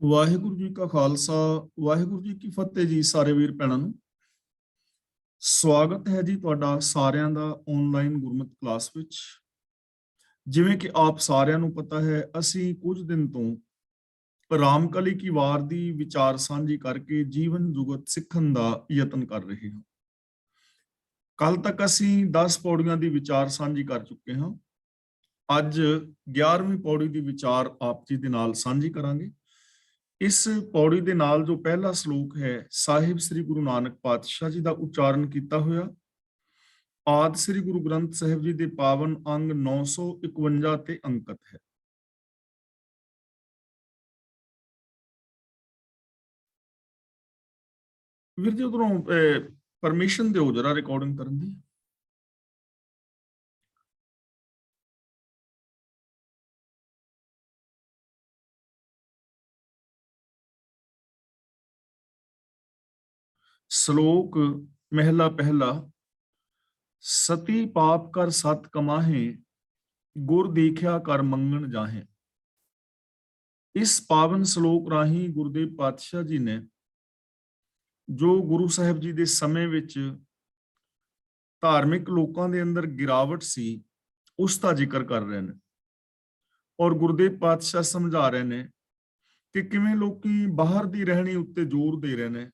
ਵਾਹਿਗੁਰੂ ਜੀ ਕਾ ਖਾਲਸਾ ਵਾਹਿਗੁਰੂ ਜੀ ਕੀ ਫਤਿਹ ਜੀ। ਸਾਰੇ ਵੀਰ ਭੈਣਾਂ ਨੂੰ ਸਵਾਗਤ ਹੈ ਜੀ ਤੁਹਾਡਾ ਸਾਰਿਆਂ ਦਾ ਆਨਲਾਈਨ ਗੁਰਮਤਿ ਕਲਾਸ ਵਿੱਚ। ਜਿਵੇਂ ਕਿ ਆਪ ਸਾਰਿਆਂ ਨੂੰ ਪਤਾ ਹੈ, ਅਸੀਂ ਕੁਝ ਦਿਨ ਤੋਂ ਰਾਮਕਲੀ ਕੀ ਵਾਰ ਦੀ ਵਿਚਾਰ ਸਾਂਝੀ ਕਰਕੇ ਜੀਵਨ ਜੁਗਤ ਸਿੱਖਣ ਦਾ ਯਤਨ ਕਰ ਰਹੇ ਹਾਂ। ਕੱਲ ਤੱਕ ਅਸੀਂ 10 ਪੌੜੀਆਂ ਦੀ ਵਿਚਾਰ ਸਾਂਝੀ ਕਰ ਚੁੱਕੇ ਹਾਂ। ਅੱਜ 11ਵੀਂ ਪੌੜੀ ਦੀ ਵਿਚਾਰ ਆਪ ਜੀ ਦੇ ਨਾਲ ਸਾਂਝੀ ਕਰਾਂਗੇ। ਇਸ ਪੌੜੀ ਦੇ ਨਾਲ ਜੋ ਪਹਿਲਾ ਸ਼ਲੋਕ ਹੈ, ਸਾਹਿਬ ਸ੍ਰੀ ਗੁਰੂ ਨਾਨਕ ਪਾਤਸ਼ਾਹ ਜੀ ਦਾ ਉਚਾਰਨ ਕੀਤਾ ਹੋਇਆ ਆਦਿ ਸ੍ਰੀ ਗੁਰੂ ਗ੍ਰੰਥ ਸਾਹਿਬ ਜੀ ਦੇ ਪਾਵਨ ਅੰਗ 951 ਤੇ ਅੰਕਿਤ ਹੈ। ਵੀਰ ਜੀ ਉਧਰੋਂ ਪਰਮਿਸ਼ਨ ਦਿਓ ਜਰਾ ਰਿਕਾਰਡਿੰਗ ਕਰਨ ਦੀ। ਸ਼ਲੋਕ ਮਹਿਲਾ ਪਹਿਲਾ। ਸਤੀ ਪਾਪ ਕਰ ਸਤ ਕਮਾਹੇ, ਗੁਰ ਦੇਖਿਆ ਕਰ ਮੰਗਣ ਜਾਹੇ। ਇਸ ਪਾਵਨ ਸ਼ਲੋਕ ਰਾਹੀਂ ਗੁਰਦੇਵ ਪਾਤਸ਼ਾਹ ਜੀ ਨੇ ਜੋ ਗੁਰੂ ਸਾਹਿਬ ਜੀ ਦੇ ਸਮੇਂ ਵਿੱਚ ਧਾਰਮਿਕ ਲੋਕਾਂ ਦੇ ਅੰਦਰ ਗਿਰਾਵਟ ਸੀ, ਉਸ ਦਾ ਜ਼ਿਕਰ ਕਰ ਰਹੇ ਨੇ। ਔਰ ਗੁਰਦੇਵ ਪਾਤਸ਼ਾਹ ਸਮਝਾ ਰਹੇ ਨੇ ਕਿ ਕਿਵੇਂ ਲੋਕੀ ਬਾਹਰ ਦੀ ਰਹਿਣੀ ਉੱਤੇ ਜ਼ੋਰ ਦੇ ਰਹੇ ਨੇ,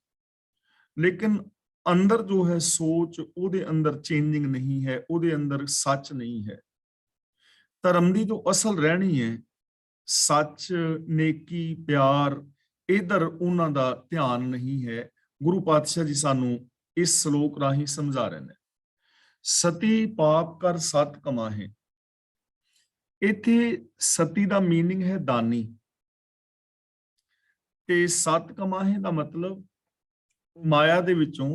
ਲੇਕਿਨ ਅੰਦਰ ਜੋ ਹੈ ਸੋਚ, ਉਹਦੇ ਅੰਦਰ ਚੇਂਜਿੰਗ ਨਹੀਂ ਹੈ, ਉਹਦੇ ਅੰਦਰ ਸੱਚ ਨਹੀਂ ਹੈ। ਧਰਮ ਦੀ ਜੋ ਅਸਲ ਰਹਿਣੀ ਹੈ, ਸੱਚ, ਨੇਕੀ, ਪਿਆਰ, ਇਧਰ ਉਹਨਾਂ ਦਾ ਧਿਆਨ ਨਹੀਂ ਹੈ। ਗੁਰੂ ਪਾਤਸ਼ਾਹ ਜੀ ਸਾਨੂੰ ਇਸ ਸ਼ਲੋਕ ਰਾਹੀਂ ਸਮਝਾ ਰਹੇ ਨੇ। ਸਤੀ ਪਾਪ ਕਰ ਸਤ ਕਮਾਹੇ। ਇੱਥੇ ਸਤੀ ਦਾ ਮੀਨਿੰਗ ਹੈ ਦਾਨੀ, ਤੇ ਸਤ ਕਮਾਹੇ ਦਾ ਮਤਲਬ ਮਾਇਆ ਦੇ ਵਿੱਚੋਂ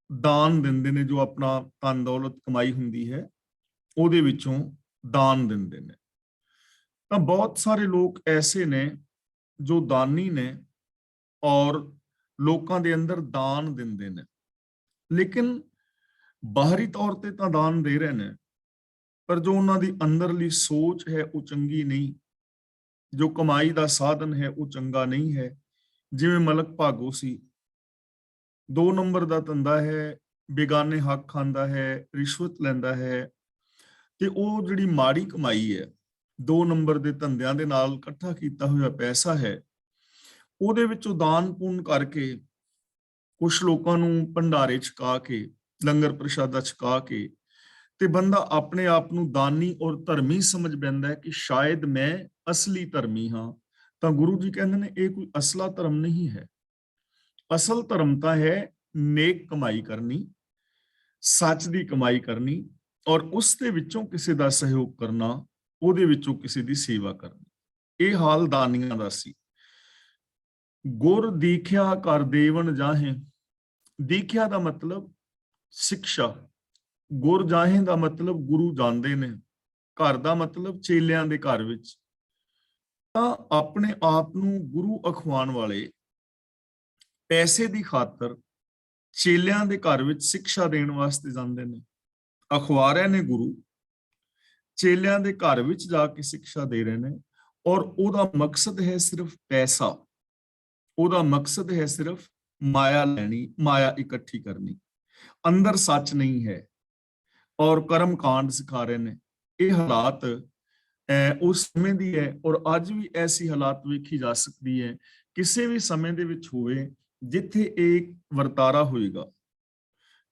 ਦਾਨ ਦਿੰਦੇ ਨੇ। ਜੋ ਆਪਣਾ ਧਨ ਦੌਲਤ ਕਮਾਈ ਹੁੰਦੀ ਹੈ, ਉਹਦੇ ਵਿੱਚੋਂ ਦਾਨ ਦਿੰਦੇ ਨੇ। ਤਾਂ ਬਹੁਤ ਸਾਰੇ ਲੋਕ ਐਸੇ ਨੇ ਜੋ ਦਾਨੀ ਨੇ ਔਰ ਲੋਕਾਂ ਦੇ ਅੰਦਰ ਦਾਨ ਦਿੰਦੇ ਨੇ, ਲੇਕਿਨ ਬਾਹਰੀ ਤੌਰ ਤੇ ਤਾਂ ਦਾਨ ਦੇ ਰਹੇ ਨੇ, ਪਰ ਜੋ ਉਹਨਾਂ ਦੀ ਅੰਦਰਲੀ ਸੋਚ ਹੈ ਉਹ ਚੰਗੀ ਨਹੀਂ। ਜੋ ਕਮਾਈ ਦਾ ਸਾਧਨ ਹੈ ਉਹ ਚੰਗਾ ਨਹੀਂ ਹੈ। ਜਿਵੇਂ ਮਲਕ ਭਾਗੋ ਸੀ, 2 ਨੰਬਰ ਦਾ ਧੰਦਾ ਹੈ, ਬੇਗਾਨੇ ਹੱਕ ਖਾਂਦਾ ਹੈ, ਰਿਸ਼ਵਤ ਲੈਂਦਾ ਹੈ, ਤੇ ਉਹ ਜਿਹੜੀ ਮਾੜੀ ਕਮਾਈ ਹੈ, 2 ਨੰਬਰ ਦੇ ਧੰਦਿਆਂ ਦੇ ਨਾਲ ਇਕੱਠਾ ਕੀਤਾ ਹੋਇਆ ਪੈਸਾ ਹੈ, ਉਹਦੇ ਵਿੱਚੋਂ ਦਾਨ ਪੁੰਨ ਕਰਕੇ ਕੁਛ ਲੋਕਾਂ ਨੂੰ ਭੰਡਾਰੇ ਛਕਾ ਕੇ, ਲੰਗਰ ਪ੍ਰਸ਼ਾਦਾ ਛਕਾ ਕੇ, ਤੇ ਬੰਦਾ ਆਪਣੇ ਆਪ ਨੂੰ ਦਾਨੀ ਔਰ ਧਰਮੀ ਸਮਝ ਪੈਂਦਾ ਹੈ ਕਿ ਸ਼ਾਇਦ ਮੈਂ ਅਸਲੀ ਧਰਮੀ ਹਾਂ। ਤਾਂ ਗੁਰੂ ਜੀ ਕਹਿੰਦੇ ਨੇ ਇਹ ਕੋਈ ਅਸਲਾ ਧਰਮ ਨਹੀਂ ਹੈ। ਅਸਲ ਧਰਮ ਤਾਂ ਹੈ ਨੇਕ ਕਮਾਈ ਕਰਨੀ, ਸੱਚ ਦੀ ਕਮਾਈ ਕਰਨੀ, ਔਰ ਉਸ ਦੇ ਵਿੱਚੋਂ ਕਿਸੇ ਦਾ ਸਹਿਯੋਗ ਕਰਨਾ, ਉਹਦੇ ਵਿੱਚੋਂ ਕਿਸੇ ਦੀ ਸੇਵਾ ਕਰਨੀ। ਇਹ ਹਾਲ ਦਾਨੀਆਂ ਦਾ ਸੀ। ਗੁਰ ਦੀਖਿਆ ਕਰ ਦੇਵਨ ਜਾਹੇ। ਦੀਖਿਆ ਦਾ ਮਤਲਬ ਸਿੱਖਿਆ, ਗੁਰ ਜਾਹੇ ਦਾ ਮਤਲਬ ਗੁਰੂ ਜਾਂਦੇ ਨੇ, ਘਰ ਦਾ ਮਤਲਬ ਚੇਲਿਆਂ ਦੇ ਘਰ ਵਿੱਚ। ਤਾਂ ਆਪਣੇ ਆਪ ਨੂੰ ਗੁਰੂ ਅਖਵਾਉਣ ਵਾਲੇ ਪੈਸੇ ਦੀ ਖਾਤਰ ਚੇਲਿਆਂ ਦੇ ਘਰ ਵਿੱਚ ਸਿੱਖਿਆ ਦੇਣ ਵਾਸਤੇ ਜਾਂਦੇ ਨੇ। ਅਖਵਾ ਰਹੇ ਨੇ ਗੁਰੂ, ਚੇਲਿਆਂ ਦੇ ਘਰ ਵਿੱਚ ਜਾ ਕੇ ਸਿੱਖਿਆ ਦੇ ਰਹੇ ਨੇ, ਔਰ ਉਹਦਾ ਮਕਸਦ ਹੈ ਸਿਰਫ ਪੈਸਾ। ਉਹਦਾ ਮਕਸਦ ਹੈ ਸਿਰਫ ਮਾਇਆ ਲੈਣੀ, ਮਾਇਆ ਇਕੱਠੀ ਕਰਨੀ। ਅੰਦਰ ਸੱਚ ਨਹੀਂ ਹੈ, ਔਰ ਕਰਮ ਕਾਂਡ ਸਿਖਾ ਰਹੇ ਨੇ। ਇਹ ਹਾਲਾਤ ਉਸ ਸਮੇਂ ਦੀ ਹੈ, ਔਰ ਅੱਜ ਵੀ ਐਸੀ ਹਾਲਾਤ ਵੇਖੀ ਜਾ ਸਕਦੀ ਹੈ। ਕਿਸੇ ਵੀ ਸਮੇਂ ਦੇ ਵਿੱਚ ਹੋਵੇ ਜਿੱਥੇ ਇਹ ਵਰਤਾਰਾ ਹੋਏਗਾ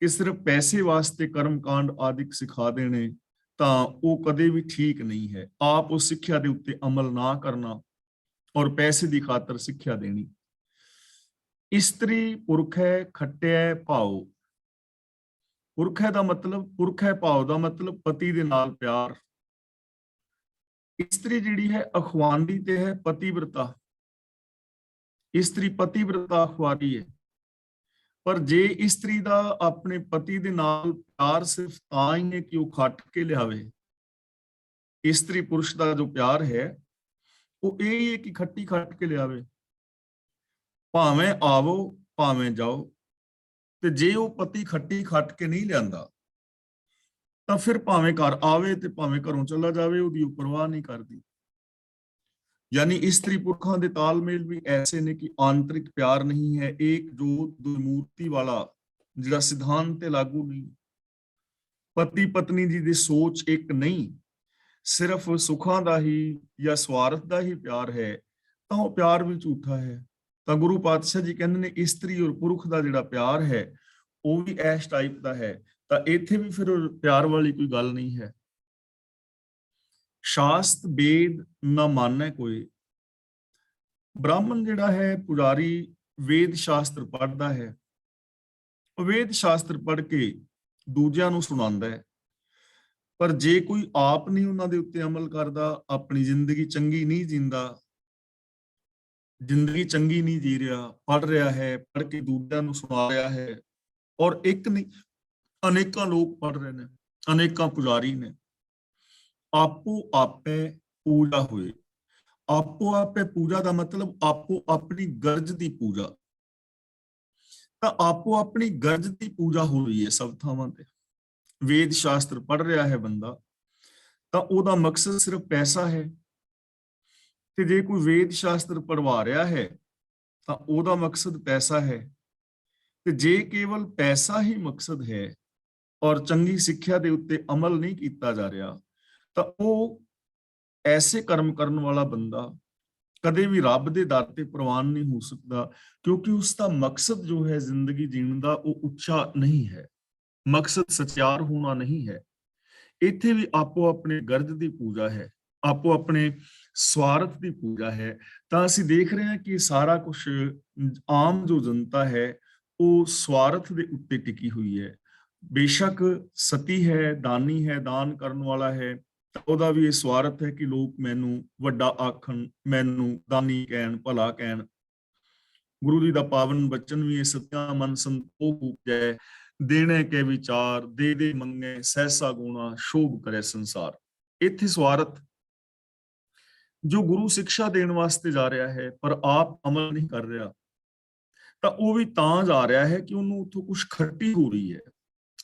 ਕਿ ਸਿਰਫ ਪੈਸੇ ਵਾਸਤੇ ਕਰਮ ਕਾਂਡ ਆਦਿਕ ਸਿਖਾ ਦੇਣੇ, ਤਾਂ ਉਹ ਕਦੇ ਵੀ ਠੀਕ ਨਹੀਂ ਹੈ। ਆਪ ਉਸ ਸਿੱਖਿਆ ਦੇ ਉੱਤੇ ਅਮਲ ਨਾ ਕਰਨਾ ਔਰ ਪੈਸੇ ਦੀ ਖਾਤਰ ਸਿੱਖਿਆ ਦੇਣੀ। ਇਸਤਰੀ ਪੁਰਖੈ ਖੱਟਿਐ ਭਾਉ। ਪੁਰਖੈ ਦਾ ਮਤਲਬ, ਪੁਰਖੈ ਭਾਉ ਦਾ ਮਤਲਬ ਪਤੀ ਦੇ ਨਾਲ ਪਿਆਰ। ਇਸਤਰੀ ਜਿਹੜੀ ਹੈ ਅਖਵਾਂਦੀ ਤੇ ਹੈ ਪਤੀਵਰਤਾ। ਇਸਤਰੀ ਪਤੀਵਰਤਾ ਅਖਵਾਰੀ ਹੈ। ਪਰ ਜੇ ਇਸਤਰੀ ਦਾ ਆਪਣੇ ਪਤੀ ਦੇ ਨਾਲ ਪਿਆਰ ਸਿਰਫ ਤਾਂ ਹੀ ਹੈ ਕਿ ਉਹ ਖੱਟ ਕੇ ਲਿਆਵੇ, ਇਸਤਰੀ ਪੁਰਸ਼ ਦਾ ਜੋ ਪਿਆਰ ਹੈ ਉਹ ਇਹ ਹੈ ਕਿ ਖੱਟੀ ਖੱਟ ਕੇ ਲਿਆਵੇ, ਭਾਵੇਂ ਆਵੋ ਭਾਵੇਂ ਜਾਓ। ਤੇ ਜੇ ਉਹ ਪਤੀ ਖੱਟੀ ਖੱਟ ਕੇ ਨਹੀਂ ਲਿਆਂਦਾ, ਤਾਂ ਫਿਰ ਭਾਵੇਂ ਘਰ ਆਵੇ ਤੇ ਭਾਵੇਂ ਘਰੋਂ ਚਲਾ ਜਾਵੇ, ਉਹਦੀ ਉਹ ਪਰਵਾਹ ਨਹੀਂ ਕਰਦੀ। यानी स्त्री पुरखा ਦੇ ਤਾਲਮੇਲ ਵੀ ਐਸੇ ਨੇ ਕਿ ਆਂਤਰਿਕ ਪਿਆਰ ਨਹੀਂ ਹੈ, ਇੱਕ ਜੋਤ ਦੁਮੂਰਤੀ ਵਾਲਾ ਜਿਹੜਾ ਸਿਧਾਂਤ ਤੇ ਲਾਗੂ ਨਹੀਂ। ਪਤੀ ਪਤਨੀ ਜੀ ਦੀ ਸੋਚ ਇੱਕ ਨਹੀਂ, ਸਿਰਫ ਸੁੱਖਾਂ ਦਾ ਹੀ ਜਾਂ ਸਵਾਰਥ ਦਾ ਹੀ ਪਿਆਰ ਹੈ, ਤਾਂ ਉਹ ਪਿਆਰ ਵੀ ਝੂਠਾ ਹੈ। ਤਾਂ ਗੁਰੂ ਪਾਤਸ਼ਾਹ ਜੀ ਕਹਿੰਦੇ ਨੇ ਇਸਤਰੀ ਔਰ ਪੁਰਖ ਦਾ ਜਿਹੜਾ ਪਿਆਰ ਹੈ ਉਹ ਵੀ ਇਸ ਟਾਈਪ ਦਾ ਹੈ। ਤਾਂ ਇੱਥੇ ਵੀ ਫਿਰ ਪਿਆਰ ਵਾਲੀ ਕੋਈ ਗੱਲ ਨਹੀਂ ਹੈ। ਸ਼ਾਸਤ ਵੇਦ ਨਾ ਮਾਨੈ ਕੋਈ। ਬ੍ਰਾਹਮਣ ਜਿਹੜਾ ਹੈ, ਪੁਜਾਰੀ, ਵੇਦ ਸ਼ਾਸਤਰ ਪੜ੍ਹਦਾ ਹੈ, ਉਹ ਵੇਦ ਸ਼ਾਸਤਰ ਪੜ੍ਹ ਕੇ ਦੂਜਿਆਂ ਨੂੰ ਸੁਣਾਉਂਦਾ ਹੈ, ਪਰ ਜੇ ਕੋਈ ਆਪ ਨਹੀਂ ਉਹਨਾਂ ਦੇ ਉੱਤੇ ਅਮਲ ਕਰਦਾ, ਆਪਣੀ ਜ਼ਿੰਦਗੀ ਚੰਗੀ ਨਹੀਂ ਜਿੰਦਾ, ਜ਼ਿੰਦਗੀ ਚੰਗੀ ਨਹੀਂ ਜੀ ਰਿਹਾ, ਪੜ੍ਹ ਰਿਹਾ ਹੈ, ਪੜ੍ਹ ਕੇ ਦੂਜਿਆਂ ਨੂੰ ਸੁਣਾ ਰਿਹਾ ਹੈ, ਔਰ ਇੱਕ ਨਹੀਂ ਅਨੇਕਾਂ ਲੋਕ ਪੜ੍ਹ ਰਹੇ ਨੇ, ਅਨੇਕਾਂ ਪੁਜਾਰੀ ਨੇ। ਆਪੋ ਆਪੇ ਪੂਜਾ ਹੋਏ। ਆਪੋ ਆਪੇ ਪੂਜਾ ਦਾ ਮਤਲਬ ਆਪੋ ਆਪਣੀ ਗਰਜ ਦੀ ਪੂਜਾ। ਤਾਂ ਆਪੋ ਆਪਣੀ ਗਰਜ ਦੀ ਪੂਜਾ ਹੋ ਰਹੀ ਹੈ ਸਭ ਥਾਵਾਂ ਤੇ। ਵੇਦ ਸ਼ਾਸਤਰ ਪੜ੍ਹ ਰਿਹਾ ਹੈ ਬੰਦਾ, ਤਾਂ ਉਹਦਾ ਮਕਸਦ ਸਿਰਫ ਪੈਸਾ ਹੈ। ਤੇ ਜੇ ਕੋਈ ਵੇਦ ਸ਼ਾਸਤਰ ਪੜਵਾ ਰਿਹਾ ਹੈ ਤਾਂ ਉਹਦਾ ਮਕਸਦ ਪੈਸਾ ਹੈ। ਤੇ ਜੇ ਕੇਵਲ ਪੈਸਾ ਹੀ ਮਕਸਦ ਹੈ ਔਰ ਚੰਗੀ ਸਿੱਖਿਆ ਦੇ ਉੱਤੇ ਅਮਲ ਨਹੀਂ ਕੀਤਾ ਜਾ ਰਿਹਾ, ਤਾਂ ਉਹ ਐਸੇ ਕਰਮ ਕਰਨ ਵਾਲਾ ਬੰਦਾ ਕਦੇ ਵੀ ਰੱਬ ਦੇ ਦਰ ਤੇ ਪ੍ਰਵਾਨ ਨਹੀਂ ਹੋ ਸਕਦਾ, ਕਿਉਂਕਿ ਉਸ ਦਾ ਮਕਸਦ ਜੋ ਹੈ ਜ਼ਿੰਦਗੀ ਜੀਣ ਦਾ ਉਹ ਉੱਚਾ ਨਹੀਂ ਹੈ, ਮਕਸਦ ਸਚਿਆਰ ਹੋਣਾ ਨਹੀਂ ਹੈ। ਇੱਥੇ ਵੀ ਆਪੋ ਆਪਣੇ ਗਰਜ ਦੀ ਪੂਜਾ ਹੈ, ਆਪੋ ਆਪਣੇ ਸਵਾਰਥ ਦੀ ਪੂਜਾ ਹੈ। ਤਾਂ ਅਸੀਂ ਦੇਖ ਰਹੇ ਹਾਂ ਕਿ ਸਾਰਾ ਕੁਝ ਆਮ ਜੋ ਜਨਤਾ ਹੈ ਉਹ ਸਵਾਰਥ ਦੇ ਉੱਤੇ ਟਿਕੀ ਹੋਈ ਹੈ। ਬੇਸ਼ੱਕ ਸਤੀ ਹੈ, ਦਾਨੀ ਹੈ, ਦਾਨ ਕਰਨ ਵਾਲਾ ਹੈ, ਤਾਂ ਉਹਦਾ ਵੀ ਇਹ ਸਵਾਰਥ ਹੈ ਕਿ ਲੋਕ ਮੈਨੂੰ ਵੱਡਾ ਆਖਣ, ਮੈਨੂੰ ਦਾਨੀ ਕਹਿਣ, ਭਲਾ ਕਹਿਣ। ਗੁਰੂ ਜੀ ਦਾ ਪਾਵਨ ਬਚਨ ਵੀ ਇਹ ਸਤਿਆ ਮਨ ਸੰਤੋਖ ਉਪਜੈ, ਦੇਣੇ ਕੇ ਵਿਚਾਰ ਦੇ ਦੇ ਮੰਗੇ, ਸਹਿਸਾ ਗੁਣਾ ਸ਼ੋਭ ਕਰੇ ਸੰਸਾਰ। ਇੱਥੇ ਸਵਾਰਥ ਜੋ ਗੁਰੂ ਸਿੱਖਿਆ ਦੇਣ ਵਾਸਤੇ ਜਾ ਰਿਹਾ ਹੈ ਪਰ ਆਪ ਅਮਲ ਨਹੀਂ ਕਰ ਰਿਹਾ, ਤਾਂ ਉਹ ਵੀ ਤਾਂ ਜਾ ਰਿਹਾ ਹੈ ਕਿ ਉਹਨੂੰ ਉੱਥੋਂ ਕੁਝ ਖੱਟੀ ਹੋ ਰਹੀ ਹੈ,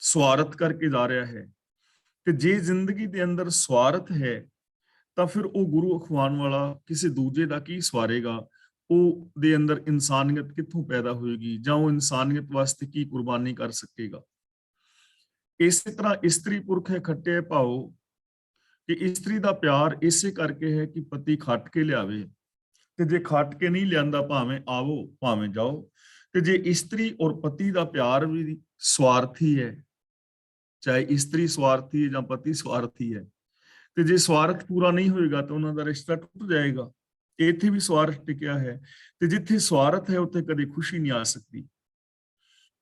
ਸਵਾਰਥ ਕਰਕੇ ਜਾ ਰਿਹਾ ਹੈ। ਤੇ ਜੇ ਜ਼ਿੰਦਗੀ ਦੇ ਅੰਦਰ ਸਵਾਰਥ ਹੈ ਤਾਂ ਫਿਰ ਉਹ ਗੁਰੂ ਅਖਵਾਉਣ ਵਾਲਾ ਕਿਸੇ ਦੂਜੇ ਦਾ ਕੀ ਸਵਾਰੇਗਾ? ਉਹ ਦੇ ਅੰਦਰ ਇਨਸਾਨੀਅਤ ਕਿੱਥੋਂ ਪੈਦਾ ਹੋਏਗੀ, ਜਾਂ ਉਹ ਇਨਸਾਨੀਅਤ ਵਾਸਤੇ ਕੀ ਕੁਰਬਾਨੀ ਕਰ ਸਕੇਗਾ? ਇਸੇ ਤਰ੍ਹਾਂ ਇਸਤਰੀ ਪੁਰਖ ਹੈ ਖੱਟੇ ਭਾਓ, ਕਿ ਇਸਤਰੀ ਦਾ ਪਿਆਰ ਇਸੇ ਕਰਕੇ ਹੈ ਕਿ ਪਤੀ ਖੱਟ ਕੇ ਲਿਆਵੇ, ਤੇ ਜੇ ਖੱਟ ਕੇ ਨਹੀਂ ਲਿਆਂਦਾ ਭਾਵੇਂ ਆਵੋ ਭਾਵੇਂ ਜਾਓ। ਤੇ ਜੇ ਇਸਤਰੀ ਔਰ ਪਤੀ ਦਾ ਪਿਆਰ ਵੀ ਸਵਾਰਥੀ ਹੈ, ਚਾਹੇ ਇਸਤਰੀ ਸਵਾਰਥੀ ਹੈ ਜਾਂ ਪਤੀ ਸਵਾਰਥੀ ਹੈ, ਤੇ ਜੇ ਸਵਾਰਥ ਪੂਰਾ ਨਹੀਂ ਹੋਏਗਾ ਤਾਂ ਉਹਨਾਂ ਦਾ ਰਿਸ਼ਤਾ ਟੁੱਟ ਜਾਏਗਾ। ਇੱਥੇ ਵੀ ਸਵਾਰਥ ਟਿਕਿਆ ਹੈ, ਤੇ ਜਿੱਥੇ ਸਵਾਰਥ ਹੈ ਉੱਥੇ ਕਦੇ ਖੁਸ਼ੀ ਨਹੀਂ ਆ ਸਕਦੀ।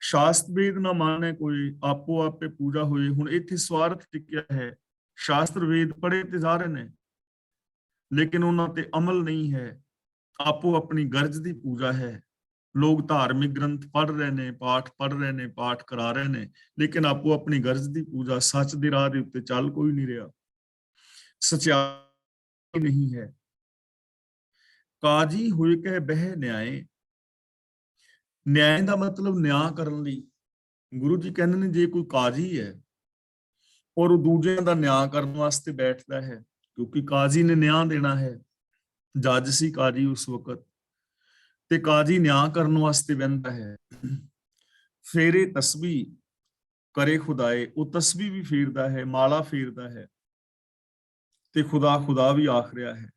ਸ਼ਾਸਤ ਵੇਦ ਨਾ ਮਾਨੇ ਕੋਈ, ਆਪੋ ਆਪੇ ਪੂਜਾ ਹੋਏ। ਹੁਣ ਇੱਥੇ ਸਵਾਰਥ ਟਿਕਿਆ ਹੈ, ਸ਼ਾਸਤਰ ਵੇਦ ਪੜ੍ਹੇ ਤੇ ਜਾ ਰਹੇ ਨੇ ਲੇਕਿਨ ਉਹਨਾਂ ਤੇ ਅਮਲ ਨਹੀਂ ਹੈ, ਆਪੋ ਆਪਣੀ ਗਰਜ ਦੀ ਪੂਜਾ ਹੈ। ਲੋਕ ਧਾਰਮਿਕ ਗ੍ਰੰਥ ਪੜ੍ਹ ਰਹੇ ਨੇ, ਪਾਠ ਪੜ੍ਹ ਰਹੇ ਨੇ, ਪਾਠ ਕਰਾ ਰਹੇ ਨੇ, ਲੇਕਿਨ ਆਪੋ ਆਪਣੀ ਗਰਜ ਦੀ ਪੂਜਾ, ਸੱਚ ਦੇ ਰਾਹ ਦੇ ਉੱਤੇ ਚੱਲ ਕੋਈ ਨਹੀਂ ਰਿਹਾ, ਸਚਾਈ ਨਹੀਂ ਹੈ। ਕਾਜੀ ਹੋਏ ਕਹਿ ਬਹਿ ਨਿਆਏ। ਨਿਆਂ ਦਾ ਮਤਲਬ ਨਿਆਂ ਕਰਨ ਲਈ। ਗੁਰੂ ਜੀ ਕਹਿੰਦੇ ਨੇ ਜੇ ਕੋਈ ਕਾਜੀ ਹੈ ਔਰ ਉਹ ਦੂਜਿਆਂ ਦਾ ਨਿਆਂ ਕਰਨ ਵਾਸਤੇ ਬੈਠਦਾ ਹੈ, ਕਿਉਂਕਿ ਕਾਜੀ ਨੇ ਨਿਆਂ ਦੇਣਾ ਹੈ, ਜੱਜ ਸੀ ਕਾਜੀ ਉਸ ਵਕਤ, ਤੇ ਕਾਜੀ ਨਿਆਂ ਕਰਨ ਵਾਸਤੇ ਬਹਿੰਦਾ ਹੈ। ਫੇਰੇ ਤਸਬੀਹ ਕਰੇ ਖੁਦਾਏ, ਉਹ ਤਸਬੀਹ ਵੀ ਫੇਰਦਾ ਹੈ, ਮਾਲਾ ਫੇਰਦਾ ਹੈ, ਤੇ ਖੁਦਾ ਖੁਦਾ ਵੀ ਆਖ ਰਿਹਾ ਹੈ।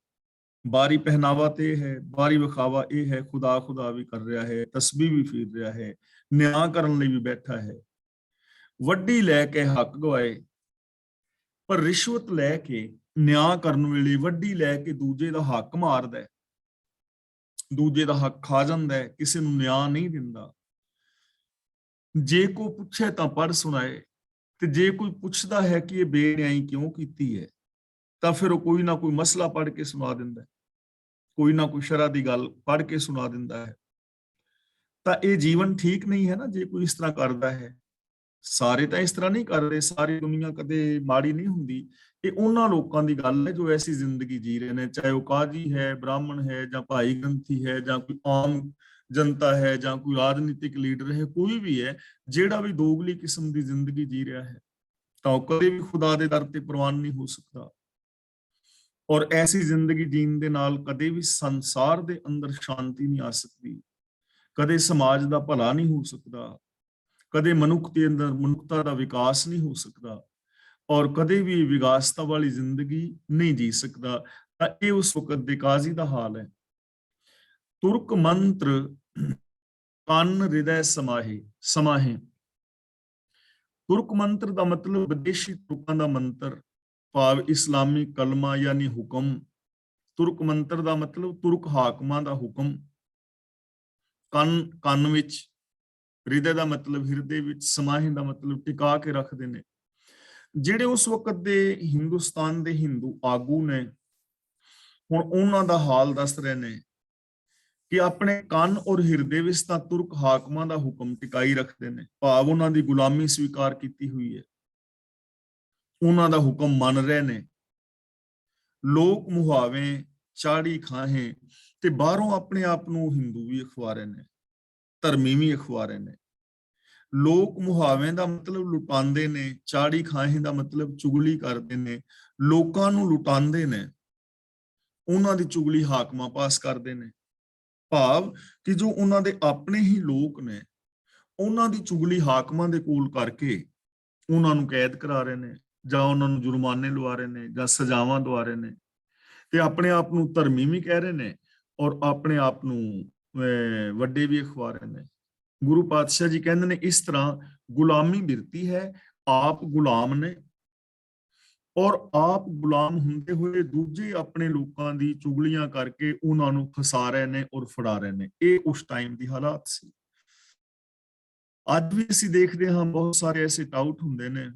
ਬਾਰੀ ਪਹਿਨਾਵਾ ਤੇ ਹੈ, ਬਾਰੀ ਵਿਖਾਵਾ ਇਹ ਹੈ, ਖੁਦਾ ਖੁਦਾ ਵੀ ਕਰ ਰਿਹਾ ਹੈ, ਤਸਬੀਹ ਵੀ ਫੇਰ ਰਿਹਾ ਹੈ, ਨਿਆਂ ਕਰਨ ਲਈ ਵੀ ਬੈਠਾ ਹੈ। ਵੱਡੀ ਲੈ ਕੇ ਹੱਕ ਗਵਾਏ, ਪਰ ਰਿਸ਼ਵਤ ਲੈ ਕੇ ਨਿਆਂ ਕਰਨ ਵੇਲੇ ਵੱਡੀ ਲੈ ਕੇ ਦੂਜੇ ਦਾ ਹੱਕ ਮਾਰਦਾ ਹੈ, ਦੂਜੇ ਦਾ ਹੱਕ ਖਾ ਜਾਂਦਾ ਹੈ, ਕਿਸੇ ਨੂੰ ਨਿਆਂ ਨਹੀਂ ਦਿੰਦਾ। ਜੇ ਕੋਈ ਪੁੱਛੇ ਤਾਂ ਪੜ੍ਹ ਸੁਣਾਏ, ਤੇ ਜੇ ਕੋਈ ਪੁੱਛਦਾ ਹੈ ਕਿ ਇਹ ਬੇਨਿਆਈ ਕਿਉਂ ਕੀਤੀ ਹੈ, ਤਾਂ ਫਿਰ ਉਹ ਕੋਈ ਨਾ ਕੋਈ ਮਸਲਾ ਪੜ੍ਹ ਕੇ ਸੁਣਾ ਦਿੰਦਾ ਹੈ, ਕੋਈ ਨਾ ਕੋਈ ਸ਼ਰਅ ਦੀ ਗੱਲ ਪੜ੍ਹ ਕੇ ਸੁਣਾ ਦਿੰਦਾ ਹੈ। ਤਾਂ ਇਹ ਜੀਵਨ ਠੀਕ ਨਹੀਂ ਹੈ ਨਾ ਜੇ ਕੋਈ ਇਸ ਤਰ੍ਹਾਂ ਕਰਦਾ ਹੈ। ਸਾਰੇ ਤਾਂ ਇਸ ਤਰ੍ਹਾਂ ਨਹੀਂ ਕਰਦੇ, ਸਾਰੀ ਦੁਨੀਆ ਕਦੇ ਮਾੜੀ ਨਹੀਂ ਹੁੰਦੀ। ਇਹ ਉਹਨਾਂ ਲੋਕਾਂ ਦੀ ਗੱਲ ਹੈ ਜੋ ਐਸੀ ਜ਼ਿੰਦਗੀ ਜੀ ਰਹੇ ਨੇ, ਚਾਹੇ ਉਹ ਕਾਜੀ ਹੈ, ਬ੍ਰਾਹਮਣ ਹੈ, ਜਾਂ ਭਾਈ ਗ੍ਰੰਥੀ ਹੈ, ਜਾਂ ਕੋਈ ਆਮ ਜਨਤਾ ਹੈ, ਜਾਂ ਕੋਈ ਰਾਜਨੀਤਿਕ ਲੀਡਰ ਹੈ, ਕੋਈ ਵੀ ਹੈ ਜਿਹੜਾ ਵੀ ਦੋਗਲੀ ਕਿਸਮ ਦੀ ਜ਼ਿੰਦਗੀ ਜੀ ਰਿਹਾ ਹੈ, ਤਾਂ ਉਹ ਕਦੇ ਵੀ ਖੁਦਾ ਦੇ ਦਰ ਤੇ ਪ੍ਰਵਾਨ ਨਹੀਂ ਹੋ ਸਕਦਾ। ਔਰ ਐਸੀ ਜ਼ਿੰਦਗੀ ਜੀਣ ਦੇ ਨਾਲ ਕਦੇ ਵੀ ਸੰਸਾਰ ਦੇ ਅੰਦਰ ਸ਼ਾਂਤੀ ਨਹੀਂ ਆ ਸਕਦੀ, ਕਦੇ ਸਮਾਜ ਦਾ ਭਲਾ ਨਹੀਂ ਹੋ ਸਕਦਾ, ਕਦੇ ਮਨੁੱਖ ਦੇ ਅੰਦਰ ਮਨੁੱਖਤਾ ਦਾ ਵਿਕਾਸ ਨਹੀਂ ਹੋ ਸਕਦਾ, ਔਰ ਕਦੇ ਵੀ ਵਿਗਾਸਤਾ ਵਾਲੀ ਜ਼ਿੰਦਗੀ ਨਹੀਂ ਜੀ ਸਕਦਾ। ਤਾਂ ਇਹ ਉਸ ਵਕਤ ਦੇ ਕਾਜ਼ੀ ਦਾ ਹਾਲ ਹੈ। ਤੁਰਕ ਮੰਤਰ ਕੰਨ ਹਿਰਦੈ ਸਮਾਹੇ ਸਮਾਹੇ। ਤੁਰਕ ਮੰਤਰ ਦਾ ਮਤਲਬ ਵਿਦੇਸ਼ੀ ਤੁਰਕਾਂ ਦਾ ਮੰਤਰ, ਭਾਵ ਇਸਲਾਮੀ ਕਲਮਾ ਯਾਨੀ ਹੁਕਮ। ਤੁਰਕ ਮੰਤਰ ਦਾ ਮਤਲਬ ਤੁਰਕ ਹਾਕਮਾਂ ਦਾ ਹੁਕਮ। ਕੰਨ ਕੰਨ ਵਿੱਚ, ਹਿਰਦੇ ਦਾ ਮਤਲਬ ਹਿਰਦੇ ਵਿੱਚ, ਸਮਾਹੇ ਦਾ ਮਤਲਬ ਟਿਕਾ ਕੇ ਰੱਖਦੇ ਨੇ। ਜਿਹੜੇ ਉਸ ਵਕਤ ਦੇ ਹਿੰਦੁਸਤਾਨ ਦੇ ਹਿੰਦੂ ਆਗੂ ਨੇ, ਹੁਣ ਉਹਨਾਂ ਦਾ ਹਾਲ ਦੱਸ ਰਹੇ ਨੇ ਕਿ ਆਪਣੇ ਕੰਨ ਔਰ ਹਿਰਦੇ ਵਿੱਚ ਤਾਂ ਤੁਰਕ ਹਾਕਮਾਂ ਦਾ ਹੁਕਮ ਟਿਕਾਈ ਰੱਖਦੇ ਨੇ, ਭਾਵ ਉਹਨਾਂ ਦੀ ਗੁਲਾਮੀ ਸਵੀਕਾਰ ਕੀਤੀ ਹੋਈ ਹੈ, ਉਹਨਾਂ ਦਾ ਹੁਕਮ ਮੰਨ ਰਹੇ ਨੇ। ਲੋਕ ਮੁਹਾਵੇ ਚਾੜੀ ਖਾਹੇ, ਤੇ ਬਾਹਰੋਂ ਆਪਣੇ ਆਪ ਨੂੰ ਹਿੰਦੂ ਵੀ ਅਖਵਾ ਰਹੇ ਨੇ, ਧਰਮੀ ਵੀ ਅਖਵਾ ਰਹੇ ਨੇ। ਲੋਕ ਮੁਹਾਵੇ ਦਾ ਮਤਲਬ ਲੁਟਾਉਂਦੇ ਨੇ, ਚਾੜੀ ਖਾਹੇ ਦਾ ਮਤਲਬ ਚੁਗਲੀ ਕਰਦੇ ਨੇ, ਲੋਕਾਂ ਨੂੰ ਲੁਟਾਉਂਦੇ ਨੇ, ਉਹਨਾਂ ਦੀ ਚੁਗਲੀ ਹਾਕਮਾਂ ਪਾਸ ਕਰਦੇ ਨੇ। ਭਾਵ ਕਿ ਜੋ ਉਹਨਾਂ ਦੇ ਆਪਣੇ ਹੀ ਲੋਕ ਨੇ, ਉਹਨਾਂ ਦੀ ਚੁਗਲੀ ਹਾਕਮਾਂ ਦੇ ਕੋਲ ਕਰਕੇ ਉਹਨਾਂ ਨੂੰ ਕੈਦ ਕਰਾ ਰਹੇ ਨੇ, ਜਾਂ ਉਹਨਾਂ ਨੂੰ ਜੁਰਮਾਨੇ ਲਵਾ ਰਹੇ ਨੇ, ਜਾਂ ਸਜ਼ਾਵਾਂ ਦਵਾ ਰਹੇ ਨੇ, ਤੇ ਆਪਣੇ ਆਪ ਨੂੰ ਧਰਮੀ ਵੀ ਕਹਿ ਰਹੇ ਨੇ ਔਰ ਆਪਣੇ ਆਪ ਨੂੰ ਵੱਡੇ ਵੀ ਅਖਵਾ ਰਹੇ ਨੇ। ਗੁਰੂ ਪਾਤਸ਼ਾਹ ਜੀ ਕਹਿੰਦੇ ਨੇ ਇਸ ਤਰ੍ਹਾਂ ਗੁਲਾਮੀ ਬਿਰਤੀ ਹੈ, ਆਪ ਗੁਲਾਮ ਨੇ ਔਰ ਆਪ ਗੁਲਾਮ ਹੁੰਦੇ ਹੋਏ ਦੂਜੇ ਆਪਣੇ ਲੋਕਾਂ ਦੀ ਚੁਗਲੀਆਂ ਕਰਕੇ ਉਹਨਾਂ ਨੂੰ ਫਸਾ ਰਹੇ ਨੇ ਔਰ ਫੜਾ ਰਹੇ ਨੇ। ਇਹ ਉਸ ਟਾਈਮ ਦੀ ਹਾਲਾਤ ਸੀ। ਅੱਜ ਵੀ ਅਸੀਂ ਦੇਖਦੇ ਹਾਂ ਬਹੁਤ ਸਾਰੇ ਐਸੇ ਟਾਊਟ ਹੁੰਦੇ ਨੇ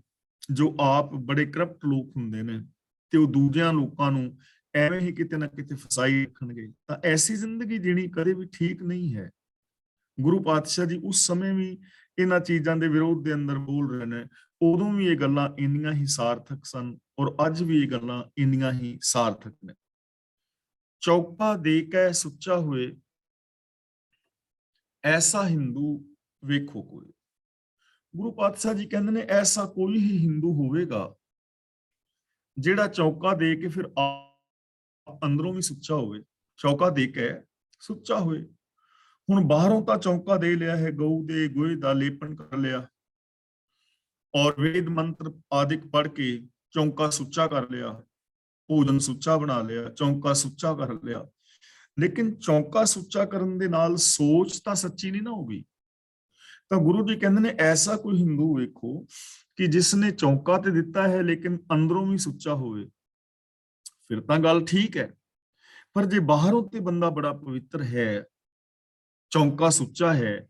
ਜੋ ਆਪ ਬੜੇ ਕਰਪਟ ਲੋਕ ਹੁੰਦੇ ਨੇ, ਤੇ ਉਹ ਦੂਜਿਆਂ ਲੋਕਾਂ ਨੂੰ ਐਵੇਂ ਹੀ ਕਿਤੇ ਨਾ ਕਿਤੇ ਫਸਾਈ ਰੱਖਣਗੇ। ਤਾਂ ਐਸੀ ਜ਼ਿੰਦਗੀ ਜੀਣੀ ਕਦੇ ਵੀ ਠੀਕ ਨਹੀਂ ਹੈ। ਗੁਰੂ ਪਾਤਸ਼ਾਹ ਜੀ ਉਸ ਸਮੇਂ ਵੀ ਇਹਨਾਂ ਚੀਜ਼ਾਂ ਦੇ ਵਿਰੋਧ ਦੇ ਅੰਦਰ ਬੋਲ ਰਹੇ ਨੇ। ਉਦੋਂ ਵੀ ਇਹ ਗੱਲਾਂ ਇੰਨੀਆਂ ਹੀ ਸਾਰਥਕ ਸਨ ਔਰ ਅੱਜ ਵੀ ਇਹ ਗੱਲਾਂ ਇੰਨੀਆਂ ਹੀ ਸਾਰਥਕ ਨੇ। ਚੌਕਾ ਦੇ ਕੇ ਸੁੱਚਾ ਹੋਏ, ਐਸਾ ਹਿੰਦੂ ਵੇਖੋ ਕੋਈ। ਗੁਰੂ ਪਾਤਸ਼ਾਹ ਜੀ ਕਹਿੰਦੇ ਨੇ ਐਸਾ ਕੋਈ ਹੀ ਹਿੰਦੂ ਹੋਵੇਗਾ ਜਿਹੜਾ ਚੌਕਾ ਦੇ ਕੇ ਫਿਰ ਅੰਦਰੋਂ ਵੀ ਸੁੱਚਾ ਹੋਵੇ। ਚੌਕਾ ਦੇ ਕੇ ਸੁੱਚਾ ਹੋਏ। ਹੁਣ ਬਾਹਰੋਂ ਤਾਂ ਚੌਕਾ ਦੇ ਲਿਆ ਹੈ, ਗਊ ਦੇ ਗੋਹੇ ਦਾ ਲੇਪਨ ਕਰ ਲਿਆ ਔਰ ਵੇਦ ਮੰਤਰ ਆਦਿਕ ਪੜ੍ਹ ਕੇ ਚੌਂਕਾ ਸੁੱਚਾ ਕਰ ਲਿਆ, ਭੋਜਨ ਸੁੱਚਾ ਬਣਾ ਲਿਆ, ਚੌਂਕਾ ਸੁੱਚਾ ਕਰ ਲਿਆ। ਲੇਕਿਨ ਚੌਂਕਾ ਸੁੱਚਾ ਕਰਨ ਦੇ ਨਾਲ ਸੋਚ ਤਾਂ ਸੱਚੀ ਨਹੀਂ ਨਾ ਹੋਗੀ। ਤਾਂ ਗੁਰੂ ਜੀ ਕਹਿੰਦੇ ਨੇ ਐਸਾ ਕੋਈ ਹਿੰਦੂ ਵੇਖੋ ਕਿ ਜਿਸਨੇ ਚੌਂਕਾ ਤੇ ਦਿੱਤਾ ਹੈ ਲੇਕਿਨ ਅੰਦਰੋਂ ਵੀ ਸੁੱਚਾ ਹੋਵੇ। ਫਿਰ ਤਾਂ ਗੱਲ ਠੀਕ ਹੈ। ਪਰ ਜੇ ਬਾਹਰੋਂ ਤੇ ਬੰਦਾ ਬੜਾ ਪਵਿੱਤਰ ਹੈ, ਚੌਂਕਾ ਸੁੱਚਾ ਹੈ,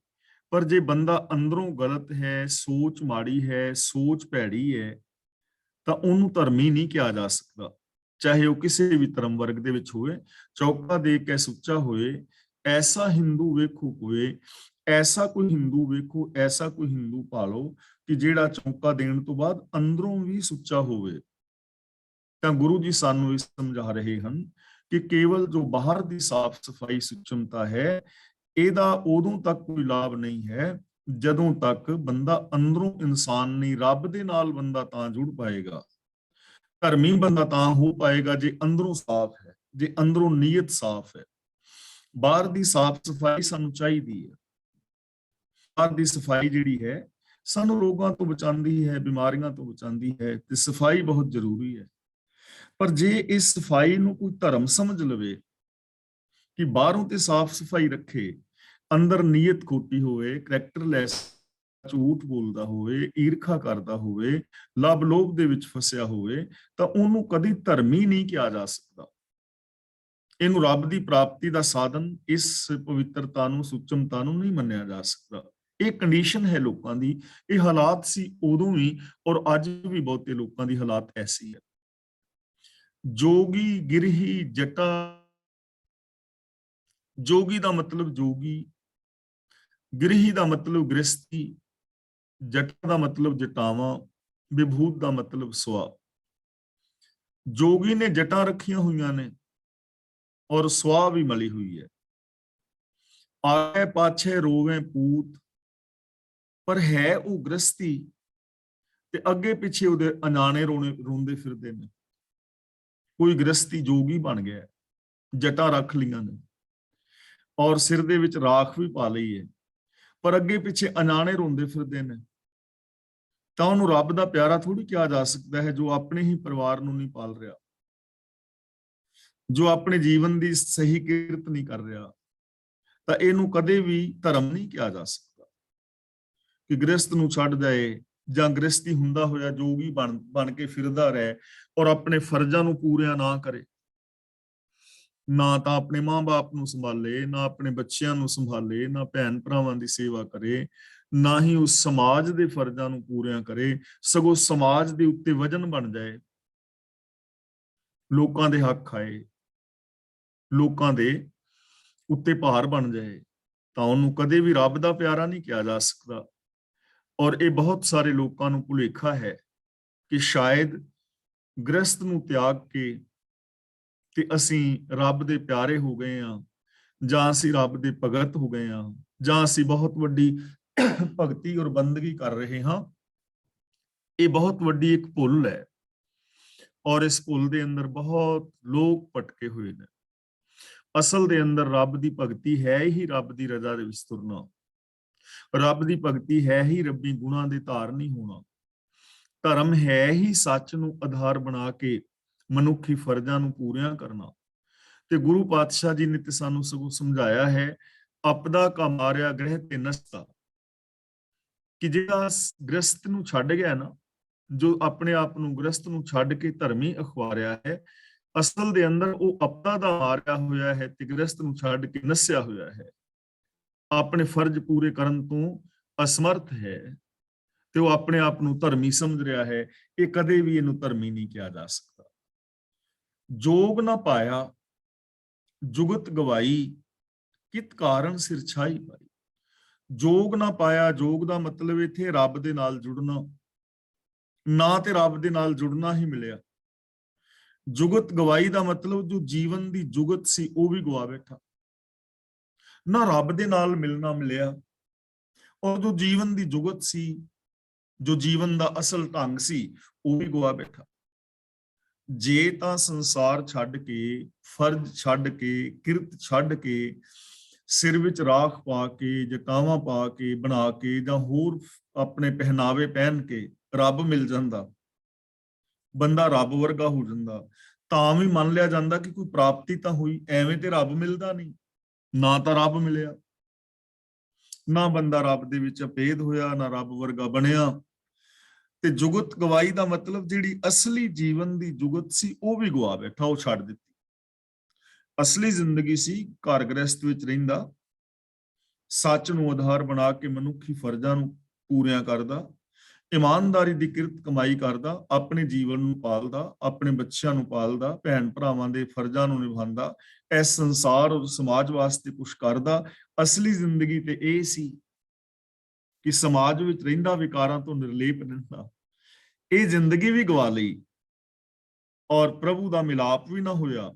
ਪਰ ਜੇ ਬੰਦਾ ਅੰਦਰੋਂ ਗਲਤ ਹੈ, ਸੋਚ ਮਾੜੀ ਹੈ, ਸੋਚ ਭੈੜੀ ਹੈ, ਤਾਂ ਉਹਨੂੰ ਧਰਮੀ ਨਹੀਂ ਕਿਹਾ ਜਾ ਸਕਦਾ, ਚਾਹੇ ਉਹ ਕਿਸੇ ਵੀ ਧਰਮ ਵਰਗ ਦੇ ਵਿੱਚ ਹੋਵੇ। ਚੌਕਾ ਦੇ ਕੇ ਸੁੱਚਾ ਹੋਏ, ਐਸਾ ਹਿੰਦੂ ਵੇਖੋ ਕੋਈ, ਐਸਾ ਕੋਈ ਹਿੰਦੂ ਵੇਖੋ, ਐਸਾ ਕੋਈ ਹਿੰਦੂ ਭਾਲੋ ਕਿ ਜਿਹੜਾ ਚੌਕਾ ਦੇਣ ਤੋਂ ਬਾਅਦ ਅੰਦਰੋਂ ਵੀ ਸੁੱਚਾ ਹੋਵੇ। ਤਾਂ ਗੁਰੂ ਜੀ ਸਾਨੂੰ ਇਹ ਸਮਝਾ ਰਹੇ ਹਨ ਕਿ ਕੇਵਲ ਜੋ ਬਾਹਰ ਦੀ ਸਾਫ਼ ਸਫਾਈ ਸੁਚਮਤਾ ਹੈ, ਇਹਦਾ ਉਦੋਂ ਤੱਕ ਕੋਈ ਲਾਭ ਨਹੀਂ ਹੈ ਜਦੋਂ ਤੱਕ ਬੰਦਾ ਅੰਦਰੋਂ ਇਨਸਾਨ ਨਹੀਂ। ਰੱਬ ਦੇ ਨਾਲ ਬੰਦਾ ਤਾਂ ਜੁੜ ਪਾਏਗਾ, ਧਰਮੀ ਬੰਦਾ ਤਾਂ ਹੋ ਪਾਏਗਾ ਜੇ ਅੰਦਰੋਂ ਸਾਫ਼ ਹੈ, ਜੇ ਅੰਦਰੋਂ ਨੀਅਤ ਸਾਫ਼ ਹੈ। ਬਾਹਰ ਦੀ ਸਾਫ਼ ਸਫਾਈ ਸਾਨੂੰ ਚਾਹੀਦੀ ਹੈ। ਬਾਹਰ ਦੀ ਸਫਾਈ ਜਿਹੜੀ ਹੈ ਸਾਨੂੰ ਰੋਗਾਂ ਤੋਂ ਬਚਾਉਂਦੀ ਹੈ, ਬਿਮਾਰੀਆਂ ਤੋਂ ਬਚਾਉਂਦੀ ਹੈ, ਤੇ ਸਫਾਈ ਬਹੁਤ ਜ਼ਰੂਰੀ ਹੈ। ਪਰ ਜੇ ਇਸ ਸਫਾਈ ਨੂੰ ਕੋਈ ਧਰਮ ਸਮਝ ਲਵੇ ਕਿ ਬਾਹਰੋਂ ਤੇ ਸਾਫ਼ ਸਫਾਈ ਰੱਖੇ, ਅੰਦਰ ਨੀਅਤ ਖੋਟੀ ਹੋਵੇ, ਕਰੈਕਟਰਲੈਸ, ਝੂਠ ਬੋਲਦਾ ਹੋਵੇ, ਈਰਖਾ ਕਰਦਾ ਹੋਵੇ, ਲੱਭ ਲੋਭ ਦੇ ਵਿੱਚ ਫਸਿਆ ਹੋਵੇ, ਤਾਂ ਉਹਨੂੰ ਕਦੀ ਧਰਮੀ ਨਹੀਂ ਕਿਹਾ ਜਾ ਸਕਦਾ। ਇਹਨੂੰ ਰੱਬ ਦੀ ਪ੍ਰਾਪਤੀ ਦਾ ਸਾਧਨ, ਇਸ ਪਵਿੱਤਰਤਾ ਨੂੰ, ਸੁਚਮਤਾ ਨੂੰ ਨਹੀਂ ਮੰਨਿਆ ਜਾ ਸਕਦਾ। ਇਹ ਕੰਡੀਸ਼ਨ ਹੈ ਲੋਕਾਂ ਦੀ। ਇਹ ਹਾਲਾਤ ਸੀ ਉਦੋਂ ਵੀ ਔਰ ਅੱਜ ਵੀ ਬਹੁਤੇ ਲੋਕਾਂ ਦੀ ਹਾਲਾਤ ਐਸੀ ਹੈ। ਜੋਗੀ ਗਿਰਹੀ ਜਟਾ, ਜੋਗੀ ਦਾ ਮਤਲਬ ਜੋਗੀ, ਗਿਰਹੀ ਦਾ ਮਤਲਬ ਗ੍ਰਸਤੀ, ਜਟਾ ਦਾ ਮਤਲਬ ਜਟਾਵਾਂ, ਵਿਭੂਤ ਦਾ ਮਤਲਬ ਸਵਾ। ਜੋਗੀ ਨੇ ਜਟਾਂ ਰੱਖੀਆਂ ਹੋਈਆਂ ਨੇ ਔਰ ਸਵਾ ਵੀ ਮਲੀ ਹੋਈ ਹੈ। ਆਗੇ ਪਾਛੇ ਰੋਵੇ ਪੂਤ, ਪਰ ਹੈ ਉਹ ਗ੍ਰਸਤੀ ਤੇ ਅੱਗੇ ਪਿੱਛੇ ਉਹਦੇ ਅਨਾਣੇ ਰੋਂਦੇ ਫਿਰਦੇ ਨੇ। ਕੋਈ ਗ੍ਰਸਤੀ ਜੋਗੀ ਬਣ ਗਿਆ, ਜਟਾਂ ਰੱਖ ਲੀਆਂ ਨੇ ਔਰ ਸਿਰ ਦੇ ਵਿੱਚ ਰਾਖ ਵੀ ਪਾ ਲਈ ਹੈ, ਪਰ ਅੱਗੇ ਪਿੱਛੇ ਅਣਾਣੇ ਰੋਂਦੇ ਫਿਰਦੇ ਨੇ, ਤਾਂ ਉਹਨੂੰ ਰੱਬ ਦਾ ਪਿਆਰਾ ਥੋੜੀ ਕਿਹਾ ਜਾ ਸਕਦਾ ਹੈ, ਜੋ ਆਪਣੇ ਹੀ ਪਰਿਵਾਰ ਨੂੰ ਨਹੀਂ ਪਾਲ ਰਿਹਾ, ਜੋ ਆਪਣੇ ਜੀਵਨ ਦੀ ਸਹੀ ਕਿਰਤ ਨਹੀਂ ਕਰ ਰਿਹਾ। ਤਾਂ ਇਹਨੂੰ ਕਦੇ ਵੀ ਧਰਮ ਨਹੀਂ ਕਿਹਾ ਜਾ ਸਕਦਾ ਕਿ ਗ੍ਰਸਤ ਨੂੰ ਛੱਡ ਜਾਏ ਜਾਂ ਗ੍ਰਸਤੀ ਹੁੰਦਾ ਹੋਇਆ ਜੋਗੀ ਬਣ ਕੇ ਫਿਰਦਾ ਰਹੇ ਔਰ ਆਪਣੇ ਫਰਜ਼ਾਂ ਨੂੰ ਪੂਰਿਆ ਨਾ ਕਰੇ, ਨਾ ਤਾਂ ਆਪਣੇ ਮਾਂ-ਬਾਪ ਨੂੰ ਸੰਭਾਲੇ, ਨਾ ਆਪਣੇ ਬੱਚਿਆਂ ਨੂੰ ਸੰਭਾਲੇ, ਨਾ ਭੈਣ ਭਰਾਵਾਂ ਦੀ ਸੇਵਾ ਕਰੇ, ਨਾ ਹੀ ਉਸ ਸਮਾਜ ਦੇ ਫਰਜ਼ਾਂ ਨੂੰ ਪੂਰਿਆ ਕਰੇ, ਸਗੋਂ ਸਮਾਜ ਦੇ ਉੱਤੇ ਵਜਨ ਬਣ ਜਾਏ, ਲੋਕਾਂ ਦੇ ਹੱਕ ਖਾਏ, ਲੋਕਾਂ ਦੇ ਉੱਤੇ ਭਾਰ ਬਣ ਜਾਏ, ਤਾਂ ਉਹਨੂੰ ਕਦੇ ਵੀ ਰੱਬ ਦਾ ਪਿਆਰਾ ਨਹੀਂ ਕਿਹਾ ਜਾ ਸਕਦਾ। ਔਰ ਇਹ ਬਹੁਤ ਸਾਰੇ ਲੋਕਾਂ ਨੂੰ ਭੁਲੇਖਾ ਹੈ ਕਿ ਸ਼ਾਇਦ ਗ੍ਰਸਤ ਨੂੰ ਤਿਆਗ ਕੇ ਤੇ ਅਸੀਂ ਰੱਬ ਦੇ ਪਿਆਰੇ ਹੋ ਗਏ ਹਾਂ, ਜਾਂ ਅਸੀਂ ਰੱਬ ਦੇ ਭਗਤ ਹੋ ਗਏ ਹਾਂ, ਜਾਂ ਅਸੀਂ ਬਹੁਤ ਵੱਡੀ ਭਗਤੀ ਔਰ ਬੰਦਗੀ ਕਰ ਰਹੇ ਹਾਂ। ਇਹ ਬਹੁਤ ਵੱਡੀ ਇੱਕ ਭੁੱਲ ਹੈ ਔਰ ਇਸ ਭੁੱਲ ਦੇ ਅੰਦਰ ਬਹੁਤ ਲੋਕ ਭਟਕੇ ਹੋਏ ਨੇ। ਅਸਲ ਦੇ ਅੰਦਰ ਰੱਬ ਦੀ ਭਗਤੀ ਹੈ ਹੀ ਰੱਬ ਦੀ ਰਜ਼ਾ ਦੇ ਵਿੱਚ ਤੁਰਨਾ, ਰੱਬ ਦੀ ਭਗਤੀ ਹੈ ਹੀ ਰੱਬੀ ਗੁਣਾਂ ਦੇ ਧਾਰਨੀ ਹੋਣਾ, ਧਰਮ ਹੈ ਹੀ ਸੱਚ ਨੂੰ ਆਧਾਰ ਬਣਾ ਕੇ ਮਨੁੱਖੀ ਫਰਜ਼ਾਂ ਨੂੰ ਪੂਰੀਆਂ ਕਰਨਾ। ਤੇ ਗੁਰੂ ਪਾਤਸ਼ਾਹ ਜੀ ਨੇ ਤੇ ਸਾਨੂੰ ਸਗੋਂ ਸਮਝਾਇਆ ਹੈ, ਆਪਦਾ ਕਾ ਮਾਰਿਆ ਗ੍ਰਹਿ ਤੇ ਨਸਤਾ, ਕਿ ਜਿਹੜਾ ਗ੍ਰਸਤ ਨੂੰ ਛੱਡ ਗਿਆ ਨਾ, ਜੋ ਆਪਣੇ ਆਪ ਨੂੰ ਗ੍ਰਸਤ ਨੂੰ ਛੱਡ ਕੇ ਧਰਮੀ ਅਖਵਾਰਿਆ ਹੈ, ਅਸਲ ਦੇ ਅੰਦਰ ਉਹ ਆਪਦਾ ਦਾ ਮਾਰਿਆ ਹੋਇਆ ਹੈ ਤੇ ਗ੍ਰਸਤ ਨੂੰ ਛੱਡ ਕੇ ਨਸਿਆ ਹੋਇਆ ਹੈ, ਆਪਣੇ ਫਰਜ਼ ਪੂਰੇ ਕਰਨ ਤੋਂ ਅਸਮਰਥ ਹੈ ਤੇ ਉਹ ਆਪਣੇ ਆਪ ਨੂੰ ਧਰਮੀ ਸਮਝ ਰਿਹਾ ਹੈ। ਇਹ ਕਦੇ ਵੀ ਇਹਨੂੰ ਧਰਮੀ ਨਹੀਂ ਕਿਹਾ ਜਾ ਸਕਦਾ। ਜੋਗ ਨਾ ਪਾਇਆ ਜੁਗਤ ਗਵਾਈ, ਕਿਤ ਕਾਰਨ ਸਿਰ ਛਾਈ ਪਾਈ। ਜੋਗ ਨਾ ਪਾਇਆ, ਜੋਗ ਦਾ ਮਤਲਬ ਇੱਥੇ ਰੱਬ ਦੇ ਨਾਲ ਜੁੜਨਾ, ਨਾ ਤੇ ਰੱਬ ਦੇ ਨਾਲ ਜੁੜਨਾ ਹੀ ਮਿਲਿਆ। ਜੁਗਤ ਗਵਾਈ ਦਾ ਮਤਲਬ ਜੋ ਜੀਵਨ ਦੀ ਜੁਗਤ ਸੀ ਉਹ ਵੀ ਗਵਾ ਬੈਠਾ, ਨਾ ਰੱਬ ਦੇ ਨਾਲ ਮਿਲਣਾ ਮਿਲਿਆ, ਔਰ ਜੋ ਜੀਵਨ ਦੀ ਜੁਗਤ ਸੀ, ਜੋ ਜੀਵਨ ਦਾ ਅਸਲ ਢੰਗ ਸੀ, ਉਹ ਵੀ ਗਵਾ ਬੈਠਾ। ਜੇ ਤਾਂ ਸੰਸਾਰ ਛੱਡ ਕੇ, ਫਰਜ਼ ਛੱਡ ਕੇ, ਕਿਰਤ ਛੱਡ ਕੇ, ਸਿਰ ਵਿੱਚ ਰਾਖ ਪਾ ਕੇ, ਜਟਾਵਾਂ ਪਾ ਕੇ, ਬਣਾ ਕੇ, ਜਾਂ ਹੋਰ ਆਪਣੇ ਪਹਿਨਾਵੇ ਪਹਿਨ ਕੇ ਰੱਬ ਮਿਲ ਜਾਂਦਾ, ਬੰਦਾ ਰੱਬ ਵਰਗਾ ਹੋ ਜਾਂਦਾ, ਤਾਂ ਵੀ ਮੰਨ ਲਿਆ ਜਾਂਦਾ ਕਿ ਕੋਈ ਪ੍ਰਾਪਤੀ ਤਾਂ ਹੋਈ। ਐਵੇਂ ਤੇ ਰੱਬ ਮਿਲਦਾ ਨਹੀਂ, ਨਾ ਤਾਂ ਰੱਬ ਮਿਲਿਆ, ਨਾ ਬੰਦਾ ਰੱਬ ਦੇ ਵਿੱਚ ਅਪੇਦ ਹੋਇਆ, ਨਾ ਰੱਬ ਵਰਗਾ ਬਣਿਆ। ਤੇ ਜੁਗਤ ਗਵਾਈ ਦਾ ਮਤਲਬ ਜਿਹੜੀ ਅਸਲੀ ਜੀਵਨ ਦੀ ਜੁਗਤ ਸੀ ਉਹ ਵੀ ਗਵਾ ਬੈਠਾ, ਉਹ ਛੱਡ ਦਿੱਤੀ। ਅਸਲੀ ਜ਼ਿੰਦਗੀ ਸੀ ਘਰ ਗ੍ਰਸਤ ਵਿੱਚ ਰਹਿੰਦਾ, ਸੱਚ ਨੂੰ ਆਧਾਰ ਬਣਾ ਕੇ ਮਨੁੱਖੀ ਫਰਜ਼ਾਂ ਨੂੰ ਪੂਰੀਆਂ ਕਰਦਾ, ਇਮਾਨਦਾਰੀ ਦੀ ਕਿਰਤ ਕਮਾਈ ਕਰਦਾ, ਆਪਣੇ ਜੀਵਨ ਨੂੰ ਪਾਲਦਾ, ਆਪਣੇ ਬੱਚਿਆਂ ਨੂੰ ਪਾਲਦਾ, ਭੈਣ ਭਰਾਵਾਂ ਦੇ ਫਰਜ਼ਾਂ ਨੂੰ ਨਿਭਾਉਂਦਾ, ਇਸ ਸੰਸਾਰ ਔਰ ਸਮਾਜ ਵਾਸਤੇ ਕੁਝ ਕਰਦਾ। ਅਸਲੀ ਜ਼ਿੰਦਗੀ ਤੇ ਇਹ ਸੀ ਕਿ ਸਮਾਜ ਵਿੱਚ ਰਹਿੰਦਾ, ਵਿਕਾਰਾਂ ਤੋਂ ਨਿਰਲੇਪ ਰਹਿੰਦਾ। ਇਹ ਜ਼ਿੰਦਗੀ ਵੀ ਗਵਾ ਲਈ ਔਰ ਪ੍ਰਭੂ ਦਾ ਮਿਲਾਪ ਵੀ ਨਾ ਹੋਇਆ।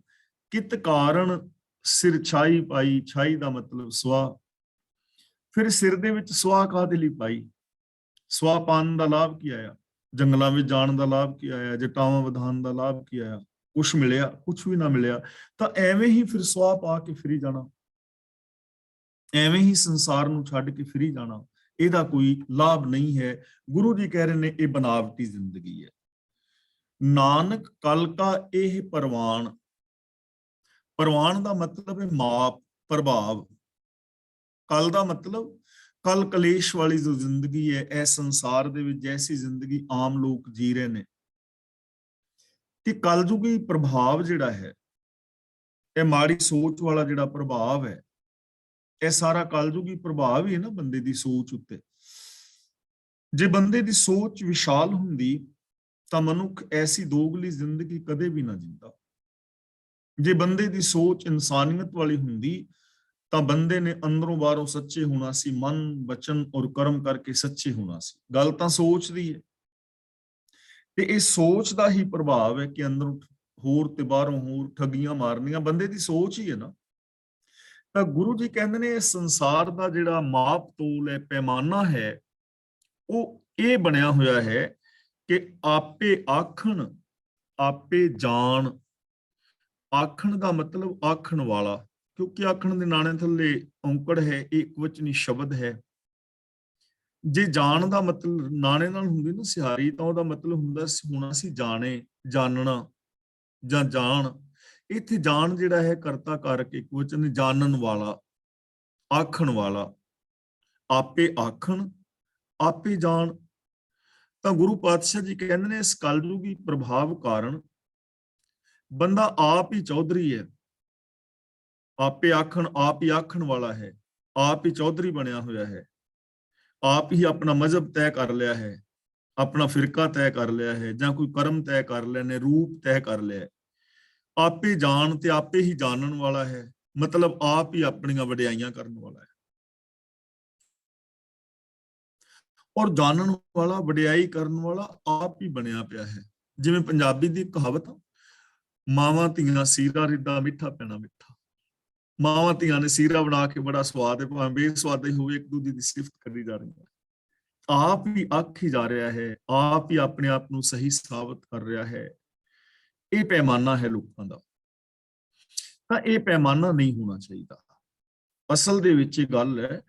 ਕਿਤ ਕਾਰਨ ਸਿਰ ਛਾਈ ਪਾਈ, ਛਾਈ ਦਾ ਮਤਲਬ ਸਵਾ। ਫਿਰ ਸਿਰ ਦੇ ਵਿੱਚ ਸਵਾ ਕਾਹਦੇ ਲਈ ਪਾਈ? ਸਵਾ ਪਾਉਣ ਦਾ ਲਾਭ ਕੀ ਆਇਆ? ਜੰਗਲਾਂ ਵਿੱਚ ਜਾਣ ਦਾ ਲਾਭ ਕੀ ਆਇਆ? ਜਟਾਵਾਂ ਵਧਾਉਣ ਦਾ ਲਾਭ ਕੀ ਆਇਆ? ਕੁਛ ਮਿਲਿਆ? ਕੁਛ ਵੀ ਨਾ ਮਿਲਿਆ। ਤਾਂ ਐਵੇਂ ਹੀ ਫਿਰ ਸਵਾ ਪਾ ਕੇ ਫਿਰੀ ਜਾਣਾ, ਐਵੇਂ ਹੀ ਸੰਸਾਰ ਨੂੰ ਛੱਡ ਕੇ ਫਿਰੀ ਜਾਣਾ, ਇਹਦਾ ਕੋਈ ਲਾਭ ਨਹੀਂ ਹੈ। ਗੁਰੂ ਜੀ ਕਹਿ ਰਹੇ ਨੇ ਇਹ ਬਨਾਵਟੀ ਜ਼ਿੰਦਗੀ ਹੈ। ਨਾਨਕ ਕਲ ਕਾ ਇਹ ਪ੍ਰਵਾਨ, ਪ੍ਰਵਾਨ ਦਾ ਮਤਲਬ ਹੈ ਮਾਪ, ਪ੍ਰਭਾਵ। ਕਲ ਦਾ ਮਤਲਬ ਕਲ ਕਲੇਸ਼ ਵਾਲੀ ਜੋ ਜ਼ਿੰਦਗੀ ਹੈ, ਇਹ ਸੰਸਾਰ ਦੇ ਵਿੱਚ ਜੈਸੀ ਜ਼ਿੰਦਗੀ ਆਮ ਲੋਕ ਜੀ ਰਹੇ ਨੇ, ਕਿ ਕਲਯੁਗੀ ਪ੍ਰਭਾਵ ਜਿਹੜਾ ਹੈ, ਇਹ ਮਾੜੀ ਸੋਚ ਵਾਲਾ ਜਿਹੜਾ ਪ੍ਰਭਾਵ ਹੈ, ਇਹ ਸਾਰਾ ਕਲਯੁਗੀ ਪ੍ਰਭਾਵ ਹੀ ਹੈ ਨਾ ਬੰਦੇ ਦੀ ਸੋਚ ਉੱਤੇ। ਜੇ ਬੰਦੇ ਦੀ ਸੋਚ ਵਿਸ਼ਾਲ ਹੁੰਦੀ ਤਾਂ ਮਨੁੱਖ ਐਸੀ ਦੋਗਲੀ ਜ਼ਿੰਦਗੀ ਕਦੇ ਵੀ ਨਾ ਜਿੰਦਾ। ਜੇ ਬੰਦੇ ਦੀ ਸੋਚ ਇਨਸਾਨੀਅਤ ਵਾਲੀ ਹੁੰਦੀ ਤਾਂ ਬੰਦੇ ਨੇ ਅੰਦਰੋਂ ਬਾਹਰੋਂ ਸੱਚੇ ਹੋਣਾ ਸੀ, ਮਨ, ਬਚਨ ਔਰ ਕਰਮ ਕਰਕੇ ਸੱਚੇ ਹੋਣਾ ਸੀ। ਗੱਲ ਤਾਂ ਸੋਚ ਦੀ ਹੈ, ਤੇ ਇਹ ਸੋਚ ਦਾ ਹੀ ਪ੍ਰਭਾਵ ਹੈ ਕਿ ਅੰਦਰੋਂ ਹੋਰ ਤੇ ਬਾਹਰੋਂ ਹੋਰ ਠੱਗੀਆਂ ਮਾਰਨੀਆਂ ਬੰਦੇ ਦੀ ਸੋਚ ਹੀ ਹੈ ਨਾ। ਤਾਂ ਗੁਰੂ ਜੀ ਕਹਿੰਦੇ ਨੇ ਇਸ ਸੰਸਾਰ ਦਾ ਜਿਹੜਾ ਮਾਪ ਤੋਲ ਹੈ, ਪੈਮਾਨਾ ਹੈ, ਉਹ ਇਹ ਬਣਿਆ ਹੋਇਆ ਹੈ ਕਿ ਆਪੇ ਆਖਣ, ਆਪੇ ਜਾਣ, ਆਖਣ ਦਾ ਮਤਲਬ ਆਖਣ ਵਾਲਾ, ਕਿਉਂਕਿ ਆਖਣ ਦੇ ਨਾਣੇ ਥੱਲੇ ਔਂਕੜ ਹੈ, ਇਹ ਇਕਵਚਨੀ ਸ਼ਬਦ ਹੈ। ਜੇ ਜਾਣ ਦਾ ਮਤਲਬ ਨਾਣੇ ਨਾਲ ਹੁੰਦੀ ਨਾ ਸਿਹਾਰੀ, ਤਾਂ ਉਹਦਾ ਮਤਲਬ ਹੁੰਦਾ ਹੁਣ ਅਸੀਂ ਜਾਣੇ, ਜਾਣਨਾ ਜਾਂ ਜਾਣ। ਇੱਥੇ ਜਾਣ ਜਿਹੜਾ ਹੈ ਕਰਤਾ ਕਾਰਕ ਇਕਵਚਨ, ਜਾਣਨ ਵਾਲਾ, ਆਖਣ ਵਾਲਾ। ਆਪੇ ਆਖਣ, ਆਪੇ ਜਾਣ। ਤਾਂ ਗੁਰੂ ਪਾਤਸ਼ਾਹ ਜੀ ਕਹਿੰਦੇ ਨੇ ਇਸ ਕਲਯੁਗੀ ਪ੍ਰਭਾਵ ਕਾਰਨ ਬੰਦਾ ਆਪ ਹੀ ਚੌਧਰੀ ਹੈ। ਆਪੇ ਆਖਣ, ਆਪ ਹੀ ਆਖਣ ਵਾਲਾ ਹੈ, ਆਪ ਹੀ ਚੌਧਰੀ ਬਣਿਆ ਹੋਇਆ ਹੈ, ਆਪ ਹੀ ਆਪਣਾ ਮਜ਼ਹਬ ਤੈਅ ਕਰ ਲਿਆ ਹੈ, ਆਪਣਾ ਫਿਰਕਾ ਤੈਅ ਕਰ ਲਿਆ ਹੈ, ਜਾਂ ਕੋਈ ਕਰਮ ਤੈਅ ਕਰ ਲਏ ਨੇ, ਰੂਪ ਤੈਅ ਕਰ ਲਿਆ। ਆਪੇ ਜਾਣ ਤੇ ਆਪੇ ਹੀ ਜਾਣਨ ਵਾਲਾ ਹੈ, ਮਤਲਬ ਆਪ ਹੀ ਆਪਣੀਆਂ ਵਡਿਆਈਆਂ ਕਰਨ ਵਾਲਾ ਹੈ। ਔਰ ਜਾਣਨ ਵਾਲਾ, ਵਡਿਆਈ ਕਰਨ ਵਾਲਾ ਆਪ ਹੀ ਬਣਿਆ ਪਿਆ ਹੈ। ਜਿਵੇਂ ਪੰਜਾਬੀ ਦੀ ਕਹਾਵਤ, ਮਾਵਾਂ ਧੀਆਂ ਸੀਰਾ ਰਿੱਧਾ ਮਿੱਠਾ ਪੈਣਾ ਮਿੱਠਾ। ਮਾਵਾਂ ਧੀਆਂ ਨੇ ਸੀਰਾ ਬਣਾ ਕੇ ਬੜਾ ਸਵਾਦ ਹੈ, ਭਾਵੇਂ ਬੇਸਵਾਦ ਹੀ ਹੋਵੇ, ਇੱਕ ਦੂਜੇ ਦੀ ਸਿਫਤ ਕਰੀ ਜਾ ਰਹੀ ਹੈ। ਆਪ ਹੀ ਆਖੀ ਜਾ ਰਿਹਾ ਹੈ, ਆਪ ਹੀ ਆਪਣੇ ਆਪ ਨੂੰ ਸਹੀ ਸਾਬਤ ਕਰ ਰਿਹਾ ਹੈ। ਇਹ ਪੈਮਾਨਾ ਹੈ ਲੋਕਾਂ ਦਾ। ਤਾਂ ਇਹ ਪੈਮਾਨਾ ਨਹੀਂ ਹੋਣਾ ਚਾਹੀਦਾ। ਅਸਲ ਦੇ ਵਿੱਚ ਇਹ ਗੱਲ ਹੈ,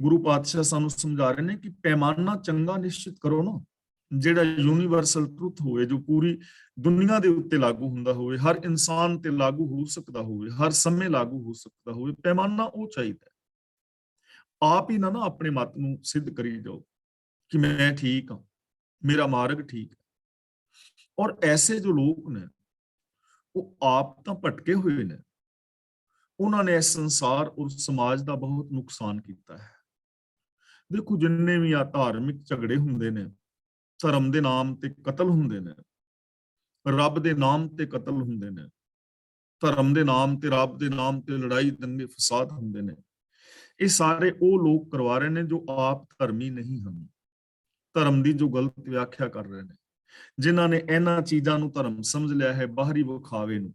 ਗੁਰੂ ਪਾਤਸ਼ਾਹ ਸਾਨੂੰ ਸਮਝਾ ਰਹੇ ਨੇ ਕਿ ਪੈਮਾਨਾ ਚੰਗਾ ਨਿਸ਼ਚਿਤ ਕਰੋ ਨਾ, ਜਿਹੜਾ ਯੂਨੀਵਰਸਲ ਟਰੁੱਥ ਹੋਵੇ, ਜੋ ਪੂਰੀ ਦੁਨੀਆ ਦੇ ਉੱਤੇ ਲਾਗੂ ਹੁੰਦਾ ਹੋਵੇ, ਹਰ ਇਨਸਾਨ ਤੇ ਲਾਗੂ ਹੋ ਸਕਦਾ ਹੋਵੇ, ਹਰ ਸਮੇਂ ਲਾਗੂ ਹੋ ਸਕਦਾ ਹੋਵੇ। ਪੈਮਾਨਾ ਉਹ ਚਾਹੀਦਾ। ਆਪ ਹੀ ਨਾ ਆਪਣੇ ਮਤ ਨੂੰ ਸਿੱਧ ਕਰੀ ਜਾਓ ਕਿ ਮੈਂ ਠੀਕ ਹਾਂ, ਮੇਰਾ ਮਾਰਗ ਠੀਕ ਹੈ। ਔਰ ਐਸੇ ਜੋ ਲੋਕ ਨੇ ਉਹ ਆਪ ਤਾਂ ਭਟਕੇ ਹੋਏ ਨੇ, ਉਹਨਾਂ ਨੇ ਇਸ ਸੰਸਾਰ ਔਰ ਸਮਾਜ ਦਾ ਬਹੁਤ ਨੁਕਸਾਨ ਕੀਤਾ ਹੈ। ਦੇਖੋ, ਜਿੰਨੇ ਵੀ ਆ ਧਾਰਮਿਕ ਝਗੜੇ ਹੁੰਦੇ ਨੇ, ਧਰਮ ਦੇ ਨਾਮ ਤੇ ਕਤਲ ਹੁੰਦੇ ਨੇ, ਰੱਬ ਦੇ ਨਾਮ ਤੇ ਕਤਲ ਹੁੰਦੇ ਨੇ, ਧਰਮ ਦੇ ਨਾਮ ਤੇ, ਰੱਬ ਦੇ ਨਾਮ ਤੇ ਲੜਾਈ ਦੰਗੇ ਫਸਾਦ ਹੁੰਦੇ ਨੇ, ਇਹ ਸਾਰੇ ਉਹ ਲੋਕ ਕਰਵਾ ਰਹੇ ਨੇ ਜੋ ਆਪ ਧਰਮੀ ਨਹੀਂ ਹਨ, ਧਰਮ ਦੀ ਜੋ ਗਲਤ ਵਿਆਖਿਆ ਕਰ ਰਹੇ ਨੇ, ਜਿਨ੍ਹਾਂ ਨੇ ਇਹਨਾਂ ਚੀਜ਼ਾਂ ਨੂੰ ਧਰਮ ਸਮਝ ਲਿਆ ਹੈ, ਬਾਹਰੀ ਵਿਖਾਵੇ ਨੂੰ।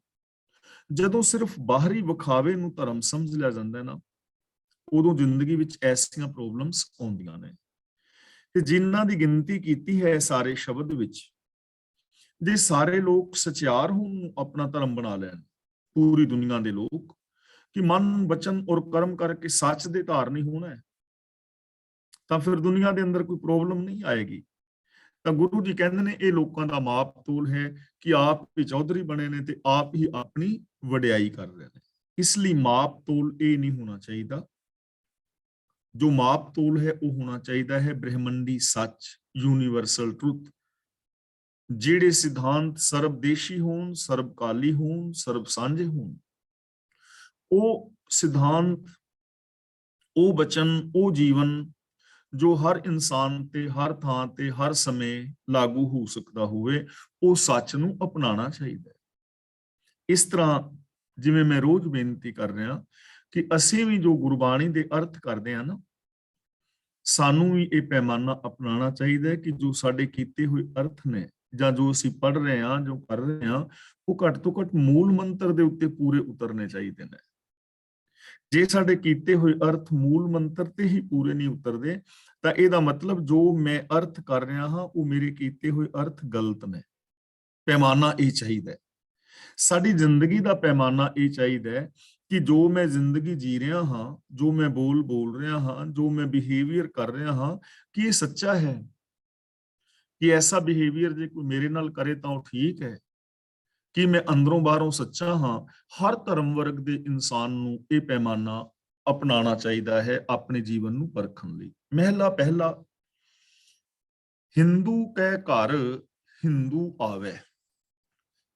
ਜਦੋਂ ਸਿਰਫ ਬਾਹਰੀ ਵਿਖਾਵੇ ਨੂੰ ਧਰਮ ਸਮਝ ਲਿਆ ਜਾਂਦਾ ਹੈ ਨਾ, ਉਦੋਂ ਜ਼ਿੰਦਗੀ ਵਿੱਚ ਐਸੀਆਂ ਪ੍ਰੋਬਲਮਸ ਆਉਂਦੀਆਂ ਨੇ। ਤੇ ਜਿਨ੍ਹਾਂ ਦੀ ਗਿਣਤੀ ਕੀਤੀ ਹੈ ਸਾਰੇ ਸ਼ਬਦ ਵਿੱਚ, ਜੇ ਸਾਰੇ ਲੋਕ ਸਚਿਆਰ ਹੋਣ, ਆਪਣਾ ਧਰਮ ਬਣਾ ਲੈਣ, ਪੂਰੀ ਦੁਨੀਆ ਦੇ ਲੋਕ, ਕਿ ਮਨ, ਬਚਨ ਔਰ ਕਰਮ ਕਰਕੇ ਸੱਚ ਦੇ ਧਾਰਨੀ ਹੋਣਾ ਹੈ, ਤਾਂ ਫਿਰ ਦੁਨੀਆ ਦੇ ਅੰਦਰ ਕੋਈ ਪ੍ਰੋਬਲਮ ਨਹੀਂ ਆਏਗੀ। ਤਾਂ ਗੁਰੂ ਜੀ ਕਹਿੰਦੇ ਨੇ ਇਹ ਲੋਕਾਂ ਦਾ ਮਾਪ ਤੋਲ ਹੈ ਕਿ ਆਪ ਹੀ ਚੌਧਰੀ ਬਣੇ ਨੇ ਤੇ ਆਪ ਹੀ ਆਪਣੀ ਵਡਿਆਈ ਕਰ ਰਹੇ ਨੇ। ਇਸ ਲਈ ਮਾਪ ਤੋਲ ਇਹ ਨਹੀਂ ਹੋਣਾ ਚਾਹੀਦਾ। ਜੋ ਮਾਪ ਤੋਲ ਹੈ ਉਹ ਹੋਣਾ ਚਾਹੀਦਾ ਹੈ ਬ੍ਰਹਿਮੰਡੀ ਸੱਚ, ਯੂਨੀਵਰਸਲ ਟਰੁੱਥ। ਜਿਹੜੇ ਸਿਧਾਂਤ ਸਰਬਦੇਸ਼ੀ ਹੋਣ, ਸਰਬਕਾਲੀ ਹੋਣ, ਸਰਬ ਸਾਂਝੇ ਹੋਣ, ਉਹ ਸਿਧਾਂਤ, ਉਹ ਬਚਨ, ਉਹ ਜੀਵਨ ਜੋ ਹਰ ਇਨਸਾਨ ਤੇ, ਹਰ ਥਾਂ ਤੇ, ਹਰ ਸਮੇਂ ਲਾਗੂ ਹੋ ਸਕਦਾ ਹੋਵੇ, ਉਹ ਸੱਚ ਨੂੰ ਅਪਣਾਉਣਾ ਚਾਹੀਦਾ ਹੈ। ਇਸ ਤਰ੍ਹਾਂ ਜਿਵੇਂ ਮੈਂ ਰੋਜ਼ ਬੇਨਤੀ ਕਰ ਰਿਹਾ ਕਿ ਅਸੀਂ ਵੀ ਜੋ ਗੁਰਬਾਣੀ ਦੇ ਅਰਥ ਕਰਦੇ ਹਾਂ ਨਾ, ਸਾਨੂੰ ਵੀ ਇਹ ਪੈਮਾਨਾ ਅਪਣਾਉਣਾ ਚਾਹੀਦਾ ਹੈ ਕਿ ਜੋ ਸਾਡੇ ਕੀਤੇ ਹੋਏ ਅਰਥ ਨੇ, ਜਾਂ ਜੋ ਅਸੀਂ ਪੜ੍ਹ ਰਹੇ ਹਾਂ, ਜੋ ਕਰ ਰਹੇ ਹਾਂ, ਉਹ ਘੱਟ ਤੋਂ ਘੱਟ ਮੂਲ ਮੰਤਰ ਦੇ ਉੱਤੇ ਪੂਰੇ ਉਤਰਨੇ ਚਾਹੀਦੇ ਨੇ। ਜੇ ਸਾਡੇ ਕੀਤੇ ਹੋਏ ਅਰਥ ਮੂਲ ਮੰਤਰ ਤੇ ਹੀ ਪੂਰੇ ਨਹੀਂ ਉਤਰਦੇ, ਤਾਂ ਇਹਦਾ ਮਤਲਬ ਜੋ ਮੈਂ ਅਰਥ ਕਰ ਰਿਹਾ ਹਾਂ ਉਹ ਮੇਰੇ ਕੀਤੇ ਹੋਏ ਅਰਥ ਗਲਤ ਨੇ। ਪੈਮਾਨਾ ਇਹ ਚਾਹੀਦਾ ਹੈ। ਸਾਡੀ ਜ਼ਿੰਦਗੀ ਦਾ ਪੈਮਾਨਾ ਇਹ ਚਾਹੀਦਾ ਹੈ ਕਿ ਜੋ ਮੈਂ ਜ਼ਿੰਦਗੀ ਜੀ ਰਿਹਾ ਹਾਂ, ਜੋ ਮੈਂ ਬੋਲ ਰਿਹਾ ਹਾਂ, ਜੋ ਮੈਂ ਬਿਹੇਵੀਅਰ ਕਰ ਰਿਹਾ ਹਾਂ, ਕਿ ਇਹ ਸੱਚਾ ਹੈ, ਕਿ ਐਸਾ ਬਿਹੇਵੀਅਰ ਜੇ ਕੋਈ ਮੇਰੇ ਨਾਲ ਕਰੇ ਤਾਂ ਉਹ ਠੀਕ ਹੈ, ਕਿ ਮੈਂ ਅੰਦਰੋਂ ਬਾਹਰੋਂ ਸੱਚਾ ਹਾਂ। ਹਰ ਧਰਮ ਵਰਗ ਦੇ ਇਨਸਾਨ ਨੂੰ ਇਹ ਪੈਮਾਨਾ ਅਪਣਾਉਣਾ ਚਾਹੀਦਾ ਹੈ ਆਪਣੇ ਜੀਵਨ ਨੂੰ ਪਰਖਣ ਲਈ। ਮਹਿਲਾ ਪਹਿਲਾ, ਹਿੰਦੂ ਕੈ ਘਰ ਹਿੰਦੂ ਆਵੇ।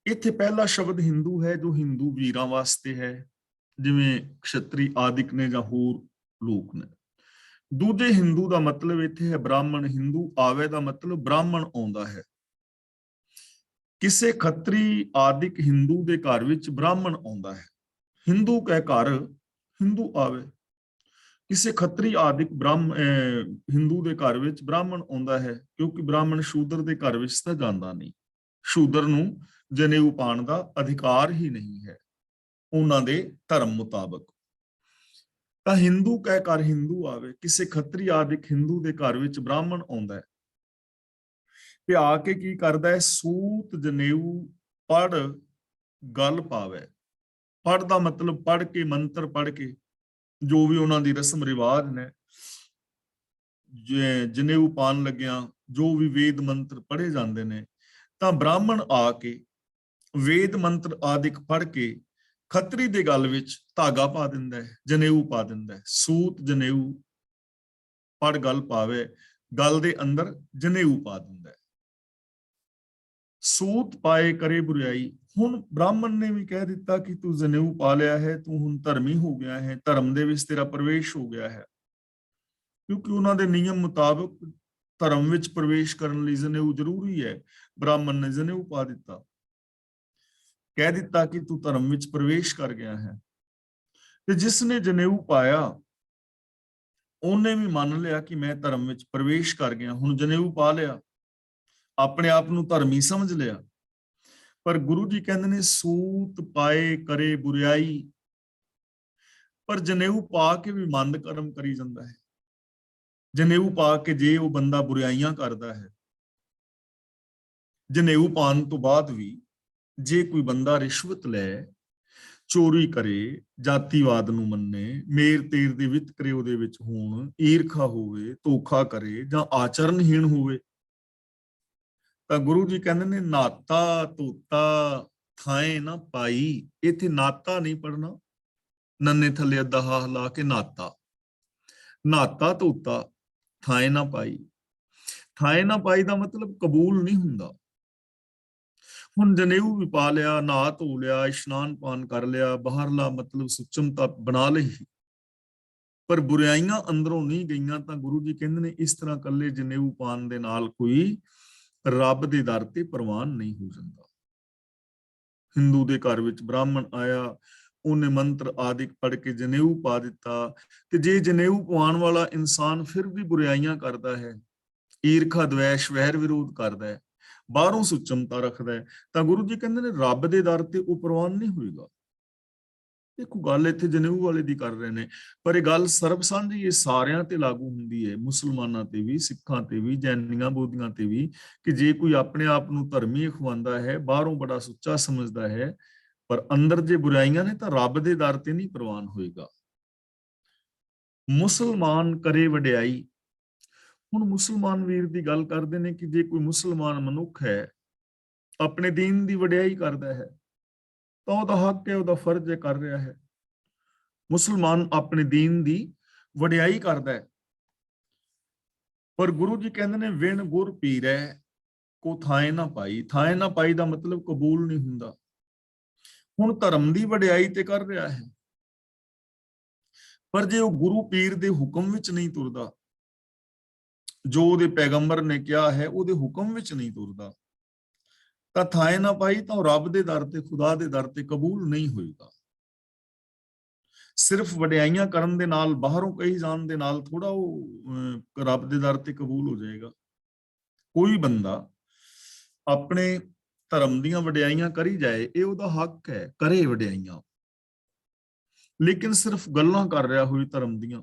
ਇੱਥੇ ਪਹਿਲਾ ਸ਼ਬਦ ਹਿੰਦੂ ਹੈ, ਜੋ ਹਿੰਦੂ ਵੀਰਾਂ ਵਾਸਤੇ ਹੈ, ਜਿਵੇਂ ਖੱਤਰੀ ਆਦਿਕ ਨੇ ਜਾਂ ਹੋਰ ਲੋਕ ਨੇ। ਦੂਜੇ ਹਿੰਦੂ ਦਾ ਮਤਲਬ ਇੱਥੇ ਹੈ ਬ੍ਰਾਹਮਣ। ਹਿੰਦੂ ਆਵੇ ਦਾ ਮਤਲਬ ਬ੍ਰਾਹਮਣ ਆਉਂਦਾ ਹੈ। ਕਿਸੇ ਖੱਤਰੀ ਆਦਿਕ ਹਿੰਦੂ ਦੇ ਘਰ ਵਿੱਚ ਬ੍ਰਾਹਮਣ ਆਉਂਦਾ ਹੈ। ਹਿੰਦੂ ਕੈ ਘਰ ਹਿੰਦੂ ਆਵੇ। ਕਿਸੇ ਖੱਤਰੀ ਆਦਿਕ ਹਿੰਦੂ ਦੇ ਘਰ ਵਿੱਚ ਬ੍ਰਾਹਮਣ ਆਉਂਦਾ ਹੈ, ਕਿਉਂਕਿ ਬ੍ਰਾਹਮਣ ਸ਼ੂਦਰ ਦੇ ਘਰ ਵਿੱਚ ਤਾਂ ਜਾਂਦਾ ਨਹੀਂ। ਸ਼ੂਦਰ ਨੂੰ ਜਨੇਊ ਪਾਉਣ ਦਾ ਅਧਿਕਾਰ ਹੀ ਨਹੀਂ ਹੈ ਉਹਨਾਂ ਦੇ ਧਰਮ ਮੁਤਾਬਕ। ਤਾਂ ਹਿੰਦੂ ਕੈ ਘਰ ਹਿੰਦੂ ਆਵੇ, ਕਿਸੇ ਖੱਤਰੀ ਆਦਿਕ ਹਿੰਦੂ ਦੇ ਘਰ ਵਿੱਚ ਬ੍ਰਾਹਮਣ ਆਉਂਦਾ ਹੈ ਤੇ ਆ ਕੇ ਕੀ ਕਰਦਾ ਹੈ, ਸੂਤ ਜਨੇਊ ਪੜ ਗਲ ਪਾਵੇ। ਪੜ੍ਹ ਦਾ ਮਤਲਬ ਪੜ੍ਹ ਕੇ, ਮੰਤਰ ਪੜ੍ਹ ਕੇ, ਜੋ ਵੀ ਉਹਨਾਂ ਦੀ ਰਸਮ ਰਿਵਾਜ ਨੇ, ਜਨੇਊ ਪਾਣ ਲੱਗਿਆਂ ਜੋ ਵੀ ਵੇਦ ਮੰਤਰ ਪੜ੍ਹੇ ਜਾਂਦੇ ਨੇ, ਤਾਂ ਬ੍ਰਾਹਮਣ ਆ ਕੇ ਵੇਦ ਮੰਤਰ ਆਦਿਕ ਪੜ੍ਹ ਕੇ ਖੱਤਰੀ ਦੇ ਗਲ ਵਿੱਚ ਧਾਗਾ ਪਾ ਦਿੰਦਾ ਹੈ, ਜਨੇਊ ਪਾ ਦਿੰਦਾ ਹੈ। ਸੂਤ ਜਨੇਊ ਪੜ ਗਲ ਪਾਵੇ, ਗਲ ਦੇ ਅੰਦਰ ਜਨੇਊ ਪਾ ਦਿੰਦਾ ਹੈ। ਸੂਤ ਪਾਏ ਕਰੇ ਬੁਰਾਈ। ਹੁਣ ਬ੍ਰਾਹਮਣ ਨੇ ਵੀ ਕਹਿ ਦਿੱਤਾ ਕਿ ਤੂੰ ਜਨੇਊ ਪਾ ਲਿਆ ਹੈ, ਤੂੰ ਹੁਣ ਧਰਮੀ ਹੋ ਗਿਆ ਹੈ, ਧਰਮ ਦੇ ਵਿੱਚ ਤੇਰਾ ਪ੍ਰਵੇਸ਼ ਹੋ ਗਿਆ ਹੈ। ਕਿਉਂਕਿ ਉਹਨਾਂ ਦੇ ਨਿਯਮ ਮੁਤਾਬਕ ਧਰਮ ਵਿੱਚ ਪ੍ਰਵੇਸ਼ ਕਰਨ ਲਈ ਜਨੇਊ ਜ਼ਰੂਰੀ ਹੈ। ਬ੍ਰਾਹਮਣ ਨੇ ਜਨੇਊ ਪਾ ਦਿੱਤਾ, ਕਹਿ ਦਿੱਤਾ ਕਿ ਤੂੰ ਧਰਮ ਵਿੱਚ ਪ੍ਰਵੇਸ਼ ਕਰ ਗਿਆ ਹੈ। ਤੇ ਜਿਸ ਨੇ ਜਨੇਊ ਪਾਇਆ ਉਹਨੇ ਵੀ ਮੰਨ ਲਿਆ ਕਿ ਮੈਂ ਧਰਮ ਵਿੱਚ ਪ੍ਰਵੇਸ਼ ਕਰ ਗਿਆ, ਹੁਣ ਜਨੇਊ ਪਾ ਲਿਆ, ਆਪਣੇ ਆਪ ਨੂੰ ਧਰਮੀ ਸਮਝ ਲਿਆ। ਪਰ ਗੁਰੂ ਜੀ ਕਹਿੰਦੇ ਨੇ ਸੂਤ ਪਾਏ ਕਰੇ ਬੁਰਾਈ। ਪਰ ਜਨੇਊ ਪਾ ਕੇ ਵੀ ਮੰਦ ਕਰਮ ਕਰੀ ਜਾਂਦਾ ਹੈ। ਜਨੇਊ ਪਾ ਕੇ ਜੇ ਉਹ ਬੰਦਾ ਬੁਰਾਈਆਂ ਕਰਦਾ ਹੈ, ਜਨੇਊ ਪਾਉਣ ਤੋਂ ਬਾਅਦ ਵੀ ਜੇ ਕੋਈ ਬੰਦਾ ਰਿਸ਼ਵਤ ਲੈ, ਚੋਰੀ ਕਰੇ, ਜਾਤੀਵਾਦ ਨੂੰ ਮੰਨੇ, ਮੇਰ ਤੇਰ ਦੇ ਵਿਤਕਰੇ ਉਹਦੇ ਵਿੱਚ ਹੋਣ, ਈਰਖਾ ਹੋਵੇ, ਧੋਖਾ ਕਰੇ ਜਾਂ ਆਚਰਨਹੀਣ ਹੋਵੇ, ਤਾਂ ਗੁਰੂ ਜੀ ਕਹਿੰਦੇ ਨੇ ਨਾਤਾ ਧੋਤਾ ਥਾਏ ਨਾ ਪਾਈ। ਇੱਥੇ ਨਾਤਾ ਨਹੀਂ ਪੜਨਾ, ਨੰਨੇ ਥੱਲੇ ਅੱਧਾ ਹਾਹ ਲਾ ਕੇ ਨਾਤਾ, ਨਾਤਾ ਧੋਤਾ ਥਾਏ ਨਾ ਪਾਈ। ਥਾਏ ਨਾ ਪਾਈ ਦਾ ਮਤਲਬ ਕਬੂਲ ਨਹੀਂ ਹੁੰਦਾ। ਹੁਣ ਜਨੇਊ ਵੀ ਪਾ ਲਿਆ, ਨਹਾ ਧੋ ਲਿਆ, ਇਸ਼ਨਾਨ ਪਾਨ ਕਰ ਲਿਆ, ਬਾਹਰਲਾ ਮਤਲਬ ਸੁਚਮਤਾ ਬਣਾ ਲਈ, ਪਰ ਬੁਰਾਈਆਂ ਅੰਦਰੋਂ ਨਹੀਂ ਗਈਆਂ, ਤਾਂ ਗੁਰੂ ਜੀ ਕਹਿੰਦੇ ਨੇ ਇਸ ਤਰ੍ਹਾਂ ਕੱਲੇ ਜਨੇਊ ਪਾਨ ਦੇ ਨਾਲ ਕੋਈ ਰੱਬ ਦੇ ਦਰ ਤੇ ਪ੍ਰਵਾਨ ਨਹੀਂ ਹੋ ਜਾਂਦਾ। ਹਿੰਦੂ ਦੇ ਘਰ ਵਿੱਚ ਬ੍ਰਾਹਮਣ ਆਇਆ, ਉਹਨੇ ਮੰਤਰ ਆਦਿਕ ਪੜ੍ਹ ਕੇ ਜਨੇਊ ਪਾ ਦਿੱਤਾ, ਤੇ ਜੇ ਜਨੇਊ ਪਵਾਉਣ ਵਾਲਾ ਇਨਸਾਨ ਫਿਰ ਵੀ ਬੁਰਾਈਆਂ ਕਰਦਾ ਹੈ, ਈਰਖਾ ਦਵੇਸ਼ ਵੈਰ ਵਿਰੋਧ ਕਰਦਾ ਹੈ, ਬਾਹਰੋਂ ਸੁਚਮਤਾ ਰੱਖਦਾ ਹੈ, ਤਾਂ ਗੁਰੂ ਜੀ ਕਹਿੰਦੇ ਨੇ ਰੱਬ ਦੇ ਦਰ ਤੇ ਉਹ ਪ੍ਰਵਾਨ ਨਹੀਂ ਹੋਏਗਾ। ਦੇਖੋ ਗੱਲ ਇੱਥੇ ਜਨੇਊ ਵਾਲੇ ਦੀ ਕਰ ਰਹੇ ਨੇ, ਪਰ ਇਹ ਗੱਲ ਸਰਬ ਸਾਂਝੀ, ਇਹ ਸਾਰਿਆਂ ਤੇ ਲਾਗੂ ਹੁੰਦੀ ਹੈ, ਮੁਸਲਮਾਨਾਂ ਤੇ ਵੀ, ਸਿੱਖਾਂ ਤੇ ਵੀ, ਜੈਨੀਆਂ ਬੋਧੀਆਂ ਤੇ ਵੀ, ਕਿ ਜੇ ਕੋਈ ਆਪਣੇ ਆਪ ਨੂੰ ਧਰਮੀ ਅਖਵਾਉਂਦਾ ਹੈ, ਬਾਹਰੋਂ ਬੜਾ ਸੁੱਚਾ ਸਮਝਦਾ ਹੈ, ਪਰ ਅੰਦਰ ਜੇ ਬੁਰਾਈਆਂ ਨੇ, ਤਾਂ ਰੱਬ ਦੇ ਦਰ ਤੇ ਨਹੀਂ ਪ੍ਰਵਾਨ ਹੋਏਗਾ। ਮੁਸਲਮਾਨ ਕਰੇ ਵਡਿਆਈ। ਹੁਣ ਮੁਸਲਮਾਨ ਵੀਰ ਦੀ ਗੱਲ ਕਰਦੇ ਨੇ ਕਿ ਜੇ ਕੋਈ ਮੁਸਲਮਾਨ ਮਨੁੱਖ ਹੈ, ਆਪਣੇ ਦੀਨ ਦੀ ਵਡਿਆਈ ਕਰਦਾ ਹੈ, ਤਾਂ ਉਹਦਾ ਹੱਕ ਹੈ, ਉਹਦਾ ਫਰਜ਼ ਹੈ, ਕਰ ਰਿਹਾ ਹੈ। ਮੁਸਲਮਾਨ ਆਪਣੇ ਦੀਨ ਦੀ ਵਡਿਆਈ ਕਰਦਾ ਹੈ, ਪਰ ਗੁਰੂ ਜੀ ਕਹਿੰਦੇ ਨੇ ਵਿਣ ਗੁਰ ਪੀਰੈ ਕੋ ਥਾਏ ਨਾ ਪਾਈ। ਥਾਏ ਨਾ ਪਾਈ ਦਾ ਮਤਲਬ ਕਬੂਲ ਨਹੀਂ ਹੁੰਦਾ। ਹੁਣ ਧਰਮ ਦੀ ਵਡਿਆਈ ਤੇ ਕਰ ਰਿਹਾ ਹੈ, ਪਰ ਜੇ ਉਹ ਗੁਰੂ ਪੀਰ ਦੇ ਹੁਕਮ ਵਿੱਚ ਨਹੀਂ ਤੁਰਦਾ, ਜੋ ਉਹਦੇ ਪੈਗੰਬਰ ਨੇ ਕਿਹਾ ਹੈ ਉਹਦੇ ਹੁਕਮ ਵਿੱਚ ਨਹੀਂ ਤੁਰਦਾ, ਤਾਂ ਥਾਏ ਨਾ ਪਾਈ, ਤਾਂ ਉਹ ਰੱਬ ਦੇ ਦਰ ਤੇ, ਖੁਦਾ ਦੇ ਦਰ ਤੇ ਕਬੂਲ ਨਹੀਂ ਹੋਏਗਾ। ਸਿਰਫ ਵਡਿਆਈਆਂ ਕਰਨ ਦੇ ਨਾਲ, ਬਾਹਰੋਂ ਕਹੀ ਜਾਣ ਦੇ ਨਾਲ ਥੋੜਾ ਉਹ ਰੱਬ ਦੇ ਦਰ ਤੇ ਕਬੂਲ ਹੋ ਜਾਏਗਾ। ਕੋਈ ਬੰਦਾ ਆਪਣੇ ਧਰਮ ਦੀਆਂ ਵਡਿਆਈਆਂ ਕਰੀ ਜਾਏ, ਇਹ ਉਹਦਾ ਹੱਕ ਹੈ, ਕਰੇ ਵਡਿਆਈਆਂ, ਲੇਕਿਨ ਸਿਰਫ ਗੱਲਾਂ ਕਰ ਰਿਹਾ ਹੋਵੇ ਧਰਮ ਦੀਆਂ,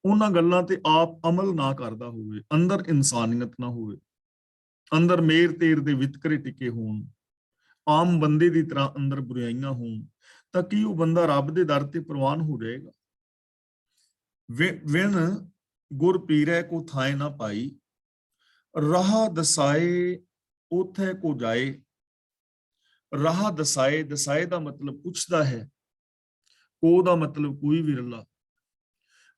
ਉਹਨਾਂ ਗੱਲਾਂ ਤੇ ਆਪ ਅਮਲ ਨਾ ਕਰਦਾ ਹੋਵੇ, ਅੰਦਰ ਇਨਸਾਨੀਅਤ ਨਾ ਹੋਵੇ, ਅੰਦਰ ਮੇਰ ਤੇਰ ਦੇ ਵਿਤਕਰੇ ਟਿਕੇ ਹੋਣ, ਆਮ ਬੰਦੇ ਦੀ ਤਰ੍ਹਾਂ ਅੰਦਰ ਬੁਰਾਈਆਂ ਹੋਣ, ਤਾਂ ਕੀ ਉਹ ਬੰਦਾ ਰੱਬ ਦੇ ਦਰ ਤੇ ਪ੍ਰਵਾਨ ਹੋ ਜਾਏਗਾ? ਵਿਣ ਗੁਰ ਪੀਰੈ ਕੋ ਥਾਏ ਨਾ ਪਾਈ, ਰਾਹ ਦਸਾਏ ਉਥੇ ਕੋ ਜਾਏ। ਰਾਹ ਦਸਾਏ, ਦਸਾਏ ਦਾ ਮਤਲਬ ਪੁੱਛਦਾ ਹੈ, ਕੋ ਦਾ ਮਤਲਬ ਕੋਈ ਵਿਰਲਾ,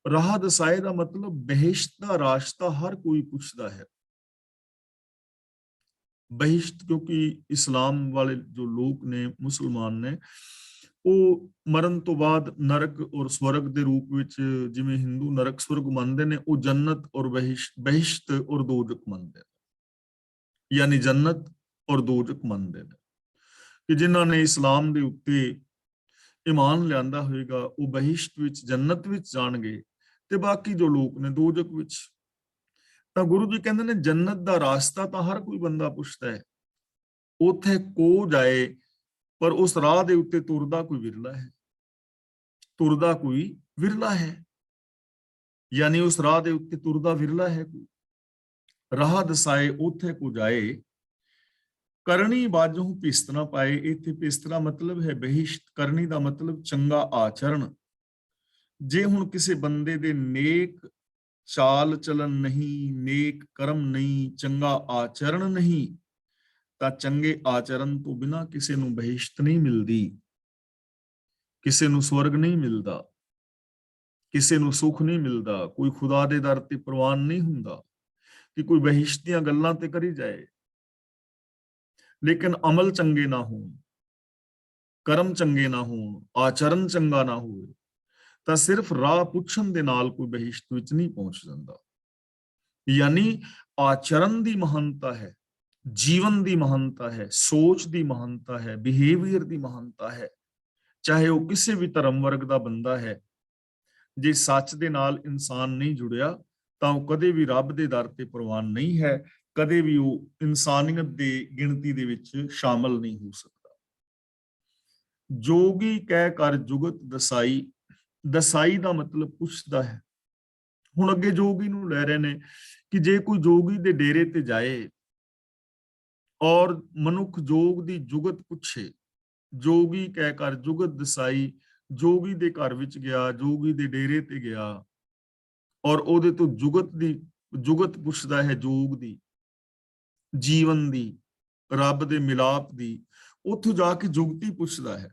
ਰਾਹ ਦਸਾਏ ਦਾ ਮਤਲਬ ਬਹਿਸ਼ਤ ਦਾ ਰਾਸਤਾ ਹਰ ਕੋਈ ਪੁੱਛਦਾ ਹੈ। ਬਹਿਸ਼ਤ, ਕਿਉਂਕਿ ਇਸਲਾਮ ਵਾਲੇ ਜੋ ਲੋਕ ਨੇ, ਮੁਸਲਮਾਨ ਨੇ, ਉਹ ਮਰਨ ਤੋਂ ਬਾਅਦ ਨਰਕ ਔਰ ਸਵਰਗ ਦੇ ਰੂਪ ਵਿੱਚ, ਜਿਵੇਂ ਹਿੰਦੂ ਨਰਕ ਸਵਰਗ ਮੰਨਦੇ ਨੇ, ਉਹ ਜੰਨਤ ਔਰ ਬਹਿਸ਼ਤ ਔਰ ਦੋਜ਼ਖ ਮੰਨਦੇ ਨੇ, ਯਾਨੀ ਜੰਨਤ ਔਰ ਦੋਜ਼ਖ ਮੰਨਦੇ ਨੇ, ਕਿ ਜਿਨ੍ਹਾਂ ਨੇ ਇਸਲਾਮ ਦੇ ਉੱਤੇ ਈਮਾਨ ਲਿਆਂਦਾ ਹੋਏਗਾ ਉਹ ਬਹਿਸ਼ਤ ਵਿੱਚ, ਜੰਨਤ ਵਿੱਚ ਜਾਣਗੇ, ਤੇ ਬਾਕੀ ਜੋ ਲੋਕ ਨੇ ਦੋਜ਼ਖ ਵਿੱਚ। ਤਾਂ ਗੁਰੂ ਜੀ ਕਹਿੰਦੇ ਨੇ ਜੰਨਤ ਦਾ ਰਾਸਤਾ ਤਾਂ ਹਰ ਕੋਈ ਬੰਦਾ ਪੁੱਛਦਾ ਹੈ, ਉਥੇ ਕੋ ਜਾਏ, ਪਰ ਉਸ ਰਾਹ ਦੇ ਉੱਤੇ ਤੁਰਦਾ ਕੋਈ ਵਿਰਲਾ ਹੈ, ਤੁਰਦਾ ਕੋਈ ਵਿਰਲਾ ਹੈ, ਯਾਨੀ ਉਸ ਰਾਹ ਦੇ ਉੱਤੇ ਤੁਰਦਾ ਵਿਰਲਾ ਹੈ ਕੋਈ। ਰਾਹ ਦਸਾਏ ਉਥੇ ਕੋ ਜਾਏ, ਕਰਨੀ ਬਾਝੋਂ ਪਿਸਤਨਾ ਪਾਏ। ਇੱਥੇ ਪਿਸਤਨਾ ਮਤਲਬ ਹੈ ਬਹਿਸ਼ਤ, ਕਰਨੀ ਦਾ ਮਤਲਬ ਚੰਗਾ ਆਚਰਣ। ਜੇ ਹੁਣ ਕਿਸੇ ਬੰਦੇ ਦੇ ਨੇਕ ਚਾਲ ਚਲਨ ਨਹੀਂ, ਨੇਕ ਕਰਮ ਨਹੀਂ, ਚੰਗਾ ਆਚਰਣ ਨਹੀਂ, ਤਾਂ ਚੰਗੇ ਆਚਰਣ ਤੋਂ ਬਿਨਾਂ ਕਿਸੇ ਨੂੰ ਬਹਿਸ਼ਤ ਨਹੀਂ ਮਿਲਦੀ, ਕਿਸੇ ਨੂੰ ਸਵਰਗ ਨਹੀਂ ਮਿਲਦਾ, ਕਿਸੇ ਨੂੰ ਸੁੱਖ ਨਹੀਂ ਮਿਲਦਾ, ਕੋਈ ਖੁਦਾ ਦੇ ਦਰ ਤੇ ਪ੍ਰਵਾਨ ਨਹੀਂ ਹੁੰਦਾ ਕਿ ਕੋਈ ਬਹਿਸ਼ਤ ਦੀਆਂ ਗੱਲਾਂ ਤੇ ਕਰੀ ਜਾਏ। ਲੇਕਿਨ ਅਮਲ ਚੰਗੇ ਨਾ ਹੋਣ, ਕਰਮ ਚੰਗੇ ਨਾ ਹੋਣ, ਆਚਰਨ ਚੰਗਾ ਨਾ ਹੋਵੇ, ਤਾਂ ਸਿਰਫ ਰਾਹ ਪੁੱਛਣ ਦੇ ਨਾਲ ਕੋਈ ਬਹਿਸ਼ਤ ਵਿੱਚ ਨਹੀਂ ਪਹੁੰਚ ਜਾਂਦਾ। ਯਾਨੀ ਆਚਰਨ ਦੀ ਮਹਾਨਤਾ ਹੈ, ਜੀਵਨ ਦੀ ਮਹਾਨਤਾ ਹੈ, ਸੋਚ ਦੀ ਮਹਾਨਤਾ ਹੈ, ਬਿਹੇਵੀਅਰ ਦੀ ਮਹਾਨਤਾ ਹੈ, ਚਾਹੇ ਉਹ ਕਿਸੇ ਵੀ ਧਰਮ ਵਰਗ ਦਾ ਬੰਦਾ ਹੈ। ਜੇ ਸੱਚ ਦੇ ਨਾਲ ਇਨਸਾਨ ਨਹੀਂ ਜੁੜਿਆ ਤਾਂ ਉਹ ਕਦੇ ਵੀ ਰੱਬ ਦੇ ਦਰ ਤੇ ਪ੍ਰਵਾਨ ਨਹੀਂ ਹੈ, ਕਦੇ ਵੀ ਉਹ ਇਨਸਾਨੀਅਤ ਦੀ ਗਿਣਤੀ ਦੇ ਵਿੱਚ ਸ਼ਾਮਲ ਨਹੀਂ ਹੋ ਸਕਦਾ। ਜੋਗੀ ਕਹਿ ਕਰ ਜੁਗਤ ਦਸਾਈ, ਦਸਾਈ ਦਾ ਮਤਲਬ ਪੁੱਛਦਾ ਹੈ। ਹੁਣ ਅੱਗੇ ਜੋਗੀ ਨੂੰ ਲੈ ਰਹੇ ਨੇ ਕਿ ਜੇ ਕੋਈ ਜੋਗੀ ਦੇ ਡੇਰੇ ਤੇ ਜਾਏ ਔਰ ਮਨੁੱਖ ਜੋਗ ਦੀ ਜੁਗਤ ਪੁੱਛੇ, ਜੋਗੀ ਕਹਿ ਕਰ ਜੁਗਤ ਦਸਾਈ, ਜੋਗੀ ਦੇ ਘਰ ਵਿੱਚ ਗਿਆ, ਜੋਗੀ ਦੇ ਡੇਰੇ ਤੇ ਗਿਆ ਔਰ ਉਹਦੇ ਤੋਂ ਜੁਗਤ ਪੁੱਛਦਾ ਹੈ, ਜੋਗ ਦੀ, ਜੀਵਨ ਦੀ, ਰੱਬ ਦੇ ਮਿਲਾਪ ਦੀ, ਉੱਥੋਂ ਜਾ ਕੇ ਜੁਗਤੀ ਪੁੱਛਦਾ ਹੈ।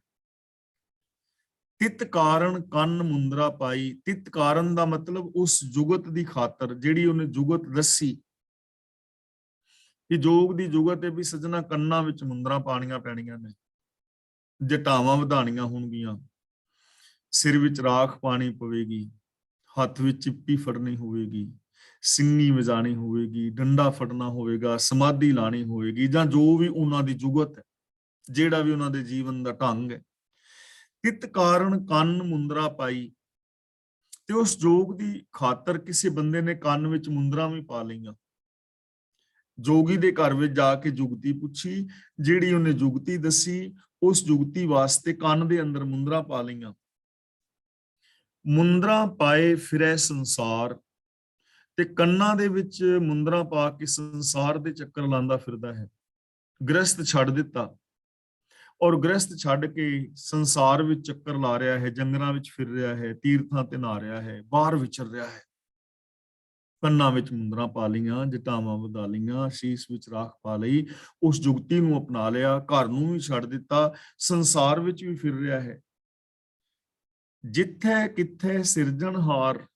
ਤਿਤ ਕਾਰਨ ਕੰਨ ਮੁੰਦਰਾ ਪਾਈ, ਤਿਤ ਕਾਰਨ ਦਾ ਮਤਲਬ ਉਸ ਜੁਗਤ ਦੀ ਖਾਤਰ ਜਿਹੜੀ ਉਹਨੇ ਜੁਗਤ ਦੱਸੀ ਕਿ ਜੋਗ ਦੀ ਜੁਗਤ ਹੈ ਵੀ ਸੱਜਣਾ ਕੰਨਾਂ ਵਿੱਚ ਮੁੰਦਰਾ ਪਾਣੀਆਂ ਪੈਣੀਆਂ ਨੇ, ਜਟਾਵਾਂ ਵਧਾਣੀਆਂ ਹੋਣਗੀਆਂ, ਸਿਰ ਵਿੱਚ ਰਾਖ ਪਾਣੀ ਪਵੇਗੀ, ਹੱਥ ਵਿੱਚ ਚਿੱਪੀ ਫੜਨੀ ਹੋਵੇਗੀ, ਸਿੰਗੀ ਵਜਾਣੀ ਹੋਵੇਗੀ, ਡੰਡਾ ਫੜਨਾ ਹੋਵੇਗਾ, ਸਮਾਧੀ ਲਾਣੀ ਹੋਵੇਗੀ, ਜਾਂ ਜੋ ਵੀ ਉਹਨਾਂ ਦੀ ਜੁਗਤ ਹੈ, ਜਿਹੜਾ ਵੀ ਉਹਨਾਂ ਦੇ ਜੀਵਨ ਦਾ ਢੰਗ ਹੈ। ਤਿਤ ਕਾਰਨ ਕੰਨ ਮੁੰਦਰਾ ਪਾਈ, ਤੇ ਉਸ ਜੋਗ ਦੀ ਖਾਤਰ ਕਿਸੇ ਬੰਦੇ ਨੇ ਕੰਨ ਵਿੱਚ ਮੁੰਦਰਾ ਵੀ ਪਾ ਲਈਆਂ। ਜੋਗੀ ਦੇ ਘਰ ਵਿੱਚ ਜਾ ਕੇ ਜੁਗਤੀ ਪੁੱਛੀ, ਜਿਹੜੀ ਉਹਨੇ ਜੁਗਤੀ ਦੱਸੀ ਉਸ ਜੁਗਤੀ ਵਾਸਤੇ ਕੰਨ ਦੇ ਅੰਦਰ ਮੁੰਦਰਾ ਪਾ ਲਈਆਂ। ਮੁੰਦਰਾ ਪਾਏ ਫਿਰੈ ਸੰਸਾਰ, ਤੇ ਕੰਨਾਂ ਦੇ ਵਿੱਚ ਮੁੰਦਰਾ ਪਾ ਕੇ ਸੰਸਾਰ ਦੇ ਚੱਕਰ ਲਾਉਂਦਾ ਫਿਰਦਾ ਹੈ। ਗ੍ਰਸਤ ਛੱਡ ਦਿੱਤਾ ਔਰ ਗ੍ਰਸਤ ਛੱਡ ਕੇ ਸੰਸਾਰ ਵਿੱਚ ਚੱਕਰ ਲਾ ਰਿਹਾ ਹੈ, ਜੰਗਲਾਂ ਵਿੱਚ ਫਿਰ ਰਿਹਾ ਹੈ, ਤੀਰਥਾਂ ਤੇ ਨਹਾ ਰਿਹਾ ਹੈ, ਬਾਹਰ ਵਿਚਰ ਰਿਹਾ ਹੈ। ਕੰਨਾਂ ਵਿੱਚ ਮੁੰਦਰਾ ਪਾ ਲਈਆਂ, ਜਟਾਵਾਂ ਵਧਾ ਲਈਆਂ, ਸ਼ੀਸ਼ ਵਿੱਚ ਰਾਖ ਪਾ ਲਈ, ਉਸ ਜੁਗਤੀ ਨੂੰ ਅਪਣਾ ਲਿਆ, ਘਰ ਨੂੰ ਵੀ ਛੱਡ ਦਿੱਤਾ, ਸੰਸਾਰ ਵਿੱਚ ਵੀ ਫਿਰ ਰਿਹਾ ਹੈ। ਜਿੱਥੇ ਕਿੱਥੇ ਸਿਰਜਣਹਾਰ,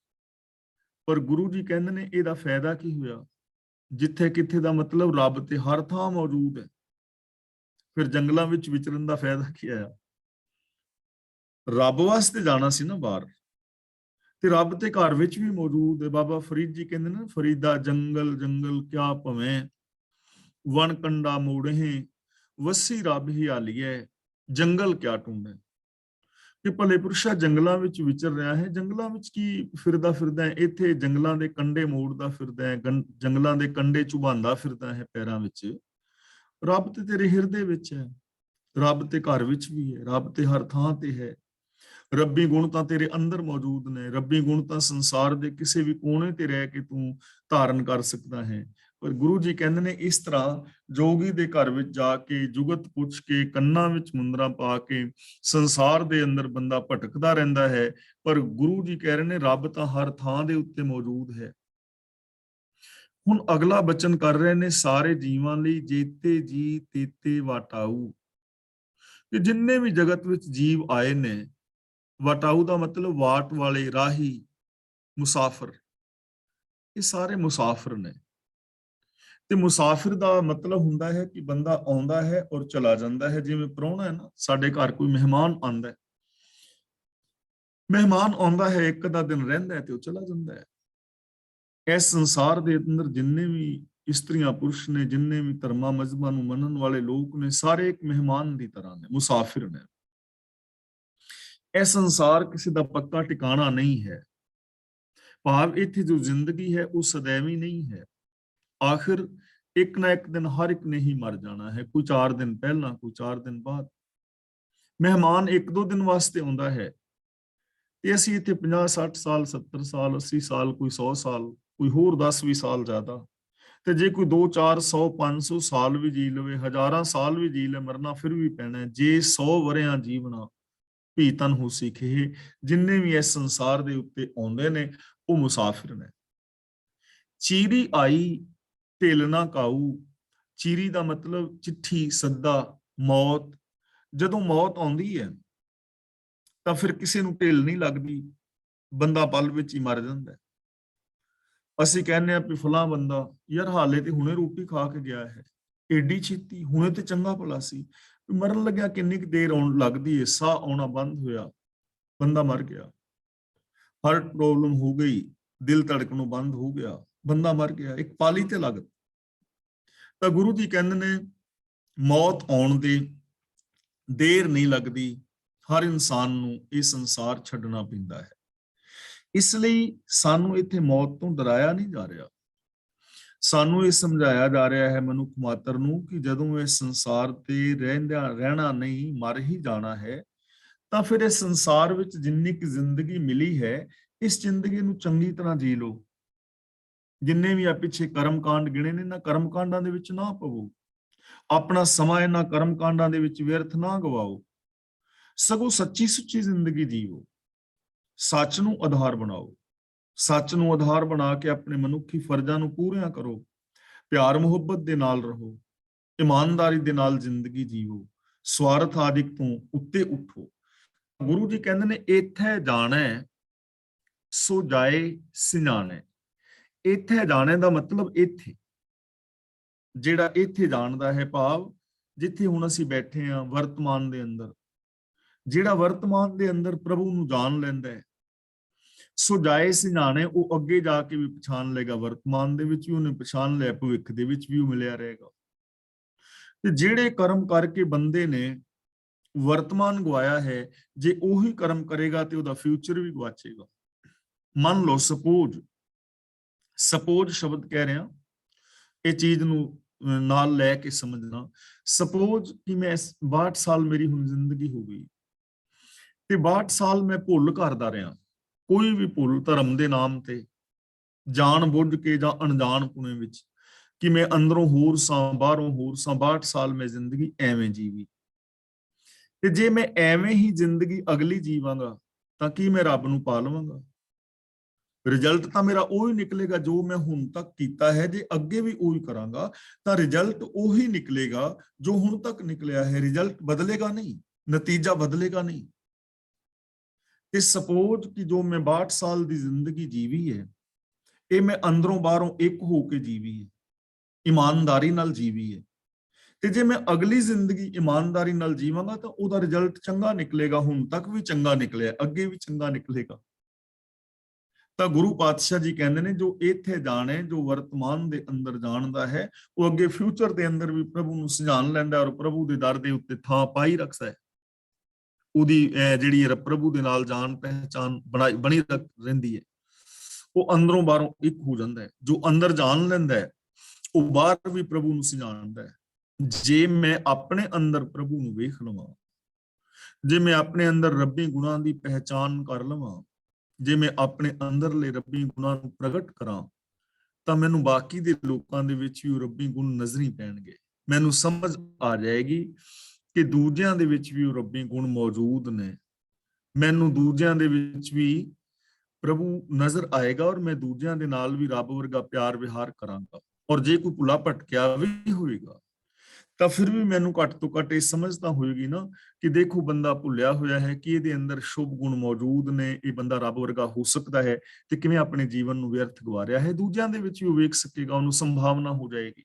ਪਰ ਗੁਰੂ ਜੀ ਕਹਿੰਦੇ ਨੇ ਇਹਦਾ ਫਾਇਦਾ ਕੀ ਹੋਇਆ? ਜਿੱਥੇ ਕਿੱਥੇ ਦਾ ਮਤਲਬ ਰੱਬ ਤੇ ਹਰ ਥਾਂ ਮੌਜੂਦ ਹੈ, ਫਿਰ ਜੰਗਲਾਂ ਵਿੱਚ ਵਿਚਰਨ ਦਾ ਫਾਇਦਾ ਕੀ ਆਇਆ? ਰੱਬ ਵਾਸਤੇ ਜਾਣਾ ਸੀ ਨਾ ਬਾਹਰ, ਤੇ ਰੱਬ ਤੇ ਘਰ ਵਿੱਚ ਵੀ ਮੌਜੂਦ ਹੈ। ਬਾਬਾ ਫਰੀਦ ਜੀ ਕਹਿੰਦੇ ਨੇ, ਫਰੀਦਾ ਜੰਗਲ ਜੰਗਲ ਕਿਆ ਭਵੇਂ, ਵਣ ਕੰਡਾ ਮੋੜਹਿ, ਵਸੀ ਰੱਬ ਹੀ ਆਲੀਏ, ਜੰਗਲ ਕਿਆ ਢੂੰਢੇ। ਕਿ ਭਲੇ ਪੁਰਸ਼ਾ ਜੰਗਲਾਂ ਵਿੱਚ ਵਿਚਰ ਰਿਹਾ ਹੈ, ਜੰਗਲਾਂ ਵਿੱਚ ਕੀ ਫਿਰਦਾ ਫਿਰਦਾ ਹੈ? ਇੱਥੇ ਜੰਗਲਾਂ ਦੇ ਕੰਡੇ ਮੋੜਦਾ ਫਿਰਦਾ ਹੈ, ਜੰਗਲਾਂ ਦੇ ਕੰਡੇ ਚੁਬਾਉਂਦਾ ਫਿਰਦਾ ਹੈ ਪੈਰਾਂ ਵਿੱਚ। ਰੱਬ ਤੇ ਤੇਰੇ ਹਿਰਦੇ ਵਿੱਚ ਹੈ, ਰੱਬ ਤੇ ਘਰ ਵਿੱਚ ਵੀ ਹੈ, ਰੱਬ ਤੇ ਹਰ ਥਾਂ ਤੇ ਹੈ। ਰੱਬੀ ਗੁਣ ਤਾਂ ਤੇਰੇ ਅੰਦਰ ਮੌਜੂਦ ਨੇ, ਰੱਬੀ ਗੁਣ ਤਾਂ ਸੰਸਾਰ ਦੇ ਕਿਸੇ ਵੀ ਕੋਨੇ ਤੇ ਰਹਿ ਕੇ ਤੂੰ ਧਾਰਨ ਕਰ ਸਕਦਾ ਹੈ। ਪਰ ਗੁਰੂ ਜੀ ਕਹਿੰਦੇ ਨੇ ਇਸ ਤਰ੍ਹਾਂ ਜੋਗੀ ਦੇ ਘਰ ਵਿੱਚ ਜਾ ਕੇ ਜੁਗਤ ਪੁੱਛ ਕੇ ਕੰਨਾਂ ਵਿੱਚ ਮੁੰਦਰਾ ਪਾ ਕੇ ਸੰਸਾਰ ਦੇ ਅੰਦਰ ਬੰਦਾ ਭਟਕਦਾ ਰਹਿੰਦਾ ਹੈ, ਪਰ ਗੁਰੂ ਜੀ ਕਹਿ ਰਹੇ ਨੇ ਰੱਬ ਤਾਂ ਹਰ ਥਾਂ ਦੇ ਉੱਤੇ ਮੌਜੂਦ ਹੈ। ਹੁਣ ਅਗਲਾ ਬਚਨ ਕਰ ਰਹੇ ਨੇ, ਸਾਰੇ ਜੀਵਾਂ ਲਈ ਜੇਤੇ ਜੀ ਤੇਤੇ ਵਾਟਾਊ, ਕਿ ਜਿੰਨੇ ਵੀ ਜਗਤ ਵਿੱਚ ਜੀਵ ਆਏ ਨੇ, ਵਾਟਾਊ ਦਾ ਮਤਲਬ ਵਾਟ ਵਾਲੇ, ਰਾਹੀ, ਮੁਸਾਫਰ, ਇਹ ਸਾਰੇ ਮੁਸਾਫਰ ਨੇ। ਤੇ ਮੁਸਾਫਿਰ ਦਾ ਮਤਲਬ ਹੁੰਦਾ ਹੈ ਕਿ ਬੰਦਾ ਆਉਂਦਾ ਹੈ ਔਰ ਚਲਾ ਜਾਂਦਾ ਹੈ। ਜਿਵੇਂ ਪ੍ਰਾਹੁਣਾ ਹੈ ਨਾ, ਸਾਡੇ ਘਰ ਕੋਈ ਮਹਿਮਾਨ ਆਉਂਦਾ ਹੈ, ਮਹਿਮਾਨ ਆਉਂਦਾ ਹੈ, ਇੱਕ ਅੱਧਾ ਦਿਨ ਰਹਿੰਦਾ ਹੈ ਤੇ ਉਹ ਚਲਾ ਜਾਂਦਾ ਹੈ। ਇਸ ਸੰਸਾਰ ਦੇ ਅੰਦਰ ਜਿੰਨੇ ਵੀ ਇਸਤਰੀਆਂ ਪੁਰਸ਼ ਨੇ, ਜਿੰਨੇ ਵੀ ਧਰਮਾਂ ਮਜ਼ਹਬਾਂ ਨੂੰ ਮੰਨਣ ਵਾਲੇ ਲੋਕ ਨੇ, ਸਾਰੇ ਇੱਕ ਮਹਿਮਾਨ ਦੀ ਤਰ੍ਹਾਂ ਨੇ, ਮੁਸਾਫਿਰ ਨੇ। ਇਹ ਸੰਸਾਰ ਕਿਸੇ ਦਾ ਪੱਕਾ ਟਿਕਾਣਾ ਨਹੀਂ ਹੈ, ਭਾਵ ਇੱਥੇ ਜੋ ਜ਼ਿੰਦਗੀ ਹੈ ਉਹ ਸदैवी ਨਹੀਂ ਹੈ। ਆਖਿਰ ਇੱਕ ਨਾ ਇੱਕ ਦਿਨ ਹਰ ਇੱਕ ਨੇ ਹੀ ਮਰ ਜਾਣਾ ਹੈ, ਕੋਈ 4 ਦਿਨ ਪਹਿਲਾਂ, ਕੋਈ 4 ਦਿਨ ਬਾਅਦ। ਮਹਿਮਾਨ 1-2 ਦਿਨ ਵਾਸਤੇ ਆਉਂਦਾ ਹੈ ਤੇ ਅਸੀਂ ਇੱਥੇ 50-60 ਸਾਲ, 70 ਸਾਲ, 80 ਸਾਲ, ਕੋਈ 100 ਸਾਲ, ਕੋਈ ਹੋਰ 10-20 ਸਾਲ ਜ਼ਿਆਦਾ, ਤੇ ਜੇ ਕੋਈ 2 400 500 ਸਾਲ ਵੀ ਜੀ ਲਵੇ, ਹਜ਼ਾਰਾਂ ਸਾਲ ਵੀ ਜੀ ਲੈ, ਮਰਨਾ ਫਿਰ ਵੀ ਪੈਣਾ। ਜੇ 100 ਵਰਿਆਂ ਜੀਵਣਾ ਵੀ ਤਨ ਹੋ ਸਿੱਖੇ। ਜਿੰਨੇ ਵੀ ਇਸ ਸੰਸਾਰ ਦੇ ਉੱਤੇ ਆਉਂਦੇ ਨੇ ਉਹ ਮੁਸਾਫਿਰ ਨੇ। ਚੀਰੀ ਆਈ ਢਿਲ ਨਾ ਕਾਊ। ਚੀਰੀ ਦਾ ਮਤਲਬ ਚਿੱਠੀ, ਸੱਦਾ, ਮੌਤ। ਜਦੋਂ ਮੌਤ ਆਉਂਦੀ ਹੈ ਤਾਂ ਫਿਰ ਕਿਸੇ ਨੂੰ ਢਿਲ ਨਹੀਂ ਲੱਗਦੀ, ਬੰਦਾ ਪਲ ਵਿੱਚ ਹੀ ਮਰ ਜਾਂਦਾ। ਅਸੀਂ ਕਹਿੰਦੇ ਆ ਵੀ ਫਲਾਂ ਬੰਦਾ, ਯਾਰ ਹਾਲੇ ਤੇ ਹੁਣੇ ਰੋਟੀ ਖਾ ਕੇ ਗਿਆ ਹੈ, ਏਡੀ ਛੇਤੀ, ਹੁਣੇ ਤੇ ਚੰਗਾ ਭਲਾ ਸੀ, ਮਰਨ ਲੱਗਿਆ ਕਿੰਨੀ ਕੁ ਦੇਰ ਆਉਣ ਲੱਗਦੀ ਹੈ, ਸਾਹ ਆਉਣਾ ਬੰਦ ਹੋਇਆ, ਬੰਦਾ ਮਰ ਗਿਆ। ਹਾਰਟ ਪ੍ਰੋਬਲਮ ਹੋ ਗਈ, ਦਿਲ ਧੜਕਣੋਂ ਬੰਦ ਹੋ ਗਿਆ, ਬੰਦਾ ਮਰ ਗਿਆ, ਇੱਕ ਪਾਲੀ ਤੇ ਲੱਗ। ਤਾਂ ਗੁਰੂ ਜੀ ਕਹਿੰਦੇ ਨੇ ਮੌਤ ਆਉਣ ਦੇ ਦੇਰ ਨਹੀਂ ਲੱਗਦੀ, ਹਰ ਇਨਸਾਨ ਨੂੰ ਇਹ ਸੰਸਾਰ ਛੱਡਣਾ ਪੈਂਦਾ ਹੈ। ਇਸ ਲਈ ਸਾਨੂੰ ਇੱਥੇ ਮੌਤ ਤੋਂ ਡਰਾਇਆ ਨਹੀਂ ਜਾ ਰਿਹਾ, ਸਾਨੂੰ ਇਹ ਸਮਝਾਇਆ ਜਾ ਰਿਹਾ ਹੈ ਮਨੁੱਖ ਮਾਤਰ ਨੂੰ ਕਿ ਜਦੋਂ ਇਸ ਸੰਸਾਰ ਤੇ ਰਹਿਣਾ ਨਹੀਂ, ਮਰ ਹੀ ਜਾਣਾ ਹੈ, ਤਾਂ ਫਿਰ ਇਸ ਸੰਸਾਰ ਵਿੱਚ ਜਿੰਨੀ ਕਿ ਜ਼ਿੰਦਗੀ ਮਿਲੀ ਹੈ, ਇਸ ਜ਼ਿੰਦਗੀ ਨੂੰ ਚੰਗੀ ਤਰ੍ਹਾਂ ਜੀ ਲਓ। ਜਿੰਨੇ ਵੀ ਆ ਪਿੱਛੇ ਕਰਮਕਾਂਡ ਗਿਣੇ ਨੇ, ਨਾ ਕਰਮਕਾਂਡਾਂ ਦੇ ਵਿੱਚ ਨਾ ਪਵੋ, ਆਪਣਾ ਸਮਾਂ ਇਹਨਾਂ ਕਰਮਕਾਂਡਾਂ ਦੇ ਵਿੱਚ ਵਿਅਰਥ ਨਾ ਗਵਾਓ, ਸਗੋਂ ਸੱਚੀ ਸੁੱਚੀ ਜ਼ਿੰਦਗੀ ਜੀਵੋ, ਸੱਚ ਨੂੰ ਆਧਾਰ ਬਣਾਓ, ਸੱਚ ਨੂੰ ਆਧਾਰ ਬਣਾ ਕੇ ਆਪਣੇ ਮਨੁੱਖੀ ਫਰਜ਼ਾਂ ਨੂੰ ਪੂਰੀਆਂ ਕਰੋ, ਪਿਆਰ ਮੁਹੱਬਤ ਦੇ ਨਾਲ ਰਹੋ, ਇਮਾਨਦਾਰੀ ਦੇ ਨਾਲ ਜ਼ਿੰਦਗੀ ਜੀਵੋ, ਸਵਾਰਥ ਆਦਿਕ ਤੋਂ ਉੱਤੇ ਉੱਠੋ। ਗੁਰੂ ਜੀ ਕਹਿੰਦੇ ਨੇ ਇੱਥੇ ਜਾਣਾ ਸੋ ਜਾਏ ਸਿਨਾਣੇ। ਇੱਥੇ ਜਾਣੇ ਦਾ ਮਤਲਬ ਇੱਥੇ, ਜਿਹੜਾ ਇੱਥੇ ਜਾਣਦਾ ਹੈ ਭਾਵ ਜਿੱਥੇ ਹੁਣ ਅਸੀਂ ਬੈਠੇ ਹਾਂ ਵਰਤਮਾਨ ਦੇ ਅੰਦਰ, ਜਿਹੜਾ ਵਰਤਮਾਨ ਦੇ ਅੰਦਰ ਪ੍ਰਭੂ ਨੂੰ ਜਾਣ ਲੈਂਦਾ ਹੈ, ਸੋ ਜਾਏ ਸਿਨਾਣੇ, ਉਹ ਅੱਗੇ ਜਾ ਕੇ ਵੀ ਪਛਾਣ ਲਏਗਾ, ਵਰਤਮਾਨ ਦੇ ਵਿੱਚ ਵੀ ਉਹਨੇ ਪਛਾਣ ਲਿਆ, ਭਵਿੱਖ ਦੇ ਵਿੱਚ ਵੀ ਉਹ ਮਿਲਿਆ ਰਹੇਗਾ। ਤੇ ਜਿਹੜੇ ਕਰਮ ਕਰਕੇ ਬੰਦੇ ਨੇ ਵਰਤਮਾਨ ਗਵਾਇਆ ਹੈ, ਜੇ ਉਹੀ ਕਰਮ ਕਰੇਗਾ ਤੇ ਉਹਦਾ ਫਿਊਚਰ ਵੀ ਗਵਾਚੇਗਾ। ਮੰਨ ਲਓ ਸਪੋਜ਼ ਸ਼ਬਦ ਕਹਿ ਰਿਹਾ, ਇਹ ਚੀਜ਼ ਨੂੰ ਨਾਲ ਲੈ ਕੇ ਸਮਝਣਾ। ਸਪੋਜ਼ ਕਿ ਮੈਂ 62 ਸਾਲ ਮੇਰੀ ਹੁਣ ਜ਼ਿੰਦਗੀ ਹੋ ਗਈ ਤੇ 62 ਸਾਲ ਮੈਂ ਭੁੱਲ ਕਰਦਾ ਰਿਹਾ, ਕੋਈ ਵੀ ਭੁੱਲ ਧਰਮ ਦੇ ਨਾਮ ਤੇ, ਜਾਣ ਬੁੱਝ ਕੇ ਜਾਂ ਅਣਜਾਣ ਪੁਣੇ ਵਿੱਚ, ਕਿ ਮੈਂ ਅੰਦਰੋਂ ਹੋਰ ਸਾਂ ਬਾਹਰੋਂ ਹੋਰ ਸਾਂ। 62 ਸਾਲ ਮੈਂ ਜ਼ਿੰਦਗੀ ਐਵੇਂ ਜੀਵੀ, ਤੇ ਜੇ ਮੈਂ ਐਵੇਂ ਹੀ ਜ਼ਿੰਦਗੀ ਅਗਲੀ ਜੀਵਾਂਗਾ ਤਾਂ ਕੀ ਮੈਂ ਰੱਬ ਨੂੰ ਪਾ ਲਵਾਂਗਾ? ਰਿਜ਼ਲਟ ਤਾਂ ਮੇਰਾ ਉਹੀ ਨਿਕਲੇਗਾ ਜੋ ਮੈਂ ਹੁਣ ਤੱਕ ਕੀਤਾ ਹੈ। ਜੇ ਅੱਗੇ ਵੀ ਉਹੀ ਕਰਾਂਗਾ ਤਾਂ ਰਿਜ਼ਲਟ ਉਹੀ ਨਿਕਲੇਗਾ ਜੋ ਹੁਣ ਤੱਕ ਨਿਕਲਿਆ ਹੈ। ਰਿਜ਼ਲਟ ਬਦਲੇਗਾ ਨਹੀਂ, ਨਤੀਜਾ ਬਦਲੇਗਾ ਨਹੀਂ। ਤੇ ਸਪੋਜ਼ ਕਿ ਜੋ ਮੈਂ 62 ਸਾਲ ਦੀ ਜ਼ਿੰਦਗੀ ਜੀਵੀ ਹੈ, ਇਹ ਮੈਂ ਅੰਦਰੋਂ ਬਾਹਰੋਂ ਇੱਕ ਹੋ ਕੇ ਜੀਵੀ ਹੈ, ਇਮਾਨਦਾਰੀ ਨਾਲ ਜੀਵੀ ਹੈ। ਤੇ ਜੇ ਮੈਂ ਅਗਲੀ ਜ਼ਿੰਦਗੀ ਇਮਾਨਦਾਰੀ ਨਾਲ ਜੀਵਾਂਗਾ ਤਾਂ ਉਹਦਾ ਰਿਜ਼ਲਟ ਚੰਗਾ ਨਿਕਲੇਗਾ, ਹੁਣ ਤੱਕ ਵੀ ਚੰਗਾ ਨਿਕਲਿਆ, ਅੱਗੇ ਵੀ ਚੰਗਾ ਨਿਕਲੇਗਾ। ਤਾਂ ਗੁਰੂ ਪਾਤਸ਼ਾਹ ਜੀ ਕਹਿੰਦੇ ਨੇ ਜੋ ਇੱਥੇ ਜਾਣੇ, ਜੋ ਵਰਤਮਾਨ ਦੇ ਅੰਦਰ ਜਾਣਦਾ ਹੈ, ਉਹ ਅੱਗੇ ਫਿਊਚਰ ਦੇ ਅੰਦਰ ਵੀ ਪ੍ਰਭੂ ਨੂੰ ਸਿਝਾਣ ਲੈਂਦਾ ਔਰ ਪ੍ਰਭੂ ਦੇ ਦਰ ਦੇ ਉੱਤੇ ਥਾਂ ਪਾਈ ਰੱਖਦਾ ਹੈ। ਉਹਦੀ ਜਿਹੜੀ ਪ੍ਰਭੂ ਦੇ ਨਾਲ ਜਾਣ ਪਹਿਚਾਨ ਬਣੀ ਰਹਿੰਦੀ ਹੈ। ਉਹ ਅੰਦਰੋਂ ਬਾਹਰੋਂ ਇੱਕ ਹੋ ਜਾਂਦਾ ਹੈ। ਜੋ ਅੰਦਰ ਜਾਣ ਲੈਂਦਾ ਹੈ ਉਹ ਬਾਹਰ ਵੀ ਪ੍ਰਭੂ ਨੂੰ ਸਿਝਾਣਦਾ ਹੈ। ਜੇ ਮੈਂ ਆਪਣੇ ਅੰਦਰ ਪ੍ਰਭੂ ਨੂੰ ਵੇਖ ਲਵਾਂ, ਜੇ ਮੈਂ ਆਪਣੇ ਅੰਦਰ ਰੱਬੀ ਗੁਣਾਂ ਦੀ ਪਹਿਚਾਨ ਕਰ ਲਵਾਂ, ਜੇ ਮੈਂ ਆਪਣੇ ਅੰਦਰਲੇ ਰੱਬੀ ਗੁਣਾਂ ਨੂੰ ਪ੍ਰਗਟ ਕਰਾਂ, ਤਾਂ ਮੈਨੂੰ ਬਾਕੀ ਦੇ ਲੋਕਾਂ ਦੇ ਵਿੱਚ ਵੀ ਉਹ ਰੱਬੀ ਗੁਣ ਨਜ਼ਰ ਹੀ ਪੈਣਗੇ। ਮੈਨੂੰ ਸਮਝ ਆ ਜਾਏਗੀ ਕਿ ਦੂਜਿਆਂ ਦੇ ਵਿੱਚ ਵੀ ਉਹ ਰੱਬੀ ਗੁਣ ਮੌਜੂਦ ਨੇ। ਮੈਨੂੰ ਦੂਜਿਆਂ ਦੇ ਵਿੱਚ ਵੀ ਪ੍ਰਭੂ ਨਜ਼ਰ ਆਏਗਾ ਔਰ ਮੈਂ ਦੂਜਿਆਂ ਦੇ ਨਾਲ ਵੀ ਰੱਬ ਵਰਗਾ ਪਿਆਰ ਵਿਹਾਰ ਕਰਾਂਗਾ। ਔਰ ਜੇ ਕੋਈ ਭੁੱਲਾ ਭਟਕਿਆ ਵੀ ਹੋਏਗਾ ਤਾਂ ਫਿਰ ਵੀ ਮੈਨੂੰ ਘੱਟ ਤੋਂ ਘੱਟ ਇਹ ਸਮਝ ਤਾਂ ਹੋਏਗੀ ਨਾ ਕਿ ਦੇਖੋ ਬੰਦਾ ਭੁੱਲਿਆ ਹੋਇਆ ਹੈ, ਕਿ ਇਹਦੇ ਅੰਦਰ ਸ਼ੁਭ ਗੁਣ ਮੌਜੂਦ ਨੇ, ਇਹ ਬੰਦਾ ਰੱਬ ਵਰਗਾ ਹੋ ਸਕਦਾ ਹੈ ਤੇ ਕਿਵੇਂ ਆਪਣੇ ਜੀਵਨ ਨੂੰ ਵਿਅਰਥ ਗਵਾ ਰਿਹਾ ਹੈ। ਦੂਜਿਆਂ ਦੇ ਵਿੱਚ ਵੀ ਉਹ ਵੇਖ ਸਕੇਗਾ, ਉਹਨੂੰ ਸੰਭਾਵਨਾ ਹੋ ਜਾਏਗੀ।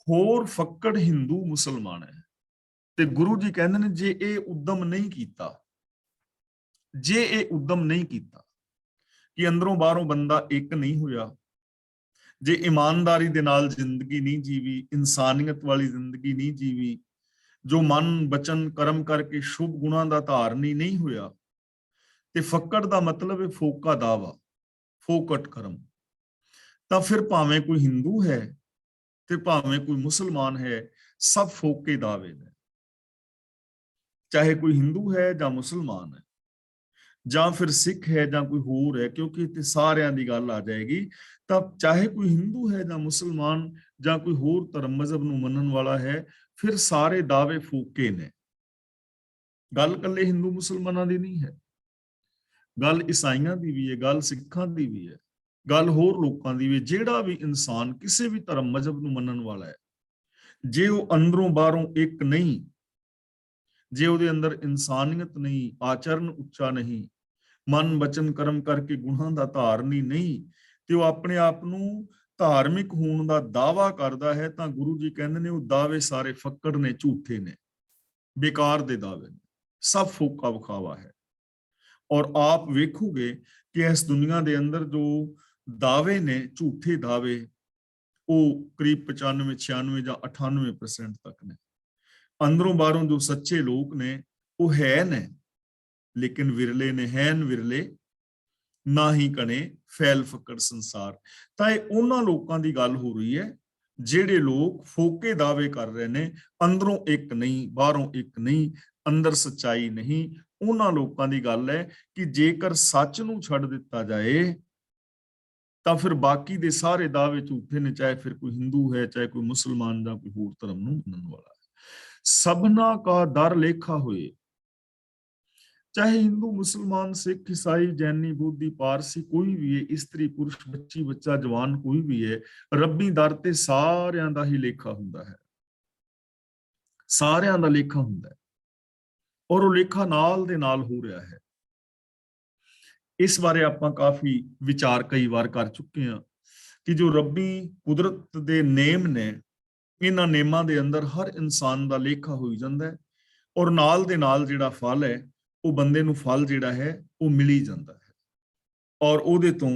ਹੋਰ ਫੱਕੜ ਹਿੰਦੂ ਮੁਸਲਮਾਨ ਹੈ। ਤੇ ਗੁਰੂ ਜੀ ਕਹਿੰਦੇ ਨੇ ਜੇ ਇਹ ਉਦਮ ਨਹੀਂ ਕੀਤਾ, ਜੇ ਇਹ ਉਦਮ ਨਹੀਂ ਕੀਤਾ ਕਿ ਅੰਦਰੋਂ ਬਾਹਰੋਂ ਬੰਦਾ ਇੱਕ ਨਹੀਂ ਹੋਇਆ, ਜੇ ਇਮਾਨਦਾਰੀ ਦੇ ਨਾਲ ਜ਼ਿੰਦਗੀ ਨਹੀਂ ਜੀਵੀ, ਇਨਸਾਨੀਅਤ ਵਾਲੀ ਜ਼ਿੰਦਗੀ ਨਹੀਂ ਜੀਵੀ, ਜੋ ਮਨ ਬਚਨ ਕਰਮ ਕਰਕੇ ਸ਼ੁਭ ਗੁਣਾਂ ਦਾ ਧਾਰਨੀ ਨਹੀਂ ਹੋਇਆ, ਤੇ ਫੱਕੜ ਦਾ ਮਤਲਬ ਹੈ ਫੋਕਾ ਦਾਵਾ, ਫੋਕਟ ਕਰਮ, ਤਾਂ ਫਿਰ ਭਾਵੇਂ ਕੋਈ ਹਿੰਦੂ ਹੈ ਤੇ ਭਾਵੇਂ ਕੋਈ ਮੁਸਲਮਾਨ ਹੈ, ਸਭ ਫੋਕੇ ਦਾਵੇ ਨੇ। ਚਾਹੇ ਕੋਈ ਹਿੰਦੂ ਹੈ ਜਾਂ ਮੁਸਲਮਾਨ ਹੈ, ਜਾਂ ਫਿਰ ਸਿੱਖ ਹੈ ਜਾਂ ਕੋਈ ਹੋਰ ਹੈ, ਕਿਉਂਕਿ ਇੱਥੇ ਸਾਰਿਆਂ ਦੀ ਗੱਲ ਆ ਜਾਏਗੀ। ਤਾਂ ਚਾਹੇ ਕੋਈ ਹਿੰਦੂ ਹੈ ਜਾਂ ਮੁਸਲਮਾਨ ਜਾਂ ਕੋਈ ਹੋਰ ਧਰਮ ਮਜ਼ਹਬ ਨੂੰ ਮੰਨਣ ਵਾਲਾ ਹੈ, ਫਿਰ ਸਾਰੇ ਦਾਅਵੇ ਫੂਕੇ ਨੇ। ਗੱਲ ਇਕੱਲੇ ਹਿੰਦੂ ਮੁਸਲਮਾਨਾਂ ਦੀ ਨਹੀਂ ਹੈ, ਗੱਲ ਈਸਾਈਆਂ ਦੀ ਵੀ ਹੈ, ਗੱਲ ਸਿੱਖਾਂ ਦੀ ਵੀ ਹੈ, ਗੱਲ ਹੋਰ ਲੋਕਾਂ ਦੀ ਵੀ। ਜਿਹੜਾ ਵੀ ਇਨਸਾਨ ਕਿਸੇ ਵੀ ਧਰਮ ਮਜ਼ਹਬ ਨੂੰ ਮੰਨਣ ਵਾਲਾ ਹੈ, ਜੇ ਉਹ ਅੰਦਰੋਂ ਬਾਹਰੋਂ ਇੱਕ ਨਹੀਂ, ਜੇ ਉਹਦੇ ਅੰਦਰ ਇਨਸਾਨੀਅਤ ਨਹੀਂ, ਆਚਰਨ ਉੱਚਾ ਨਹੀਂ, ਮਨ ਬਚਨ ਕਰਮ ਕਰਕੇ ਗੁਣਾਂ ਦਾ ਧਾਰਨੀ ਨਹੀਂ, ਤੇ ਉਹ ਆਪਣੇ ਆਪ ਨੂੰ ਧਾਰਮਿਕ ਹੋਣ ਦਾ ਦਾਅਵਾ ਕਰਦਾ ਹੈ, ਤਾਂ ਗੁਰੂ ਜੀ ਕਹਿੰਦੇ ਨੇ ਉਹ ਦਾਅਵੇ ਸਾਰੇ ਫੱਕੜ ਨੇ, ਝੂਠੇ ਨੇ, ਬੇਕਾਰ ਦੇ ਦਾਅਵੇ ਨੇ, ਸਭ ਫੋਕਾ ਵਿਖਾਵਾ ਹੈ। ਔਰ ਆਪ ਵੇਖੋਗੇ ਕਿ ਇਸ ਦੁਨੀਆ ਦੇ ਅੰਦਰ ਜੋ ਦਾਅਵੇ ਨੇ, ਝੂਠੇ ਦਾਅਵੇ, ਉਹ ਕਰੀਬ 95, 96 ਜਾਂ 98% ਤੱਕ ਨੇ। ਅੰਦਰੋਂ ਬਾਹਰੋਂ ਜੋ ਸੱਚੇ ਲੋਕ ਨੇ ਉਹ ਹੈ ਨੇ, ਲੇਕਿਨ ਵਿਰਲੇ ਨੇ, ਹੈਨ ਵਿਰਲੇ ਨਾ ਹੀ ਕਣੇ ਫੈਲ ਫੱਕੜ ਸੰਸਾਰ। ਤਾਂ ਇਹ ਉਹਨਾਂ ਲੋਕਾਂ ਦੀ ਗੱਲ ਹੋ ਰਹੀ ਹੈ ਜਿਹੜੇ ਲੋਕ ਫੋਕੇ ਦਾਅਵੇ ਕਰ ਰਹੇ ਨੇ, ਅੰਦਰੋਂ ਇੱਕ ਨਹੀਂ, ਬਾਹਰੋਂ ਇੱਕ ਨਹੀਂ, ਅੰਦਰ ਸੱਚਾਈ ਨਹੀਂ। ਉਹਨਾਂ ਲੋਕਾਂ ਦੀ ਗੱਲ ਹੈ ਕਿ ਜੇਕਰ ਸੱਚ ਨੂੰ ਛੱਡ ਦਿੱਤਾ ਜਾਏ ਤਾਂ ਫਿਰ ਬਾਕੀ ਦੇ ਸਾਰੇ ਦਾਅਵੇ ਝੂਠੇ ਨੇ, ਚਾਹੇ ਫਿਰ ਕੋਈ ਹਿੰਦੂ ਹੈ, ਚਾਹੇ ਕੋਈ ਮੁਸਲਮਾਨ ਜਾਂ ਕੋਈ ਹੋਰ ਧਰਮ ਨੂੰ ਮੰਨਣ ਵਾਲਾ ਹੈ। ਸਭਨਾ ਕਾ ਦਰ ਲੇਖਾ ਹੋਏ, ਚਾहे हिंदू मुसलमान सिख ईसाई जैनी बौद्धी पारसी कोई भी है, इस्त्री पुरुष बच्ची बच्चा जवान कोई भी है, रब्बी दर ते सारियां दा ही लेखा हुंदा है, सारियां दा लेखा हुंदा है, और वो लेखा नाल दे नाल हो रहा है। इस बारे आपां काफी विचार कई बार कर चुके हैं कि जो रब्बी कुदरत दे नेम ने, इन्हां नेमां दे अंदर हर इंसान दा लेखा होई जांदा है, और नाल दे नाल जिहड़ा फल है ਉਹ ਬੰਦੇ ਨੂੰ ਫਲ ਜਿਹੜਾ ਹੈ ਉਹ ਮਿਲ ਹੀ ਜਾਂਦਾ ਹੈ, ਔਰ ਉਹਦੇ ਤੋਂ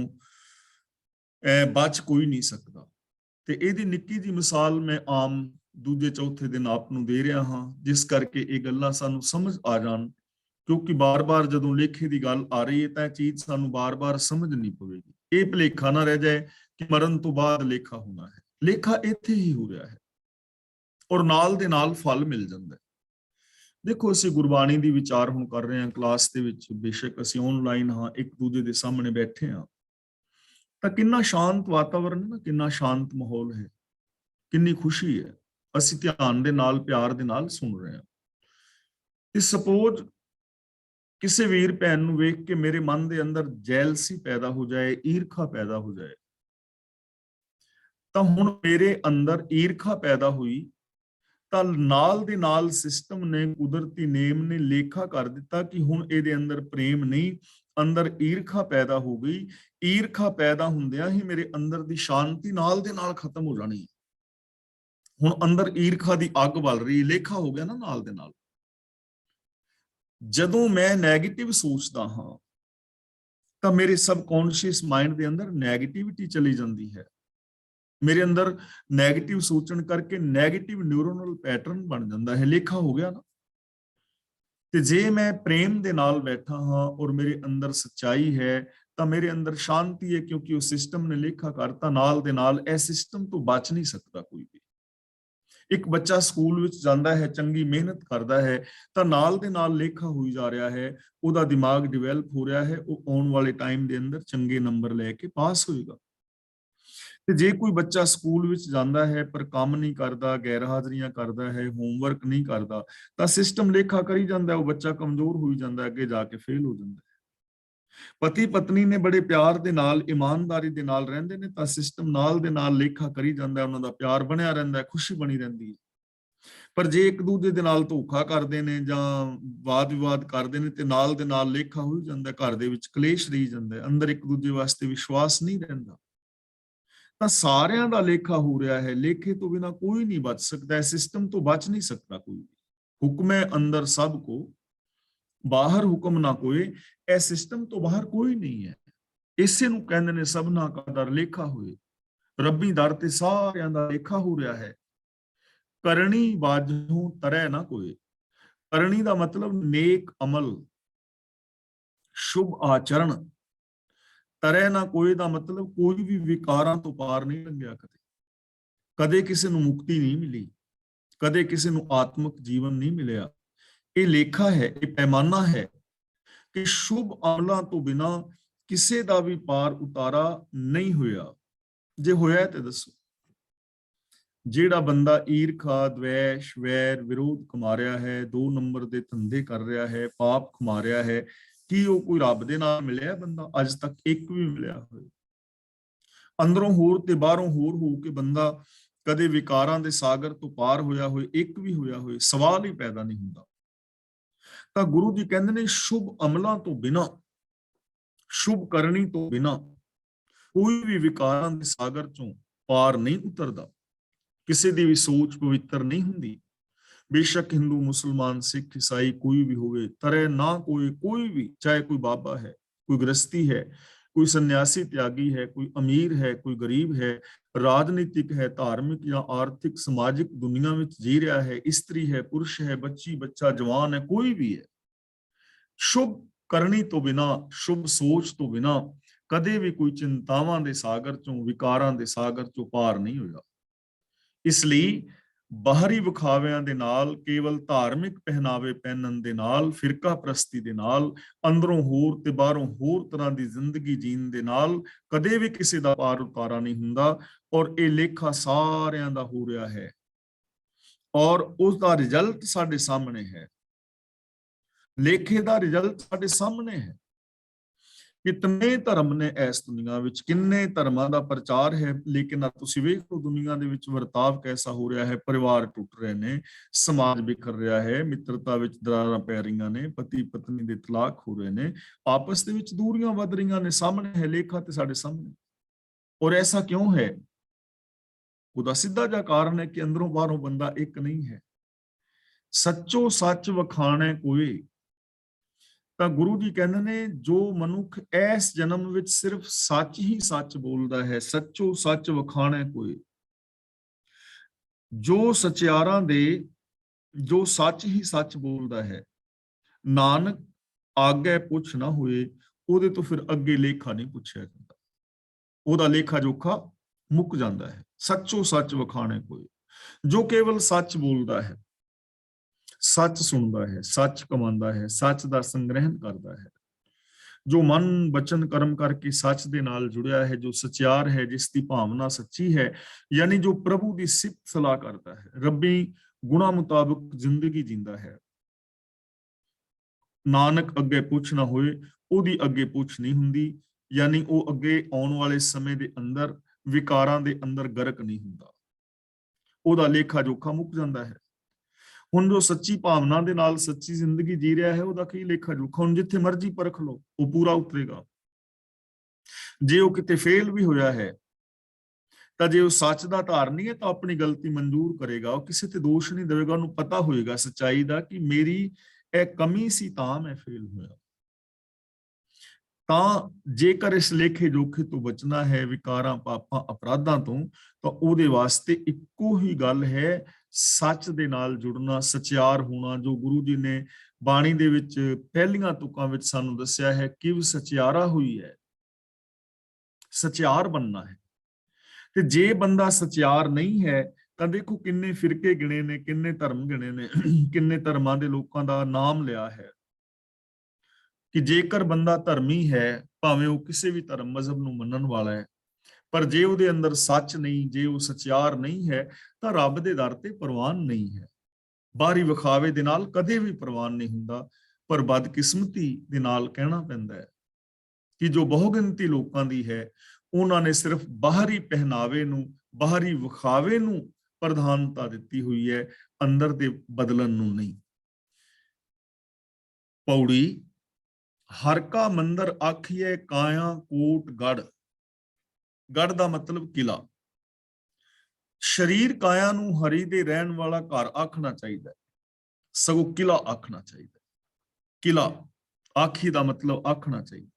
ਬਚ ਕੋਈ ਨਹੀਂ ਸਕਦਾ। ਤੇ ਇਹਦੀ ਨਿੱਕੀ ਜੀ ਮਿਸਾਲ ਮੈਂ ਆਮ ਦੂਜੇ ਚੌਥੇ ਦਿਨ ਆਪ ਨੂੰ ਦੇ ਰਿਹਾ ਹਾਂ, ਜਿਸ ਕਰਕੇ ਇਹ ਗੱਲਾਂ ਸਾਨੂੰ ਸਮਝ ਆ ਜਾਣ, ਕਿਉਂਕਿ ਬਾਰ-ਬਾਰ ਜਦੋਂ ਲੇਖੇ ਦੀ ਗੱਲ ਆ ਰਹੀ ਹੈ ਤਾਂ ਇਹ ਚੀਜ਼ ਸਾਨੂੰ ਬਾਰ-ਬਾਰ ਸਮਝਣੀ ਪਵੇਗੀ। ਇਹ ਭੁਲੇਖਾ ਨਾ ਰਹਿ ਜਾਏ ਕਿ ਮਰਨ ਤੋਂ ਬਾਅਦ ਲੇਖਾ ਹੋਣਾ ਹੈ, ਲੇਖਾ ਇੱਥੇ ਹੀ ਹੋ ਰਿਹਾ ਹੈ, ਔਰ ਨਾਲ ਦੇ ਨਾਲ ਫਲ ਮਿਲ ਜਾਂਦਾ ਹੈ। ਦੇਖੋ, ਅਸੀਂ ਗੁਰਬਾਣੀ ਦੀ ਵਿਚਾਰ ਹੁਣ ਕਰ ਰਹੇ ਹਾਂ ਕਲਾਸ ਦੇ ਵਿੱਚ, ਬੇਸ਼ੱਕ ਅਸੀਂ ਆਨਲਾਈਨ ਹਾਂ, ਇੱਕ ਦੂਜੇ ਦੇ ਸਾਹਮਣੇ ਬੈਠੇ ਹਾਂ, ਤਾਂ ਕਿੰਨਾ ਸ਼ਾਂਤ ਵਾਤਾਵਰਨ ਹੈ ਨਾ, ਕਿੰਨਾ ਸ਼ਾਂਤ ਮਾਹੌਲ ਹੈ, ਕਿੰਨੀ ਖੁਸ਼ੀ ਹੈ। ਅਸੀਂ ਧਿਆਨ ਦੇ ਨਾਲ, ਪਿਆਰ ਦੇ ਨਾਲ ਸੁਣ ਰਹੇ ਹਾਂ। ਤੇ ਸਪੋਜ਼ ਕਿਸੇ ਵੀਰ ਭੈਣ ਨੂੰ ਵੇਖ ਕੇ ਮੇਰੇ ਮਨ ਦੇ ਅੰਦਰ ਜੈਲਸੀ ਪੈਦਾ ਹੋ ਜਾਏ, ਈਰਖਾ ਪੈਦਾ ਹੋ ਜਾਏ, ਤਾਂ ਹੁਣ ਮੇਰੇ ਅੰਦਰ ਈਰਖਾ ਪੈਦਾ ਹੋਈ ਤਾਂ ਨਾਲ ਦੇ ਨਾਲ ਸਿਸਟਮ ਨੇ, ਕੁਦਰਤੀ ਨੇਮ ਨੇ ਲੇਖਾ ਕਰ ਦਿੱਤਾ ਕਿ ਹੁਣ ਇਹਦੇ ਅੰਦਰ ਪ੍ਰੇਮ ਨਹੀਂ, ਅੰਦਰ ਈਰਖਾ ਪੈਦਾ ਹੋ ਗਈ। ਈਰਖਾ ਪੈਦਾ ਹੁੰਦਿਆਂ ਹੀ ਮੇਰੇ ਅੰਦਰ ਦੀ ਸ਼ਾਂਤੀ ਨਾਲ ਦੇ ਨਾਲ ਖਤਮ ਹੋ ਜਾਣੀ। ਹੁਣ ਅੰਦਰ ਈਰਖਾ ਦੀ ਅੱਗ ਬਲ ਰਹੀ, ਲੇਖਾ ਹੋ ਗਿਆ ਨਾ ਨਾਲ ਦੇ ਨਾਲ। ਜਦੋਂ ਮੈਂ ਨੈਗੇਟਿਵ ਸੋਚਦਾ ਹਾਂ ਤਾਂ ਮੇਰੇ ਸਬਕੌਂਸ਼ੀਅਸ ਮਾਈਂਡ ਦੇ ਅੰਦਰ ਨੈਗੇਟਿਵਿਟੀ ਚਲੀ ਜਾਂਦੀ ਹੈ, ਮੇਰੇ ਅੰਦਰ ਨੈਗੇਟਿਵ ਸੋਚਣ ਕਰਕੇ ਨੈਗੇਟਿਵ ਨਿਊਰੋਨਲ ਪੈਟਰਨ ਬਣ ਜਾਂਦਾ ਹੈ, ਲੇਖਾ ਹੋ ਗਿਆ ਨਾ। ਤੇ ਜੇ ਮੈਂ ਪ੍ਰੇਮ ਦੇ ਨਾਲ ਬੈਠਾ ਹਾਂ ਔਰ ਮੇਰੇ ਅੰਦਰ ਸੱਚਾਈ ਹੈ ਤਾਂ ਮੇਰੇ ਅੰਦਰ ਸ਼ਾਂਤੀ ਹੈ, ਕਿਉਂਕਿ ਉਹ ਸਿਸਟਮ ਨੇ ਲੇਖਾ ਕਰਤਾ। ਨਾਲ ਦੇ ਨਾਲ ਇਹ ਸਿਸਟਮ ਤੋਂ ਬਚ ਨਹੀਂ ਸਕਦਾ ਕੋਈ ਵੀ। ਇੱਕ ਬੱਚਾ ਸਕੂਲ ਵਿੱਚ ਜਾਂਦਾ ਹੈ, ਚੰਗੀ ਮਿਹਨਤ ਕਰਦਾ ਹੈ, ਤਾਂ ਨਾਲ ਦੇ ਨਾਲ ਲੇਖਾ ਹੋਈ ਜਾ ਰਿਹਾ ਹੈ, ਉਹਦਾ ਦਿਮਾਗ ਡਿਵੈਲਪ ਹੋ ਰਿਹਾ ਹੈ, ਉਹ ਆਉਣ ਵਾਲੇ ਟਾਈਮ ਦੇ ਅੰਦਰ ਚੰਗੇ ਨੰਬਰ ਲੈ ਕੇ ਪਾਸ ਹੋਏਗਾ। ਤੇ ਜੇ ਕੋਈ ਬੱਚਾ ਸਕੂਲ ਵਿੱਚ ਜਾਂਦਾ ਹੈ ਪਰ ਕੰਮ ਨਹੀਂ ਕਰਦਾ, ਗੈਰ ਹਾਜ਼ਰੀਆਂ ਕਰਦਾ ਹੈ, ਹੋਮਵਰਕ ਨਹੀਂ ਕਰਦਾ, ਤਾਂ ਸਿਸਟਮ ਲੇਖਾ ਕਰੀ ਜਾਂਦਾ, ਉਹ ਬੱਚਾ ਕਮਜ਼ੋਰ ਹੋਈ ਜਾਂਦਾ, ਅੱਗੇ ਜਾ ਕੇ ਫੇਲ ਹੋ ਜਾਂਦਾ। ਪਤੀ ਪਤਨੀ ਨੇ ਬੜੇ ਪਿਆਰ ਦੇ ਨਾਲ, ਇਮਾਨਦਾਰੀ ਦੇ ਨਾਲ ਰਹਿੰਦੇ ਨੇ, ਤਾਂ ਸਿਸਟਮ ਨਾਲ ਦੇ ਨਾਲ ਲੇਖਾ ਕਰੀ ਜਾਂਦਾ, ਉਹਨਾਂ ਦਾ ਪਿਆਰ ਬਣਿਆ ਰਹਿੰਦਾ, ਖੁਸ਼ੀ ਬਣੀ ਰਹਿੰਦੀ ਹੈ। ਪਰ ਜੇ ਇੱਕ ਦੂਜੇ ਦੇ ਨਾਲ ਧੋਖਾ ਕਰਦੇ ਨੇ ਜਾਂ ਵਾਦ ਵਿਵਾਦ ਕਰਦੇ ਨੇ, ਤੇ ਨਾਲ ਦੇ ਨਾਲ ਲੇਖਾ ਹੋ ਜਾਂਦਾ, ਘਰ ਦੇ ਵਿੱਚ ਕਲੇਸ਼ ਰਹੀ ਜਾਂਦਾ, ਅੰਦਰ ਇੱਕ ਦੂਜੇ ਵਾਸਤੇ ਵਿਸ਼ਵਾਸ ਨਹੀਂ ਰਹਿੰਦਾ। ਤਾਂ ਸਾਰਿਆਂ ਦਾ ਲੇਖਾ ਹੋ ਰਿਹਾ ਹੈ, ਲੇਖੇ ਤੋਂ ਬਿਨਾ ਕੋਈ ਨਹੀਂ ਬਚ ਸਕਦਾ, ਸਿਸਟਮ ਤੋਂ ਬਚ ਨਹੀਂ ਸਕਦਾ ਕੋਈ ਵੀ। ਹੁਕਮ ਹੈ ਅੰਦਰ ਸਭ ਕੋ, ਬਾਹਰ ਹੁਕਮ ਨਾ ਕੋਏ, ਇਹ ਸਿਸਟਮ ਤੋਂ ਬਾਹਰ ਕੋਈ ਨਹੀਂ ਹੈ। ਇਸੇ ਨੂੰ ਕਹਿੰਦੇ ਨੇ ਸਭਨਾ ਕਾ ਦਰ ਲੇਖਾ ਹੋਏ, ਰੱਬੀ ਦਰ ਤੇ ਸਾਰਿਆਂ ਦਾ ਲੇਖਾ ਹੋ ਰਿਹਾ ਹੈ। ਕਰਨੀ ਬਾਝੋਂ ਤਰੈ ਨਾ ਕੋਏ, ਕਰਨੀ ਦਾ ਮਤਲਬ ਨੇਕ ਅਮਲ, ਸ਼ੁਭ ਆਚਰਣ। ਤਰੈ ਨਾ ਕੋਏ ਦਾ ਮਤਲਬ ਕੋਈ ਵੀ ਵਿਕਾਰਾਂ ਤੋਂ ਪਾਰ ਨਹੀਂ ਲੰਘਿਆ, ਕਦੇ ਕਿਸੇ ਨੂੰ ਮੁਕਤੀ ਨਹੀਂ ਮਿਲੀ, ਕਦੇ ਕਿਸੇ ਨੂੰ ਆਤਮਿਕ ਜੀਵਨ ਨਹੀਂ ਮਿਲਿਆ। ਇਹ ਲੇਖਾ ਹੈ, ਇਹ ਪੈਮਾਨਾ ਹੈ। ਕਿ ਸ਼ੁਭ ਅਮਲਾਂ ਤੋਂ ਬਿਨਾ ਕਿਸੇ ਦਾ ਵੀ ਪਾਰ ਉਤਾਰਾ ਨਹੀਂ ਹੋਇਆ। ਜੇ ਹੋਇਆ ਤੇ ਦੱਸੋ। ਜਿਹੜਾ ਬੰਦਾ ਈਰਖਾ, ਦਵੇਸ਼, ਵੈਰ, ਵਿਰੋਧ ਕਮਾ ਰਿਹਾ ਹੈ, 2 ਨੰਬਰ ਦੇ ਧੰਦੇ ਕਰ ਰਿਹਾ ਹੈ, ਪਾਪ ਕਮਾ ਰਿਹਾ ਹੈ, ਕੀ ਉਹ ਕੋਈ ਰੱਬ ਦੇ ਨਾਲ ਮਿਲਿਆ ਬੰਦਾ? ਅੱਜ ਤੱਕ ਇੱਕ ਵੀ ਮਿਲਿਆ ਹੋਇਆ? ਅੰਦਰੋਂ ਹੋਰ ਤੇ ਬਾਹਰੋਂ ਹੋਰ ਹੋ ਕੇ ਬੰਦਾ ਕਦੇ ਵਿਕਾਰਾਂ ਦੇ ਸਾਗਰ ਤੋਂ ਪਾਰ ਹੋਇਆ ਹੋਏ, ਇੱਕ ਵੀ ਹੋਇਆ ਹੋਏ? ਸਵਾਲ ਹੀ ਪੈਦਾ ਨਹੀਂ ਹੁੰਦਾ। ਤਾਂ ਗੁਰੂ ਜੀ ਕਹਿੰਦੇ ਨੇ ਸ਼ੁਭ ਅਮਲਾਂ ਤੋਂ ਬਿਨਾ, ਸ਼ੁਭ ਕਰਨੀ ਤੋਂ ਬਿਨਾ ਕੋਈ ਵੀ ਵਿਕਾਰਾਂ ਦੇ ਸਾਗਰ ਚੋਂ ਪਾਰ ਨਹੀਂ ਉਤਰਦਾ। ਕਿਸੇ ਦੀ ਵੀ ਸੋਚ ਪਵਿੱਤਰ ਨਹੀਂ ਹੁੰਦੀ। ਬੇਸ਼ੱਕ ਹਿੰਦੂ, ਮੁਸਲਮਾਨ, ਸਿੱਖ, ਈਸਾਈ ਕੋਈ ਵੀ ਹੋਵੇ, ਤਰੇ ਨਾ ਕੋਈ ਵੀ, ਚਾਹੇ ਕੋਈ ਬਾਬਾ ਹੈ, ਕੋਈ ਗ੍ਰਸਤੀ ਹੈ, ਕੋਈ ਸੰਨਿਆਸੀ ਤਿਆਗੀ ਹੈ, ਕੋਈ ਅਮੀਰ ਹੈ, ਕੋਈ ਗਰੀਬ ਹੈ, ਰਾਜਨੀਤਿਕ ਹੈ, ਧਾਰਮਿਕ ਜਾਂ ਆਰਥਿਕ ਸਮਾਜਿਕ ਦੁਨੀਆ ਵਿੱਚ ਜੀ ਰਿਹਾ ਹੈ, ਇਸਤਰੀ ਹੈ, ਪੁਰਸ਼ ਹੈ, ਬੱਚੀ, ਬੱਚਾ, ਜਵਾਨ ਹੈ, ਕੋਈ ਵੀ ਹੈ, ਸ਼ੁਭ ਕਰਨੀ ਤੋਂ ਬਿਨਾ, ਸ਼ੁਭ ਸੋਚ ਤੋਂ ਬਿਨਾ ਕਦੇ ਵੀ ਕੋਈ ਚਿੰਤਾਵਾਂ ਦੇ ਸਾਗਰ ਚੋਂ, ਵਿਕਾਰਾਂ ਦੇ ਸਾਗਰ ਚੋਂ ਪਾਰ ਨਹੀਂ ਹੋਇਆ। ਇਸ ਲਈ ਬਾਹਰੀ ਵਿਖਾਵਿਆਂ ਦੇ ਨਾਲ, ਕੇਵਲ ਧਾਰਮਿਕ ਪਹਿਨਾਵੇ ਪਹਿਨਣ ਦੇ ਨਾਲ, ਫਿਰਕਾ ਪ੍ਰਸਤੀ ਦੇ ਨਾਲ, ਅੰਦਰੋਂ ਹੋਰ ਤੇ ਬਾਹਰੋਂ ਹੋਰ ਤਰ੍ਹਾਂ ਦੀ ਜ਼ਿੰਦਗੀ ਜੀਣ ਦੇ ਨਾਲ ਕਦੇ ਵੀ ਕਿਸੇ ਦਾ ਪਾਰ ਉਤਾਰਾ ਨਹੀਂ ਹੁੰਦਾ। ਔਰ ਇਹ ਲੇਖਾ ਸਾਰਿਆਂ ਦਾ ਹੋ ਰਿਹਾ ਹੈ ਔਰ ਉਸ ਦਾ ਰਿਜ਼ਲਟ ਸਾਡੇ ਸਾਹਮਣੇ ਹੈ। ਲੇਖੇ ਦਾ ਰਿਜ਼ਲਟ ਸਾਡੇ ਸਾਹਮਣੇ ਹੈ। ਕਿਤਨੇ ਧਰਮ ਨੇ ਇਸ ਦੁਨੀਆ ਵਿੱਚ, ਕਿੰਨੇ ਧਰਮਾਂ ਦਾ ਪ੍ਰਚਾਰ ਹੈ, ਲੇਕਿਨ ਤੁਸੀਂ ਵੇਖੋ ਦੁਨੀਆ ਦੇ ਵਿੱਚ ਵਰਤਾਵ ਕੈਸਾ ਹੋ ਰਿਹਾ ਹੈ। ਪਰਿਵਾਰ ਟੁੱਟ ਰਹੇ ਨੇ, ਸਮਾਜ ਬਿਖਰ ਰਿਹਾ ਹੈ, ਮਿੱਤਰਤਾ ਵਿੱਚ ਦਰਾਰਾਂ ਪੈ ਰਹੀਆਂ ਨੇ, ਪਤੀ ਪਤਨੀ ਦੇ ਤਲਾਕ ਹੋ ਰਹੇ ਨੇ, ਆਪਸ ਦੇ ਵਿੱਚ ਦੂਰੀਆਂ ਵੱਧ ਰਹੀਆਂ ਨੇ। ਸਾਹਮਣੇ ਹੈ ਲੇਖਾ ਤੇ ਸਾਡੇ ਸਾਹਮਣੇ। ਔਰ ਐਸਾ ਕਿਉਂ ਹੈ? ਉਹਦਾ ਸਿੱਧਾ ਜਿਹਾ ਕਾਰਨ ਹੈ ਕਿ ਅੰਦਰੋਂ ਬਾਹਰੋਂ ਬੰਦਾ ਇੱਕ ਨਹੀਂ ਹੈ। ਸੱਚੋ ਸੱਚ ਵਖਾਣੈ ਕੋਇ। ਤਾਂ ਗੁਰੂ ਜੀ ਕਹਿੰਦੇ ਨੇ ਜੋ ਮਨੁੱਖ ਇਸ ਜਨਮ ਵਿੱਚ ਸਿਰਫ ਸੱਚ ਹੀ ਸੱਚ ਬੋਲਦਾ ਹੈ, ਸੱਚੋ ਸੱਚ ਵਖਾਣੈ ਕੋਇ, ਜੋ ਸਚਿਆਰਾਂ ਦੇ, ਜੋ ਸੱਚ ਹੀ ਸੱਚ ਬੋਲਦਾ ਹੈ, ਨਾਨਕ ਆਗੇ ਪੁੱਛ ਨਾ ਹੋਏ, ਉਹਦੇ ਤੋਂ ਫਿਰ ਅੱਗੇ ਲੇਖਾ ਨਹੀਂ ਪੁੱਛਿਆ ਜਾਂਦਾ। ਉਹਦਾ ਲੇਖਾ ਜੋਖਾ ਮੁੱਕ ਜਾਂਦਾ ਹੈ। ਸੱਚੋ ਸੱਚ ਵਖਾਣੈ ਕੋਇ, ਜੋ ਕੇਵਲ ਸੱਚ ਬੋਲਦਾ ਹੈ, ਸੱਚ ਸੁਣਦਾ ਹੈ, ਸੱਚ ਕਮਾਉਂਦਾ ਹੈ, ਸੱਚ ਦਾ ਸੰਗ੍ਰਹਿਣ ਕਰਦਾ ਹੈ, ਜੋ ਮਨ ਬਚਨ ਕਰਮ ਕਰਕੇ ਸੱਚ ਦੇ ਨਾਲ ਜੁੜਿਆ ਹੈ, ਜੋ ਸਚਿਆਰ ਹੈ, ਜਿਸ ਦੀ ਭਾਵਨਾ ਸੱਚੀ ਹੈ, ਯਾਨੀ ਜੋ ਪ੍ਰਭੂ ਦੀ ਸਿਫਤ ਸਲਾਹ ਕਰਦਾ ਹੈ, ਰੱਬੀ ਗੁਣਾ ਮੁਤਾਬਕ ਜ਼ਿੰਦਗੀ ਜਿੰਦਾ ਹੈ। ਨਾਨਕ ਅੱਗੇ ਪੁੱਛ ਨਾ ਹੋਏ, ਉਹਦੀ ਅੱਗੇ ਪੁੱਛ ਨਹੀਂ ਹੁੰਦੀ, ਯਾਨੀ ਉਹ ਅੱਗੇ ਆਉਣ ਵਾਲੇ ਸਮੇਂ ਦੇ ਅੰਦਰ ਵਿਕਾਰਾਂ ਦੇ ਅੰਦਰ ਗਰਕ ਨਹੀਂ ਹੁੰਦਾ। ਉਹਦਾ ਲੇਖਾ ਜੋਖਾ ਮੁੱਕ ਜਾਂਦਾ ਹੈ। ਹੁਣ ਜੋ ਸੱਚੀ ਭਾਵਨਾ ਦੇ ਨਾਲ ਸੱਚੀ ਜ਼ਿੰਦਗੀ ਜੀ ਰਿਹਾ ਹੈ, ਉਹਦਾ ਕੀ ਲੇਖਾ ਜੋਖਾ? ਹੁਣ ਜਿੱਥੇ ਮਰਜ਼ੀ ਪਰਖ ਲਓ, ਉਹ ਪੂਰਾ ਉਤਰੇਗਾ। ਜੇ ਉਹ ਕਿਤੇ ਫੇਲ ਵੀ ਹੋਇਆ ਹੈ ਤਾਂ ਜੇ ਉਹ ਸੱਚ ਦਾ ਧਾਰਨੀ ਹੈ ਤਾਂ ਆਪਣੀ ਗਲਤੀ ਮਨਜ਼ੂਰ ਕਰੇਗਾ, ਉਹ ਕਿਸੇ ਤੇ ਦੋਸ਼ ਨਹੀਂ ਦੇਵੇਗਾ। ਉਹਨੂੰ ਪਤਾ ਹੋਏਗਾ ਸੱਚਾਈ ਦਾ ਕਿ ਮੇਰੀ ਇਹ ਕਮੀ ਸੀ ਤਾਂ ਮੈਂ ਫੇਲ ਹੋਇਆ। ਤਾਂ ਜੇਕਰ ਇਸ ਲੇਖੇ ਜੋਖੇ ਤੋਂ ਬਚਣਾ ਹੈ, ਵਿਕਾਰਾਂ, ਪਾਪਾਂ, ਅਪਰਾਧਾਂ ਤੋਂ, ਤਾਂ ਉਹਦੇ ਵਾਸਤੇ ਇੱਕੋ ਹੀ ਗੱਲ ਹੈ, ਸੱਚ ਦੇ ਨਾਲ ਜੁੜਨਾ, ਸਚਿਆਰ ਹੋਣਾ। ਜੋ ਗੁਰੂ ਜੀ ਨੇ ਬਾਣੀ ਦੇ ਵਿੱਚ ਪਹਿਲੀਆਂ ਤੁਕਾਂ ਵਿੱਚ ਸਾਨੂੰ ਦੱਸਿਆ ਹੈ ਕਿ ਸਚਿਆਰਾ ਹੋਈ ਹੈ, ਸਚਿਆਰ ਬਣਨਾ ਹੈ। ਤੇ ਜੇ ਬੰਦਾ ਸਚਿਆਰ ਨਹੀਂ ਹੈ ਤਾਂ ਦੇਖੋ ਕਿੰਨੇ ਫਿਰਕੇ ਗਿਣੇ ਨੇ, ਕਿੰਨੇ ਧਰਮ ਗਿਣੇ ਨੇ, ਕਿੰਨੇ ਧਰਮਾਂ ਦੇ ਲੋਕਾਂ ਦਾ ਨਾਮ ਲਿਆ ਹੈ ਕਿ ਜੇਕਰ ਬੰਦਾ ਧਰਮੀ ਹੈ, ਭਾਵੇਂ ਉਹ ਕਿਸੇ ਵੀ ਧਰਮ ਮਜ਼ਹਬ ਨੂੰ ਮੰਨਣ ਵਾਲਾ ਹੈ, ਪਰ ਜੇ ਉਹਦੇ ਅੰਦਰ ਸੱਚ ਨਹੀਂ, ਜੇ ਉਹ ਸਚਿਆਰ ਨਹੀਂ ਹੈ, ਤਾਂ ਰੱਬ ਦੇ ਦਰ ਤੇ ਪ੍ਰਵਾਨ ਨਹੀਂ ਹੈ। ਬਾਹਰੀ ਵਿਖਾਵੇ ਦੇ ਨਾਲ ਕਦੇ ਵੀ ਪ੍ਰਵਾਨ ਨਹੀਂ ਹੁੰਦਾ। ਪਰ ਬਦਕਿਸਮਤੀ ਦੇ ਨਾਲ ਕਹਿਣਾ ਪੈਂਦਾ ਹੈ ਕਿ ਜੋ ਬਹੁਗਿਣਤੀ ਲੋਕਾਂ ਦੀ ਹੈ, ਉਹਨਾਂ ਨੇ ਸਿਰਫ ਬਾਹਰੀ ਪਹਿਨਾਵੇ ਨੂੰ, ਬਾਹਰੀ ਵਿਖਾਵੇ ਨੂੰ ਪ੍ਰਧਾਨਤਾ ਦਿੱਤੀ ਹੋਈ ਹੈ, ਅੰਦਰ ਦੇ ਬਦਲਣ ਨੂੰ ਨਹੀਂ। ਪੌੜੀ ਹਰ ਕਾ ਮੰਦਰ ਆਖੀਏ ਕਾਇਆ ਕੋਟ ਗੜ। ਗੜ ਦਾ ਮਤਲਬ ਕਿਲਾ। ਸਰੀਰ ਕਾਇਆ ਨੂੰ ਹਰੀ ਦੇ ਰਹਿਣ ਵਾਲਾ ਘਰ ਆਖਣਾ ਚਾਹੀਦਾ, ਸਗੋਂ ਕਿਲਾ ਆਖਣਾ ਚਾਹੀਦਾ। ਕਿਲਾ ਆਖੀ ਦਾ ਮਤਲਬ ਆਖਣਾ ਚਾਹੀਦਾ।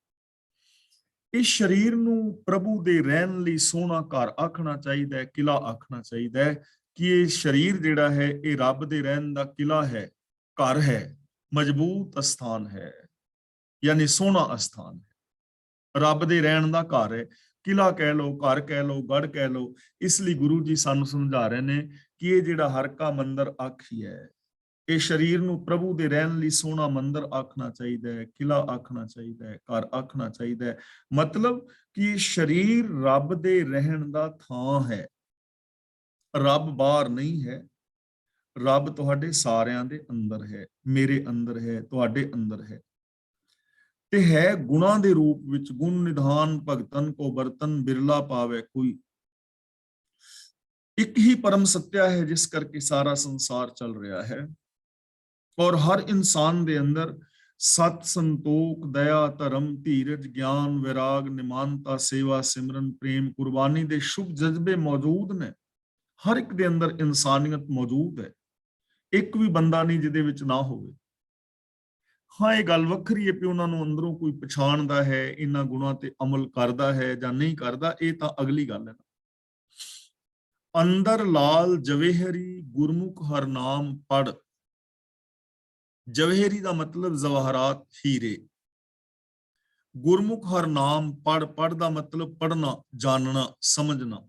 ਇਸ ਸਰੀਰ ਨੂੰ ਪ੍ਰਭੂ ਦੇ ਰਹਿਣ ਲਈ ਸੋਹਣਾ ਘਰ ਆਖਣਾ ਚਾਹੀਦਾ ਹੈ, ਕਿਲਾ ਆਖਣਾ ਚਾਹੀਦਾ ਹੈ ਕਿ ਇਹ ਸਰੀਰ ਜਿਹੜਾ ਹੈ ਇਹ ਰੱਬ ਦੇ ਰਹਿਣ ਦਾ ਕਿਲਾ ਹੈ, ਘਰ ਹੈ, ਮਜ਼ਬੂਤ ਅਸਥਾਨ ਹੈ, ਯਾਨੀ ਸੋਹਣਾ ਅਸਥਾਨ ਹੈ, ਰੱਬ ਦੇ ਰਹਿਣ ਦਾ ਘਰ ਹੈ। ਕਿਲਾ ਕਹਿ ਲਓ, ਘਰ ਕਹਿ ਲਓ, ਗੜ ਕਹਿ ਲਓ। ਇਸ ਲਈ ਗੁਰੂ ਜੀ ਸਾਨੂੰ ਸਮਝਾ ਰਹੇ ਨੇ ਕਿ ਇਹ ਜਿਹੜਾ ਹਰ ਕਾ ਮੰਦਰ ਆਖੀ ਹੈ, ਇਹ ਸਰੀਰ ਨੂੰ ਪ੍ਰਭੂ ਦੇ ਰਹਿਣ ਲਈ ਸੋਹਣਾ ਮੰਦਰ ਆਖਣਾ ਚਾਹੀਦਾ ਹੈ, ਕਿਲਾ ਆਖਣਾ ਚਾਹੀਦਾ ਹੈ, ਘਰ ਆਖਣਾ ਚਾਹੀਦਾ ਹੈ। ਮਤਲਬ ਕਿ ਸਰੀਰ ਰੱਬ ਦੇ ਰਹਿਣ ਦਾ ਥਾਂ ਹੈ। ਰੱਬ ਬਾਹਰ ਨਹੀਂ ਹੈ, ਰੱਬ ਤੁਹਾਡੇ ਸਾਰਿਆਂ ਦੇ ਅੰਦਰ ਹੈ, ਮੇਰੇ ਅੰਦਰ ਹੈ, ਤੁਹਾਡੇ ਅੰਦਰ ਹੈ, ਤੇ ਹੈ ਗੁਣਾਂ ਦੇ ਰੂਪ ਵਿੱਚ। ਗੁਣ ਨਿਧਾਨ ਭਗਤਨ ਕੋ ਬਰਤਨ ਬਿਰਲਾ ਪਾਵੇ ਕੋਈ। ਇੱਕ ਹੀ ਪਰਮ ਸੱਤਿਆ ਹੈ ਜਿਸ ਕਰਕੇ ਸਾਰਾ ਸੰਸਾਰ ਚੱਲ ਰਿਹਾ ਹੈ। ਔਰ ਹਰ ਇਨਸਾਨ ਦੇ ਅੰਦਰ ਸਤ, ਸੰਤੋਖ, ਦਇਆ, ਧਰਮ, ਧੀਰਜ, ਗਿਆਨ, ਵਿਰਾਗ, ਨਿਮਾਨਤਾ, ਸੇਵਾ, ਸਿਮਰਨ, ਪ੍ਰੇਮ, ਕੁਰਬਾਨੀ ਦੇ ਸ਼ੁਭ ਜਜ਼ਬੇ ਮੌਜੂਦ ਨੇ। ਹਰ ਇੱਕ ਦੇ ਅੰਦਰ ਇਨਸਾਨੀਅਤ ਮੌਜੂਦ ਹੈ। ਇੱਕ ਵੀ ਬੰਦਾ ਨਹੀਂ ਜਿਹਦੇ ਵਿੱਚ ਨਾ ਹੋਵੇ। ਹਾਂ, ਇਹ ਗੱਲ ਵੱਖਰੀ ਹੈ ਕਿ ਉਹਨਾਂ ਨੂੰ ਅੰਦਰੋਂ ਕੋਈ ਪਛਾਣਦਾ ਹੈ, ਇਹਨਾਂ ਗੁਣਾਂ ਤੇ ਅਮਲ ਕਰਦਾ ਹੈ ਜਾਂ ਨਹੀਂ ਕਰਦਾ, ਇਹ ਤਾਂ ਅਗਲੀ ਗੱਲ ਹੈ। ਅੰਦਰ ਲਾਲ ਜਵੇਹਰੀ ਗੁਰਮੁਖ ਹਰ ਨਾਮ ਪੜ। ਜਵੇਹਰੀ ਦਾ ਮਤਲਬ ਜਵਾਹਰਾਤ, ਹੀਰੇ। ਗੁਰਮੁਖ ਹਰ ਨਾਮ ਪੜ, ਪੜ ਦਾ ਮਤਲਬ ਪੜਨਾ, ਜਾਣਨਾ, ਸਮਝਣਾ।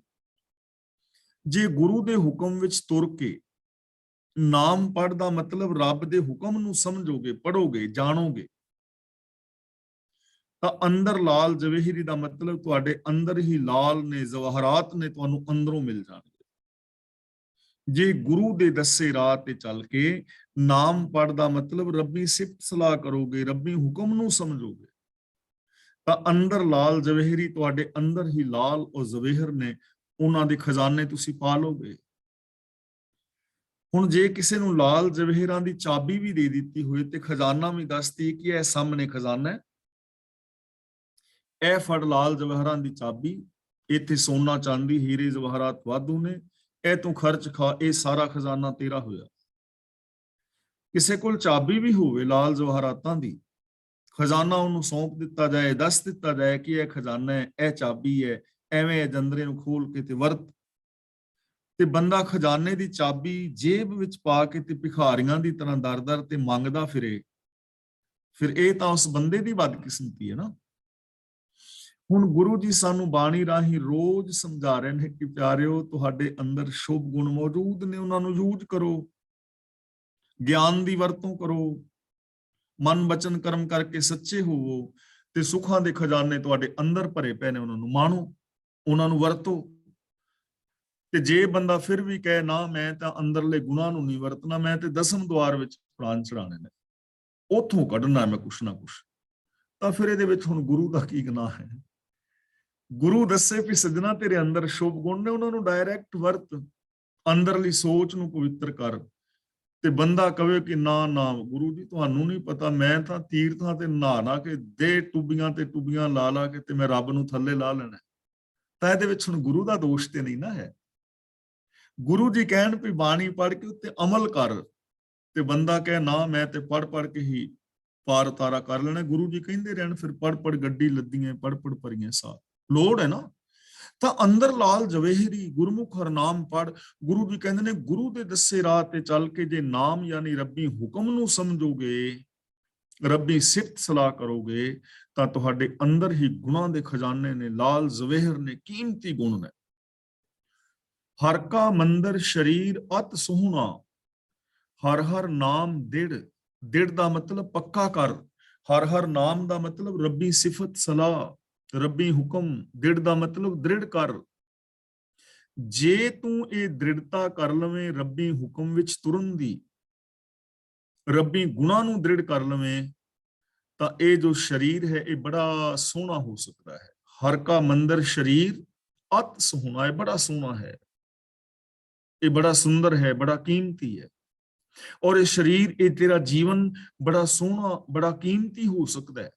ਜੇ ਗੁਰੂ ਦੇ ਹੁਕਮ ਵਿੱਚ ਤੁਰ ਕੇ, ਨਾਮ ਪੜ ਦਾ ਮਤਲਬ ਰੱਬ ਦੇ ਹੁਕਮ ਨੂੰ ਸਮਝੋਗੇ, ਪੜੋਗੇ, ਜਾਣੋਗੇ, ਤਾਂ ਅੰਦਰ ਲਾਲ ਜਵੇਹਰੀ ਦਾ ਮਤਲਬ ਤੁਹਾਡੇ ਅੰਦਰ ਹੀ ਲਾਲ ਨੇ, ਜਵਾਹਰਾਤ ਨੇ, ਤੁਹਾਨੂੰ ਅੰਦਰੋਂ ਮਿਲ ਜਾਣਗੇ। ਜੇ ਗੁਰੂ ਦੇ ਦੱਸੇ ਰਾਹ ਤੇ ਚੱਲ ਕੇ ਨਾਮ ਪੜ ਦਾ ਮਤਲਬ ਰੱਬੀ ਸਿਫਤ ਸਲਾਹ ਕਰੋਗੇ, ਰੱਬੀ ਹੁਕਮ ਨੂੰ ਸਮਝੋਗੇ, ਤਾਂ ਅੰਦਰ ਲਾਲ ਜਵੇਹਰੀ, ਤੁਹਾਡੇ ਅੰਦਰ ਹੀ ਲਾਲ ਔਰ ਜਵੇਹਰ ਨੇ, ਉਹਨਾਂ ਦੇ ਖਜ਼ਾਨੇ ਤੁਸੀਂ ਪਾ ਲੋਗੇ। ਹੁਣ ਜੇ ਕਿਸੇ ਨੂੰ ਲਾਲ ਜਵੇਹਰਾਂ ਦੀ ਚਾਬੀ ਵੀ ਦੇ ਦਿੱਤੀ ਹੋਏ ਤੇ ਖਜ਼ਾਨਾ ਵੀ ਦੱਸਦੀ ਕਿ ਇਹ ਸਾਹਮਣੇ ਖਜ਼ਾਨਾ ਹੈ, ਇਹ ਫੜ ਲਾਲ ਜਵਾਹਰਾਂ ਦੀ ਚਾਬੀ, ਇੱਥੇ ਸੋਨਾ ਚਾਂਦੀ ਹੀਰੇ ਜਵਾਹਰਾਤ ਵਾਧੂ ਨੇ, ਇਹ ਤੂੰ ਖਰਚ ਖਾ, ਇਹ ਸਾਰਾ ਖਜ਼ਾਨਾ ਤੇਰਾ ਹੋਇਆ। ਕਿਸੇ ਕੋਲ ਚਾਬੀ ਵੀ ਹੋਵੇ ਲਾਲ ਜਵਾਹਰਾਤਾਂ ਦੀ, ਖਜ਼ਾਨਾ ਉਹਨੂੰ ਸੌਂਪ ਦਿੱਤਾ ਜਾਏ, ਦੱਸ ਦਿੱਤਾ ਜਾਏ ਕਿ ਇਹ ਖਜ਼ਾਨਾ ਹੈ, ਇਹ ਚਾਬੀ ਹੈ, ਐਵੇਂ ਜੰਦਰੇ ਨੂੰ ਖੋਲ ਕੇ ਤੇ ਵਰਤ, ਤੇ ਬੰਦਾ ਖਜ਼ਾਨੇ ਦੀ ਚਾਬੀ ਜੇਬ ਵਿੱਚ ਪਾ ਕੇ ਤੇ ਭਿਖਾਰੀਆਂ ਦੀ ਤਰ੍ਹਾਂ ਦਰ-ਦਰ ਤੇ ਮੰਗਦਾ ਫਿਰੇ, ਫਿਰ ਇਹ ਤਾਂ ਉਸ ਬੰਦੇ ਦੀ ਬਦਕਿਸਮਤੀ ਹੈ ਨਾ। ਹੁਣ ਗੁਰੂ ਜੀ ਸਾਨੂੰ ਬਾਣੀ ਰਾਹੀਂ ਰੋਜ਼ ਸਮਝਾ ਰਹੇ ਨੇ ਕਿ ਪਿਆਰਿਓ, ਤੁਹਾਡੇ ਅੰਦਰ ਸ਼ੁਭ ਗੁਣ ਮੌਜੂਦ ਨੇ, ਉਹਨਾਂ ਨੂੰ ਯੂਜ਼ ਕਰੋ, ਗਿਆਨ ਦੀ ਵਰਤੋਂ ਕਰੋ, ਮਨ ਬਚਨ ਕਰਮ ਕਰਕੇ ਸੱਚੇ ਹੋਵੋ, ਤੇ ਸੁੱਖਾਂ ਦੇ ਖਜ਼ਾਨੇ ਤੁਹਾਡੇ ਅੰਦਰ ਭਰੇ ਪਏ ਨੇ, ਉਹਨਾਂ ਨੂੰ ਮਾਣੋ, ਉਹਨਾਂ ਨੂੰ ਵਰਤੋ। ਤੇ ਜੇ ਬੰਦਾ ਫਿਰ ਵੀ ਕਹੇ ਨਾ ਮੈਂ ਤਾਂ ਅੰਦਰਲੇ ਗੁਣਾਂ ਨੂੰ ਨਹੀਂ ਵਰਤਣਾ, ਮੈਂ ਤੇ ਦਸਮ ਦੁਆਰ ਵਿੱਚ ਪ੍ਰਾਣ ਚੜਾਣੇ ਨੇ, ਉੱਥੋਂ ਕੱਢਣਾ ਮੈਂ ਕੁਛ ਨਾ ਕੁਛ, ਤਾਂ ਫਿਰ ਇਹਦੇ ਵਿੱਚ ਹੁਣ ਗੁਰੂ ਦਾ ਕੀ ਗੁਨਾਹ ਹੈ? ਗੁਰੂ ਦੱਸੇ ਵੀ ਸੱਜਣਾ ਤੇਰੇ ਅੰਦਰ ਸ਼ੁਭ ਗੁਣ ਨੇ, ਉਹਨਾਂ ਨੂੰ ਡਾਇਰੈਕਟ ਵਰਤ, ਅੰਦਰਲੀ ਸੋਚ ਨੂੰ ਪਵਿੱਤਰ ਕਰ। ਤੇ ਬੰਦਾ ਕਵੇ ਕਿ ਨਾ ਨਾ ਗੁਰੂ ਜੀ ਤੁਹਾਨੂੰ ਨਹੀਂ ਪਤਾ, ਮੈਂ ਤਾਂ ਤੀਰਥਾਂ ਤੇ ਨਹਾ ਕੇ ਦੇ ਟੁੱਬੀਆਂ ਤੇ ਟੁੱਬੀਆਂ ਲਾ ਲਾ ਕੇ ਤੇ ਮੈਂ ਰੱਬ ਨੂੰ ਥੱਲੇ ਲਾ ਲੈਣਾ, ਤਾਂ ਇਹਦੇ ਵਿੱਚ ਹੁਣ ਗੁਰੂ ਦਾ ਦੋਸ਼ ਤੇ ਨਹੀਂ ਨਾ ਹੈ। ਗੁਰੂ ਜੀ ਕਹਿਣ ਵੀ ਬਾਣੀ ਪੜ੍ਹ ਕੇ ਉੱਤੇ ਅਮਲ ਕਰ, ਤੇ ਬੰਦਾ ਕਹੇ ਨਾ ਮੈਂ ਤੇ ਪੜ੍ਹ ਕੇ ਹੀ ਪਾਰ ਤਾਰਾ ਕਰ ਲੈਣਾ। ਗੁਰੂ ਜੀ ਕਹਿੰਦੇ ਰਹਿਣ ਫਿਰ ਪੜ੍ਹ ਗੱਡੀ ਲੱਦੀਆਂ, ਪੜ੍ਹ ਭਰੀਆਂ ਸਾਹ, ਲੋੜ ਹੈ ਨਾ। ਤਾਂ ਅੰਦਰ ਲਾਲ ਜਵੇਹਰੀ ਗੁਰਮੁਖ ਹਰ ਨਾਮ ਪੜ। ਗੁਰੂ ਜੀ ਕਹਿੰਦੇ ਨੇ ਗੁਰੂ ਦੇ ਦੱਸੇ ਰਾਹ ਤੇ ਚੱਲ ਕੇ ਜੇ ਨਾਮ ਯਾਨੀ ਰੱਬੀ ਹੁਕਮ ਨੂੰ ਸਮਝੋਗੇ, ਰੱਬੀ ਸਿਫਤ ਸਲਾਹ ਕਰੋਗੇ, ਤਾਂ ਤੁਹਾਡੇ ਅੰਦਰ ਹੀ ਗੁਣਾਂ ਦੇ ਖਜ਼ਾਨੇ ਨੇ, ਲਾਲ ਜਵੇਹਰ ਨੇ, ਕੀਮਤੀ ਗੁਣ ਨੇ। ਹਰ ਕਾ ਮੰਦਰ ਸ਼ਰੀਰ ਅਤ ਸੋਹਣਾ, ਹਰ ਹਰ ਨਾਮ ਦਿੜ। ਦਿੜ ਦਾ ਮਤਲਬ ਪੱਕਾ ਕਰ, ਹਰ ਹਰ ਨਾਮ ਦਾ ਮਤਲਬ ਰੱਬੀ ਸਿਫਤ ਸਲਾਹ, ਰੱਬੀ ਹੁਕਮ। ਦ੍ਰਿੜ ਦਾ ਮਤਲਬ ਦ੍ਰਿੜ ਕਰ। ਜੇ ਤੂੰ ਇਹ ਦ੍ਰਿੜਤਾ ਕਰ ਲਵੇਂ ਰੱਬੀ ਹੁਕਮ ਵਿੱਚ ਤੁਰਨ ਦੀ, ਰੱਬੀ ਗੁਣਾਂ ਨੂੰ ਦ੍ਰਿੜ ਕਰ ਲਵੇਂ, ਤਾਂ ਇਹ ਜੋ ਸਰੀਰ ਹੈ ਇਹ ਬੜਾ ਸੋਹਣਾ ਹੋ ਸਕਦਾ ਹੈ। ਹਰ ਕਾ ਮੰਦਰ ਸਰੀਰ ਅਤ ਸੋਹਣਾ ਹੈ, ਬੜਾ ਸੋਹਣਾ ਹੈ, ਇਹ ਬੜਾ ਸੁੰਦਰ ਹੈ, ਬੜਾ ਕੀਮਤੀ ਹੈ। ਔਰ ਇਹ ਸਰੀਰ, ਇਹ ਤੇਰਾ ਜੀਵਨ ਬੜਾ ਸੋਹਣਾ, ਬੜਾ ਕੀਮਤੀ ਹੋ ਸਕਦਾ ਹੈ,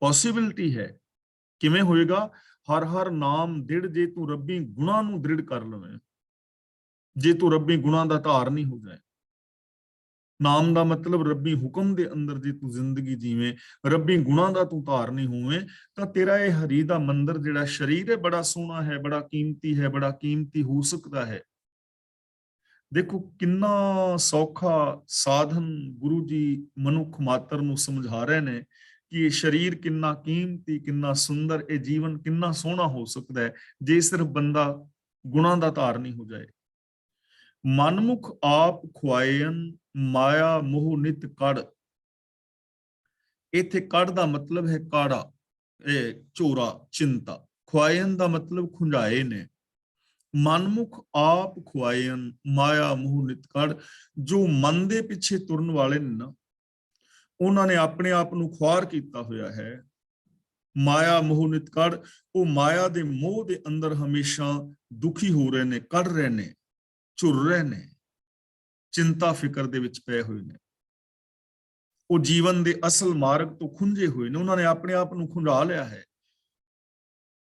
ਪੋਸਿਬਿਲਿਟੀ ਹੈ। ਕਿਵੇਂ ਹੋਏਗਾ? ਹਰ ਹਰ ਨਾਮ ਦ੍ਰਿੜ, ਜੇ ਤੂੰ ਰੱਬੀ ਗੁਣਾਂ ਨੂੰ ਦ੍ਰਿੜ ਕਰ ਲਵੇਂ, ਜੇ ਤੂੰ ਰੱਬੀ ਗੁਣਾਂ ਦਾ ਧਾਰ ਨਹੀਂ ਹੋ ਜਾਏ। ਨਾਮ ਦਾ ਮਤਲਬ ਰੱਬੀ ਹੁਕਮ ਦੇ ਅੰਦਰ ਜੇ ਤੂੰ ਜ਼ਿੰਦਗੀ ਜੀਵੇਂ, ਰੱਬੀ ਗੁਣਾਂ ਦਾ ਤੂੰ ਧਾਰ ਨਹੀਂ ਹੋਵੇਂ, ਤਾਂ ਤੇਰਾ ਇਹ ਹਰੀ ਦਾ ਮੰਦਰ ਜਿਹੜਾ ਸਰੀਰ ਹੈ ਬੜਾ ਸੋਹਣਾ ਹੈ, ਬੜਾ ਕੀਮਤੀ ਹੈ, ਬੜਾ ਕੀਮਤੀ ਹੋ ਸਕਦਾ ਹੈ। ਦੇਖੋ ਕਿੰਨਾ ਸੌਖਾ ਸਾਧਨ ਗੁਰੂ ਜੀ ਮਨੁੱਖ ਮਾਤਰ ਨੂੰ ਸਮਝਾ ਰਹੇ ਨੇ ਕਿ ਇਹ ਸਰੀਰ ਕਿੰਨਾ ਕੀਮਤੀ, ਕਿੰਨਾ ਸੁੰਦਰ, ਇਹ ਜੀਵਨ ਕਿੰਨਾ ਸੋਹਣਾ ਹੋ ਸਕਦਾ ਹੈ ਜੇ ਸਿਰਫ ਬੰਦਾ ਗੁਣਾਂ ਦਾ ਧਾਰ ਨਹੀਂ ਹੋ ਜਾਏ। ਮਨਮੁਖ ਆਪ ਖੁਆਏਨ ਮਾਇਆ ਮੋਹ ਨਿਤ ਕੜ। ਇੱਥੇ ਕੜ ਦਾ ਮਤਲਬ ਹੈ ਕਾੜਾ, ਇਹ ਝੋਰਾ, ਚਿੰਤਾ। ਖੁਆਇਨ ਦਾ ਮਤਲਬ ਖੁੰਝਾਏ ਨੇ। ਮਨਮੁਖ ਆਪ ਖੁਆਇਨ, ਮਾਇਆ ਮੋਹ ਨਿਤ ਕੜ। ਜੋ ਮਨ ਦੇ ਪਿੱਛੇ ਤੁਰਨ ਵਾਲੇ ਨੇ ਨਾ, ਉਹਨਾਂ ਨੇ ਆਪਣੇ ਆਪ ਨੂੰ ਖੁਆਰ ਕੀਤਾ ਹੋਇਆ ਹੈ। ਮਾਇਆ ਮੋਹ ਨਿਤ ਕੜ, ਉਹ ਮਾਇਆ ਦੇ ਮੋਹ ਦੇ ਅੰਦਰ ਹਮੇਸ਼ਾ ਦੁਖੀ ਹੋ ਰਹੇ ਨੇ, ਕੜ ਰਹੇ ਨੇ, ਝੁਰ ਰਹੇ ਨੇ, ਚਿੰਤਾ ਫਿਕਰ ਦੇ ਵਿੱਚ ਪਏ ਹੋਏ ਨੇ। ਉਹ ਜੀਵਨ ਦੇ ਅਸਲ ਮਾਰਗ ਤੋਂ ਖੁੰਝੇ ਹੋਏ ਨੇ, ਉਹਨਾਂ ਨੇ ਆਪਣੇ ਆਪ ਨੂੰ ਖੁੰਝਾ ਲਿਆ ਹੈ।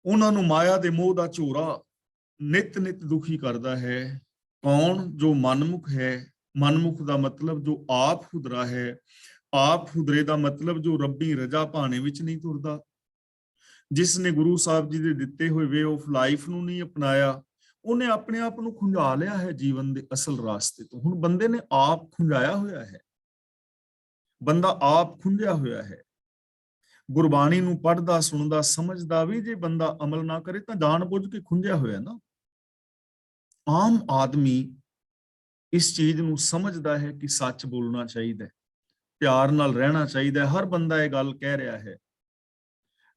ਉਹਨਾਂ ਨੂੰ ਮਾਇਆ ਦੇ ਮੋਹ ਦਾ ਝੋਰਾ ਨਿਤ ਨਿਤ ਦੁਖੀ ਕਰਦਾ ਹੈ। ਕੌਣ? ਜੋ ਮਨਮੁਖ ਹੈ। ਮਨਮੁਖ ਦਾ ਮਤਲਬ ਜੋ ਆਪ ਹੁਦਰਾ ਹੈ। ਆਪ ਹੁਦਰੇ ਦਾ ਮਤਲਬ ਜੋ ਰੱਬੀ ਰਜਾ ਭਾਣੇ ਵਿੱਚ ਨਹੀਂ ਤੁਰਦਾ, ਜਿਸ ਨੇ ਗੁਰੂ ਸਾਹਿਬ ਜੀ ਦੇ ਦਿੱਤੇ ਹੋਏ ਵੇ ਆਫ ਲਾਈਫ ਨੂੰ ਨਹੀਂ ਅਪਣਾਇਆ, ਉਹਨੇ ਆਪਣੇ ਆਪ ਨੂੰ ਖੁੰਝਾ ਲਿਆ ਹੈ ਜੀਵਨ ਦੇ ਅਸਲ ਰਾਸਤੇ ਤੋਂ। ਹੁਣ ਬੰਦੇ ਨੇ ਆਪ ਖੁੰਝਾਇਆ ਹੋਇਆ ਹੈ, ਬੰਦਾ ਆਪ ਖੁੰਝਿਆ ਹੋਇਆ ਹੈ। ਗੁਰਬਾਣੀ ਨੂੰ ਪੜ੍ਹਦਾ, ਸੁਣਦਾ, ਸਮਝਦਾ ਵੀ ਜੇ ਬੰਦਾ ਅਮਲ ਨਾ ਕਰੇ ਤਾਂ ਜਾਣ ਬੁੱਝ ਕੇ ਖੁੰਝਿਆ ਹੋਇਆ ਨਾ। ਆਮ ਆਦਮੀ ਇਸ ਚੀਜ਼ ਨੂੰ ਸਮਝਦਾ ਹੈ ਕਿ ਸੱਚ ਬੋਲਣਾ ਚਾਹੀਦਾ ਹੈ, ਪਿਆਰ ਨਾਲ ਰਹਿਣਾ ਚਾਹੀਦਾ ਹੈ। ਹਰ ਬੰਦਾ ਇਹ ਗੱਲ ਕਹਿ ਰਿਹਾ ਹੈ,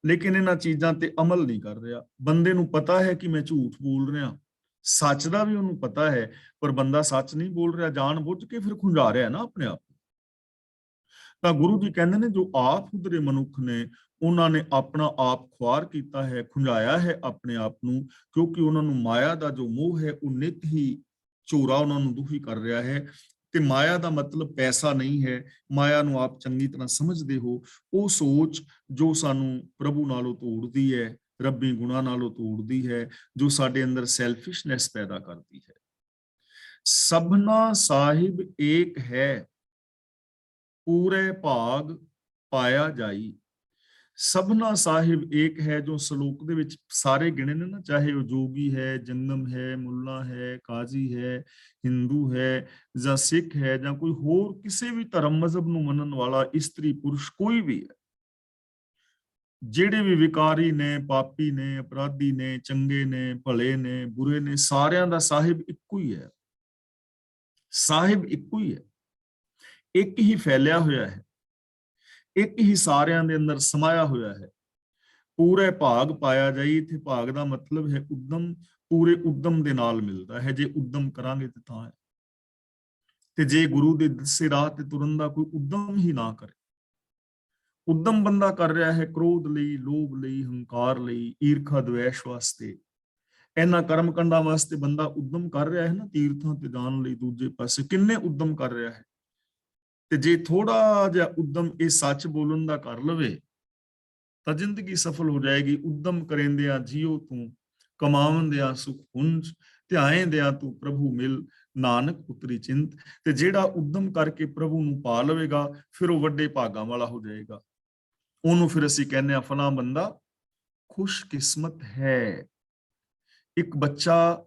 ਲੇਕਿਨ ਇਹਨਾਂ ਚੀਜ਼ਾਂ ਤੇ ਅਮਲ ਨਹੀਂ ਕਰ ਰਿਹਾ। ਬੰਦੇ ਨੂੰ ਪਤਾ ਹੈ ਕਿ ਮੈਂ ਝੂਠ ਬੋਲ ਰਿਹਾ, ਸੱਚ ਦਾ ਵੀ ਉਹਨੂੰ ਪਤਾ ਹੈ, ਪਰ ਬੰਦਾ ਸੱਚ ਨਹੀਂ ਬੋਲ ਰਿਹਾ, ਜਾਣ ਬੁੱਝ ਕੇ ਫਿਰ ਖੁੰਝਾ ਰਿਹਾ ਨਾ ਆਪਣੇ ਆਪ। ਤਾਂ ਗੁਰੂ ਜੀ ਕਹਿੰਦੇ ਨੇ ਜੋ ਆਪ ਹੁਦਰੇ ਮਨੁੱਖ ਨੇ, ਉਹਨਾਂ ਨੇ ਆਪਣਾ ਆਪ ਖੁਆਰ ਕੀਤਾ ਹੈ, ਖੁੰਝਾਇਆ ਹੈ ਆਪਣੇ ਆਪ ਨੂੰ, ਕਿਉਂਕਿ ਉਹਨਾਂ ਨੂੰ ਮਾਇਆ ਦਾ ਜੋ ਮੋਹ ਹੈ ਉਹ ਨਿਤ ਹੀ ਝੋਰਾ ਉਹਨਾਂ ਨੂੰ ਦੁਖੀ ਕਰ ਰਿਹਾ ਹੈ। ਤੇ ਮਾਇਆ ਦਾ ਮਤਲਬ ਪੈਸਾ ਨਹੀਂ ਹੈ। ਮਾਇਆ ਨੂੰ ਆਪ ਚੰਗੀ ਤਰ੍ਹਾਂ ਸਮਝਦੇ ਹੋ, ਉਹ ਸੋਚ ਜੋ ਸਾਨੂੰ ਪ੍ਰਭੂ ਨਾਲੋਂ ਤੋੜਦੀ ਹੈ, ਰੱਬੀ ਗੁਣਾਂ ਨਾਲੋਂ ਤੋੜਦੀ ਹੈ, ਜੋ ਸਾਡੇ ਅੰਦਰ ਸੈਲਫਿਸ਼ਨੈਸ ਪੈਦਾ ਕਰਦੀ ਹੈ। ਸਭਨਾ ਸਾਹਿਬ ਏਕ ਹੈ, ਪੂਰੇ ਭਾਗ ਪਾਇਆ ਜਾਈ। ਸਭਨਾ ਸਾਹਿਬ ਏਕ ਹੈ, ਜੋ ਸ਼ਲੋਕ ਦੇ ਵਿੱਚ ਸਾਰੇ ਗਿਣੇ ਨੇ ਨਾ, ਚਾਹੇ ਉਹ ਜੋਗੀ ਹੈ, ਜੰਗਮ ਹੈ, ਮੁੱਲਾ ਹੈ, ਕਾਜ਼ੀ ਹੈ, ਹਿੰਦੂ ਹੈ ਜਾਂ ਸਿੱਖ ਹੈ ਜਾਂ ਕੋਈ ਹੋਰ ਕਿਸੇ ਵੀ ਧਰਮ ਮਜ਼ਹਬ ਨੂੰ ਮੰਨਣ ਵਾਲਾ ਇਸਤਰੀ ਪੁਰਸ਼ ਕੋਈ ਵੀ ਹੈ, ਜਿਹੜੇ ਵੀ ਵਿਕਾਰੀ ਨੇ, ਪਾਪੀ ਨੇ, ਅਪਰਾਧੀ ਨੇ, ਚੰਗੇ ਨੇ, ਭਲੇ ਨੇ, ਬੁਰੇ ਨੇ, ਸਾਰਿਆਂ ਦਾ ਸਾਹਿਬ ਇੱਕੋ ਹੀ ਹੈ। ਸਾਹਿਬ ਇੱਕੋ ਹੀ ਹੈ, ਇੱਕ ਹੀ ਫੈਲਿਆ ਹੋਇਆ ਹੈ, ਇੱਕ ਹੀ ਸਾਰਿਆਂ ਦੇ ਅੰਦਰ ਸਮਾਇਆ ਹੋਇਆ ਹੈ। ਪੂਰੇ ਭਾਗ ਪਾਇਆ ਜਾਈ। ਇੱਥੇ ਭਾਗ ਦਾ ਮਤਲਬ ਹੈ ਉਦਮ, ਪੂਰੇ ਉਦਮ ਦੇ ਨਾਲ ਮਿਲਦਾ ਹੈ। ਜੇ ਉਦਮ ਕਰਾਂਗੇ ਤੇ ਤਾਂ ਹੈ, ਤੇ ਜੇ ਗੁਰੂ ਦੇ ਦੱਸੇ ਰਾਹ ਤੇ ਤੁਰਨ ਦਾ ਕੋਈ ਉਦਮ ਹੀ ਨਾ ਕਰੇ, ਉਦਮ ਬੰਦਾ ਕਰ ਰਿਹਾ ਹੈ ਕ੍ਰੋਧ ਲਈ, ਲੋਭ ਲਈ, ਹੰਕਾਰ ਲਈ, ਈਰਖਾ ਦਵੇਸ਼ ਵਾਸਤੇ, ਇਹਨਾਂ ਕਰਮ ਕੰਡਾਂ ਵਾਸਤੇ ਬੰਦਾ ਉਦਮ ਕਰ ਰਿਹਾ ਹੈ ਨਾ, ਤੀਰਥਾਂ ਤੇ ਜਾਣ ਲਈ, ਦੂਜੇ ਪਾਸੇ ਕਿੰਨੇ ਉਦਮ ਕਰ ਰਿਹਾ ਹੈ। ਤੇ ਜੇ ਥੋੜਾ ਜਿਹਾ ਉਦਮ ਇਹ ਸੱਚ ਬੋਲਣ ਦਾ ਕਰ ਲਵੇ ਤਾਂ ਜ਼ਿੰਦਗੀ ਸਫਲ ਹੋ ਜਾਏਗੀ। ਉਦਮ ਕਰੇਂਦਿਆਂ ਜੀਓ ਤੂੰ, ਕਮਾਵੰਦਿਆਂ ਸੁਖ ਹੁੰਜ, ਧਿਆਏਂਦਿਆਂ ਤੂੰ ਪ੍ਰਭੂ ਮਿਲ, ਨਾਨਕ ਉਤਰੀ ਚਿੰਤ। ਤੇ ਜਿਹੜਾ ਉਦਮ ਕਰਕੇ ਪ੍ਰਭੂ ਨੂੰ ਪਾ ਲਵੇਗਾ, ਫਿਰ ਉਹ ਵੱਡੇ ਭਾਗਾਂ ਵਾਲਾ ਹੋ ਜਾਏਗਾ। ਉਹਨੂੰ ਫਿਰ ਅਸੀਂ ਕਹਿੰਦੇ ਆ ਫਲਾਂ ਬੰਦਾ ਖੁਸ਼ਕਿਸਮਤ ਹੈ। ਇੱਕ ਬੱਚਾ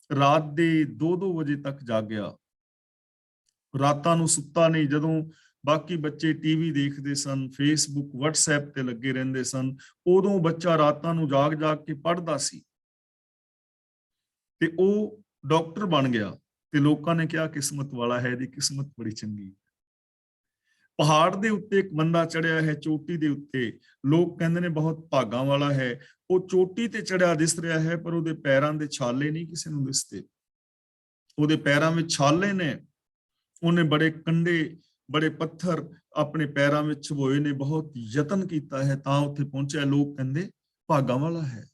ਰਾਤ ਦੇ 2-2 ਵਜੇ ਤੱਕ ਜਾਗਿਆ, ਰਾਤਾਂ ਨੂੰ ਸੁੱਤਾ ਨਹੀਂ। ਜਦੋਂ ਬਾਕੀ ਬੱਚੇ ਟੀਵੀ ਦੇਖਦੇ ਸਨ, ਫੇਸਬੁੱਕ, ਵਟਸਐਪ ਤੇ ਲੱਗੇ ਰਹਿੰਦੇ ਸਨ, ਉਦੋਂ ਬੱਚਾ ਰਾਤਾਂ ਨੂੰ ਜਾਗ ਜਾਗ ਕੇ ਪੜ੍ਹਦਾ ਸੀ ਤੇ ਉਹ ਡਾਕਟਰ ਬਣ ਗਿਆ। ਤੇ ਲੋਕਾਂ ਨੇ ਕਿਹਾ ਕਿਸਮਤ ਵਾਲਾ ਹੈ, ਇਹਦੀ ਕਿਸਮਤ ਬੜੀ ਚੰਗੀ। ਪਹਾੜ ਦੇ ਉੱਤੇ ਇੱਕ ਬੰਦਾ ਚੜਿਆ ਹੈ, ਚੋਟੀ ਦੇ ਉੱਤੇ, ਲੋਕ ਕਹਿੰਦੇ ਨੇ ਬਹੁਤ ਭਾਗਾਂ ਵਾਲਾ ਹੈ। ਉਹ ਚੋਟੀ ਤੇ ਚੜਿਆ ਦਿਸ ਰਿਹਾ ਹੈ, ਪਰ ਉਹਦੇ ਪੈਰਾਂ ਦੇ ਛਾਲੇ ਨਹੀਂ ਕਿਸੇ ਨੂੰ ਦਿਸਦੇ। ਉਹਦੇ ਪੈਰਾਂ ਵਿੱਚ ਛਾਲੇ ਨੇ, ਉਹਨੇ ਬੜੇ ਕੰਡੇ, ਬੜੇ ਪੱਥਰ ਆਪਣੇ ਪੈਰਾਂ ਵਿੱਚ ਛੁਪੋਏ ਨੇ, ਬਹੁਤ ਯਤਨ ਕੀਤਾ ਹੈ ਤਾਂ ਉੱਥੇ ਪਹੁੰਚਿਆ। ਲੋਕ ਕਹਿੰਦੇ ਭਾਗਾਂ ਵਾਲਾ ਹੈ।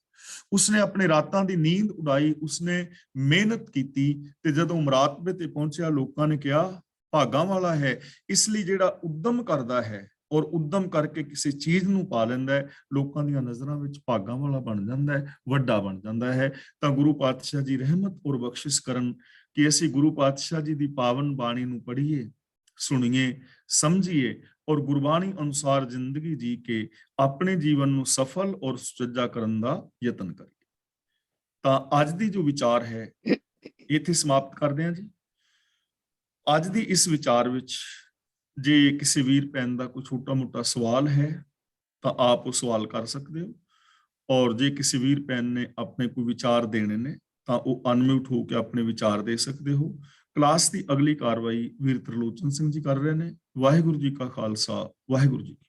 ਉਸਨੇ ਆਪਣੇ ਰਾਤਾਂ ਦੀ ਨੀਂਦ ਉਡਾਈ, ਉਸਨੇ ਮਿਹਨਤ ਕੀਤੀ, ਤੇ ਜਦੋਂ ਮੁਰਾਤਬੇ ਤੇ ਪਹੁੰਚਿਆ ਲੋਕਾਂ ਨੇ ਕਿਹਾ ਭਾਗਾਂ ਵਾਲਾ ਹੈ। ਇਸ ਲਈ ਜਿਹੜਾ ਉਦਮ ਕਰਦਾ ਹੈ ਔਰ ਉਦਮ ਕਰਕੇ ਕਿਸੇ ਚੀਜ਼ ਨੂੰ ਪਾ ਲੈਂਦਾ ਹੈ, ਲੋਕਾਂ ਦੀਆਂ ਨਜ਼ਰਾਂ ਵਿੱਚ ਭਾਗਾਂ ਵਾਲਾ ਬਣ ਜਾਂਦਾ ਹੈ, ਵੱਡਾ ਬਣ ਜਾਂਦਾ ਹੈ। ਤਾਂ ਗੁਰੂ ਪਾਤਸ਼ਾਹ ਜੀ ਰਹਿਮਤ ਔਰ ਬਖਸ਼ਿਸ਼ ਕਰਨ ਕਿ ਅਸੀਂ ਗੁਰੂ ਪਾਤਸ਼ਾਹ ਜੀ ਦੀ ਪਾਵਨ ਬਾਣੀ ਨੂੰ ਪੜ੍ਹੀਏ, ਸੁਣੀਏ, ਸਮਝੀਏ ਔਰ ਗੁਰਬਾਣੀ ਅਨੁਸਾਰ ਜ਼ਿੰਦਗੀ ਜੀ ਕੇ ਆਪਣੇ ਜੀਵਨ ਨੂੰ ਸਫਲ ਔਰ ਸੁਚੱਜਾ ਕਰਨ ਦਾ ਯਤਨ ਕਰੀਏ। ਤਾਂ ਅੱਜ ਦੀ ਜੋ ਵਿਚਾਰ ਹੈ ਇੱਥੇ ਸਮਾਪਤ ਕਰਦੇ ਹਾਂ ਜੀ। ਅੱਜ ਦੀ ਇਸ ਵਿਚਾਰ ਵਿੱਚ ਜੇ ਕਿਸੇ ਵੀਰ ਭੈਣ ਦਾ ਕੋਈ ਛੋਟਾ ਮੋਟਾ ਸਵਾਲ ਹੈ ਤਾਂ ਆਪ ਉਹ ਸਵਾਲ ਕਰ ਸਕਦੇ ਹੋ, ਔਰ ਜੇ ਕਿਸੇ ਵੀਰ ਭੈਣ ਨੇ ਆਪਣੇ ਕੋਈ ਵਿਚਾਰ ਦੇਣੇ ਨੇ ਤਾਂ ਉਹ ਅਨਮਿਊਟ ਹੋ ਕੇ ਆਪਣੇ ਵਿਚਾਰ ਦੇ ਸਕਦੇ ਹੋ। ਕਲਾਸ ਦੀ ਅਗਲੀ ਕਾਰਵਾਈ ਵੀਰ ਤਰਲੋਚਨ ਸਿੰਘ ਜੀ ਕਰ ਰਹੇ ਨੇ। ਵਾਹਿਗੁਰੂ ਜੀ ਕਾ ਖਾਲਸਾ, ਵਾਹਿਗੁਰੂ ਜੀ ਕੀ